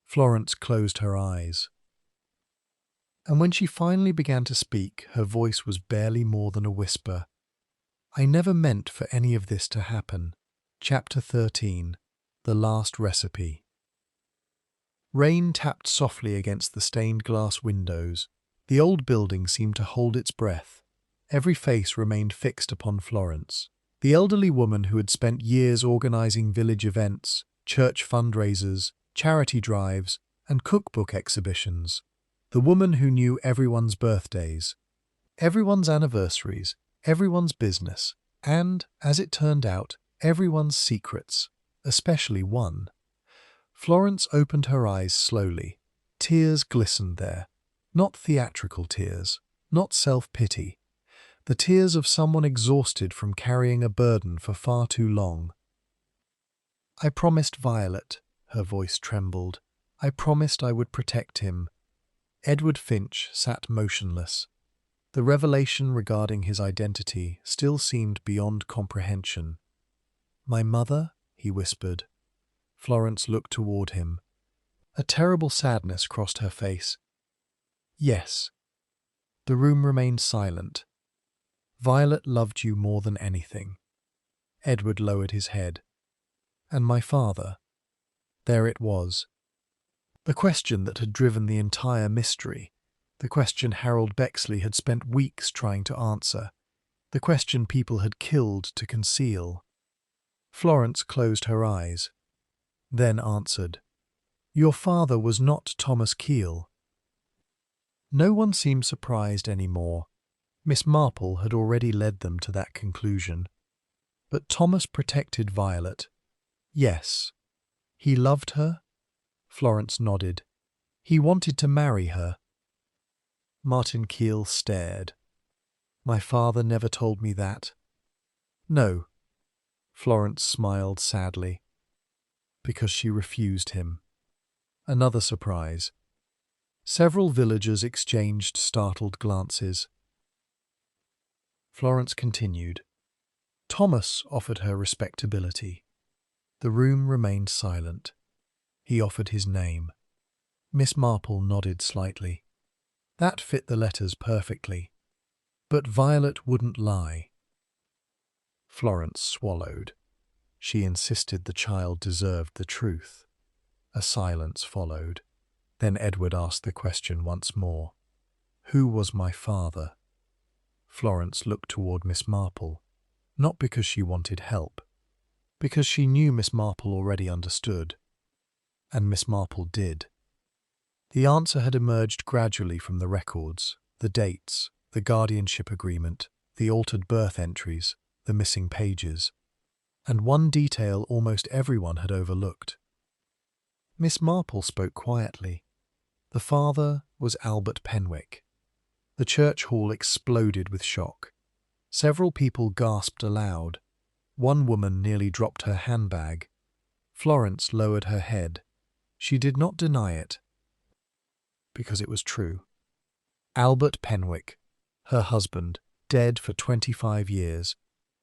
S1: Florence closed her eyes. And when she finally began to speak, her voice was barely more than a whisper. "I never meant for any of this to happen." Chapter 13. The Last Recipe. Rain tapped softly against the stained glass windows. The old building seemed to hold its breath. Every face remained fixed upon Florence. The elderly woman who had spent years organizing village events, church fundraisers, charity drives, and cookbook exhibitions. The woman who knew everyone's birthdays, everyone's anniversaries, everyone's business, and, as it turned out, everyone's secrets, especially one. Florence opened her eyes slowly. Tears glistened there. Not theatrical tears, not self-pity. The tears of someone exhausted from carrying a burden for far too long. "I promised Violet," her voice trembled. "I promised I would protect him." Edward Finch sat motionless. The revelation regarding his identity still seemed beyond comprehension. "My mother?" he whispered. Florence looked toward him. A terrible sadness crossed her face. "Yes." The room remained silent. "Violet loved you more than anything." Edward lowered his head. "And my father?" There it was. The question that had driven the entire mystery. The question Harold Bexley had spent weeks trying to answer. The question people had killed to conceal. Florence closed her eyes, then answered. "Your father was not Thomas Keel." No one seemed surprised anymore. Miss Marple had already led them to that conclusion. But Thomas protected Violet. Yes. He loved her? Florence nodded. He wanted to marry her. Martin Keel stared. "My father never told me that." "No." Florence smiled sadly. "Because she refused him." Another surprise. Several villagers exchanged startled glances. Florence continued. "Thomas offered her respectability." The room remained silent. "He offered his name." Miss Marple nodded slightly. That fit the letters perfectly. "But Violet wouldn't lie." Florence swallowed. She insisted the child deserved the truth. A silence followed. Then Edward asked the question once more. "Who was my father?" Florence looked toward Miss Marple, not because she wanted help, because she knew Miss Marple already understood. And Miss Marple did. The answer had emerged gradually from the records, the dates, the guardianship agreement, the altered birth entries, the missing pages, and one detail almost everyone had overlooked. Miss Marple spoke quietly. The father was Albert Penwick. The church hall exploded with shock. Several people gasped aloud. One woman nearly dropped her handbag. Florence lowered her head. She did not deny it, because it was true. Albert Penwick, her husband, dead for 25 years,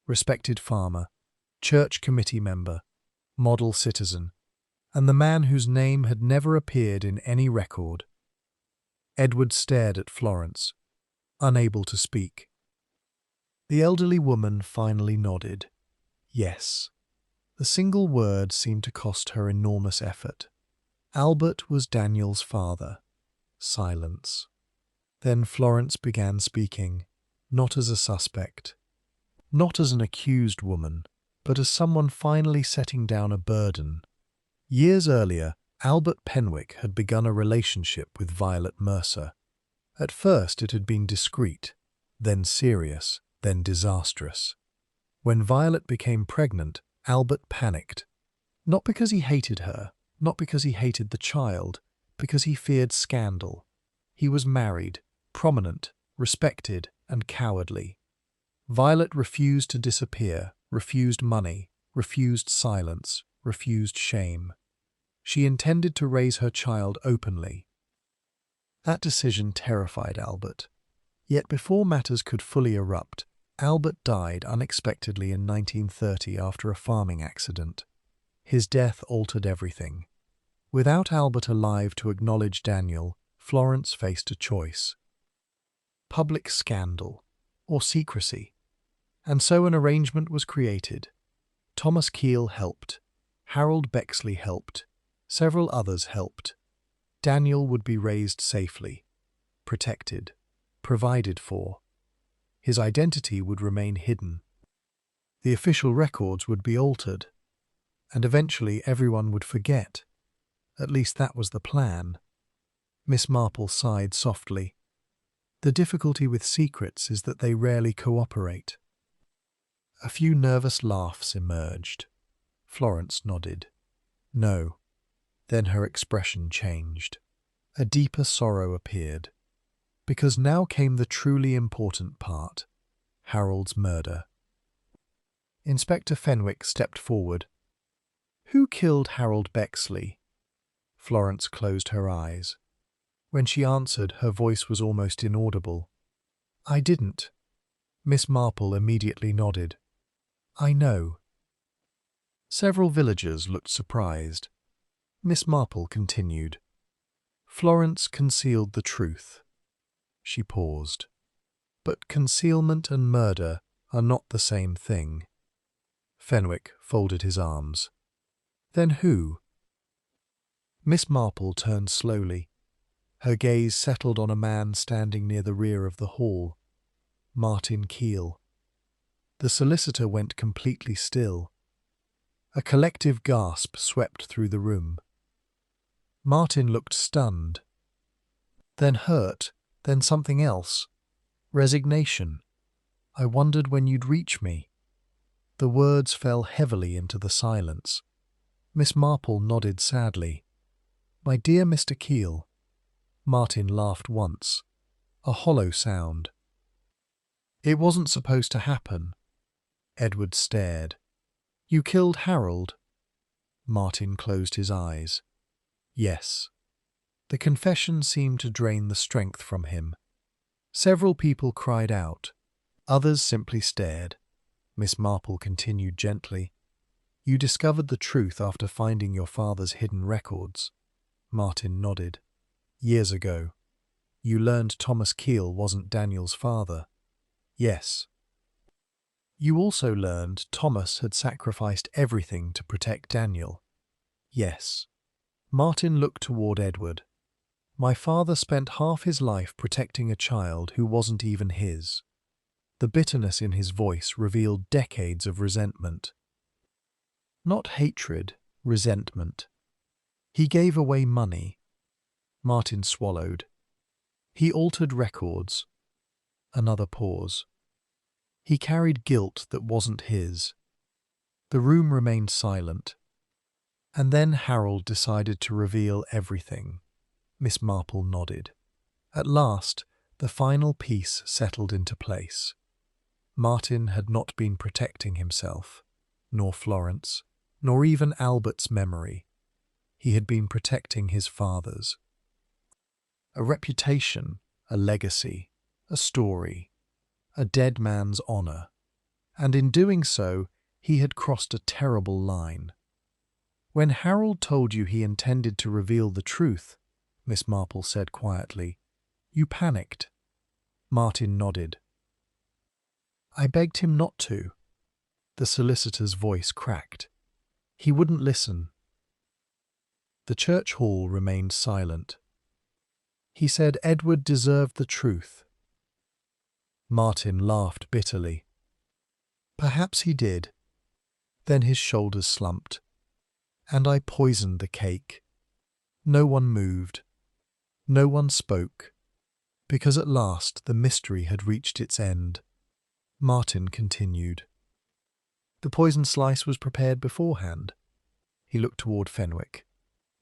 S1: respected farmer, church committee member, model citizen, and the man whose name had never appeared in any record. Edward stared at Florence, unable to speak. The elderly woman finally nodded. Yes. The single word seemed to cost her enormous effort. Albert was Daniel's father. Silence. Then Florence began speaking, not as a suspect, not as an accused woman, but as someone finally setting down a burden. Years earlier, Albert Penwick had begun a relationship with Violet Mercer. At first it had been discreet, then serious, then disastrous. When Violet became pregnant, Albert panicked. Not because he hated her, not because he hated the child, because he feared scandal. He was married, prominent, respected, and cowardly. Violet refused to disappear, refused money, refused silence, refused shame. She intended to raise her child openly. That decision terrified Albert. Yet before matters could fully erupt, Albert died unexpectedly in 1930 after a farming accident. His death altered everything. Without Albert alive to acknowledge Daniel, Florence faced a choice: public scandal or secrecy. And so an arrangement was created. Thomas Keel helped. Harold Bexley helped. Several others helped. Daniel would be raised safely, protected, provided for. His identity would remain hidden. The official records would be altered, and eventually everyone would forget. At least that was the plan. Miss Marple sighed softly. The difficulty with secrets is that they rarely cooperate. A few nervous laughs emerged. Florence nodded. No. Then her expression changed. A deeper sorrow appeared. Because now came the truly important part: Harold's murder. Inspector Fenwick stepped forward. Who killed Harold Bexley? Florence closed her eyes. When she answered, her voice was almost inaudible. I didn't. Miss Marple immediately nodded. I know. Several villagers looked surprised. Miss Marple continued. Florence concealed the truth. She paused. But concealment and murder are not the same thing. Fenwick folded his arms. Then who? Miss Marple turned slowly. Her gaze settled on a man standing near the rear of the hall. Martin Keel. The solicitor went completely still. A collective gasp swept through the room. Martin looked stunned. Then hurt, then something else. Resignation. I wondered when you'd reach me. The words fell heavily into the silence. Miss Marple nodded sadly. My dear Mr. Keel. Martin laughed once. A hollow sound. It wasn't supposed to happen. Edward stared. You killed Harold? Martin closed his eyes. Yes. The confession seemed to drain the strength from him. Several people cried out. Others simply stared. Miss Marple continued gently. You discovered the truth after finding your father's hidden records. Martin nodded. Years ago. You learned Thomas Keel wasn't Daniel's father. Yes. You also learned Thomas had sacrificed everything to protect Daniel. Yes. Martin looked toward Edward. My father spent half his life protecting a child who wasn't even his. The bitterness in his voice revealed decades of resentment. Not hatred, resentment. He gave away money. Martin swallowed. He altered records. Another pause. He carried guilt that wasn't his. The room remained silent. And then Harold decided to reveal everything. Miss Marple nodded. At last, the final piece settled into place. Martin had not been protecting himself, nor Florence, nor even Albert's memory. He had been protecting his father's. A reputation, a legacy, a story, a dead man's honor. And in doing so, he had crossed a terrible line. When Harold told you he intended to reveal the truth, Miss Marple said quietly, You panicked. Martin nodded. I begged him not to. The solicitor's voice cracked. He wouldn't listen. The church hall remained silent. He said Edward deserved the truth. Martin laughed bitterly. Perhaps he did. Then his shoulders slumped. And I poisoned the cake. No one moved. No one spoke. Because at last the mystery had reached its end. Martin continued. The poisoned slice was prepared beforehand. He looked toward Fenwick.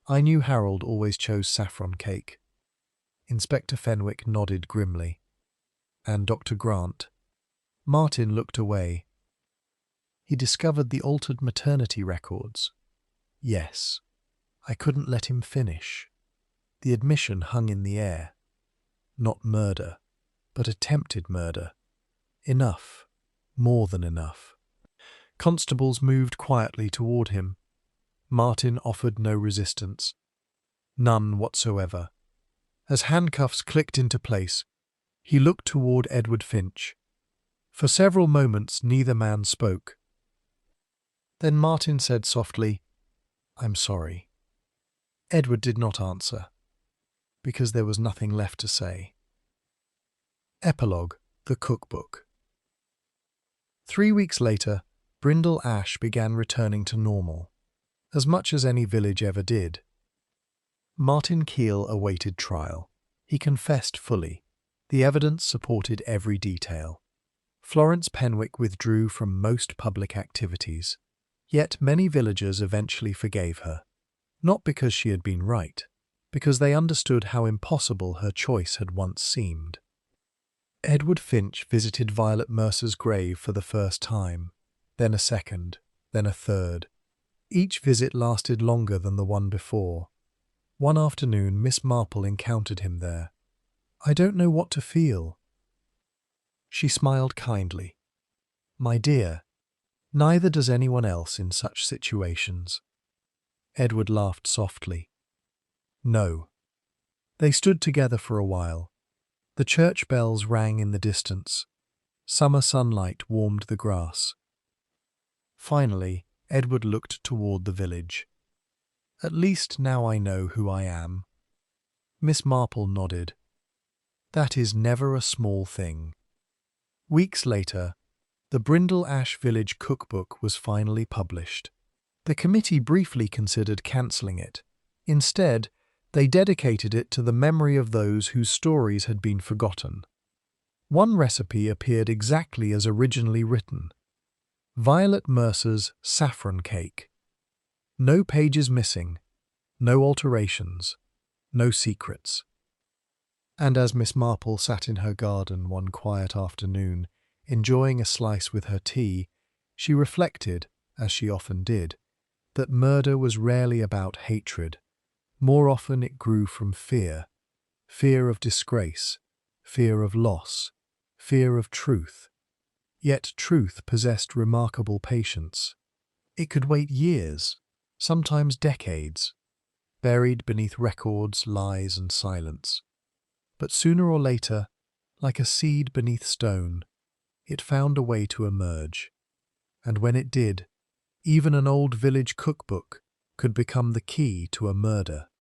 S1: I knew Harold always chose saffron cake. Inspector Fenwick nodded grimly. And Dr. Grant. Martin looked away. He discovered the altered maternity records. Yes, I couldn't let him finish. The admission hung in the air. Not murder, but attempted murder. Enough, more than enough. Constables moved quietly toward him. Martin offered no resistance. None whatsoever. As handcuffs clicked into place, he looked toward Edward Finch. For several moments neither man spoke. Then Martin said softly, I'm sorry. Edward did not answer, because there was nothing left to say. Epilogue, the Cookbook. 3 weeks later, Brindle Ash began returning to normal, as much as any village ever did. Martin Keel awaited trial. He confessed fully. The evidence supported every detail. Florence Penwick withdrew from most public activities. Yet many villagers eventually forgave her. Not because she had been right, because they understood how impossible her choice had once seemed. Edward Finch visited Violet Mercer's grave for the first time, then a second, then a third. Each visit lasted longer than the one before. One afternoon, Miss Marple encountered him there. I don't know what to feel. She smiled kindly. My dear, neither does anyone else in such situations. Edward laughed softly. No. They stood together for a while. The church bells rang in the distance. Summer sunlight warmed the grass. Finally, Edward looked toward the village. At least now I know who I am. Miss Marple nodded. That is never a small thing. Weeks later, the Brindle Ash Village Cookbook was finally published. The committee briefly considered cancelling it. Instead, they dedicated it to the memory of those whose stories had been forgotten. One recipe appeared exactly as originally written. Violet Mercer's saffron cake. No pages missing, no alterations, no secrets. And as Miss Marple sat in her garden one quiet afternoon, enjoying a slice with her tea, she reflected, as she often did, that murder was rarely about hatred. More often it grew from fear. Fear of disgrace, fear of loss, fear of truth. Yet truth possessed remarkable patience. It could wait years, sometimes decades, buried beneath records, lies, and silence. But sooner or later, like a seed beneath stone, it found a way to emerge. And when it did, even an old village cookbook could become the key to a murder.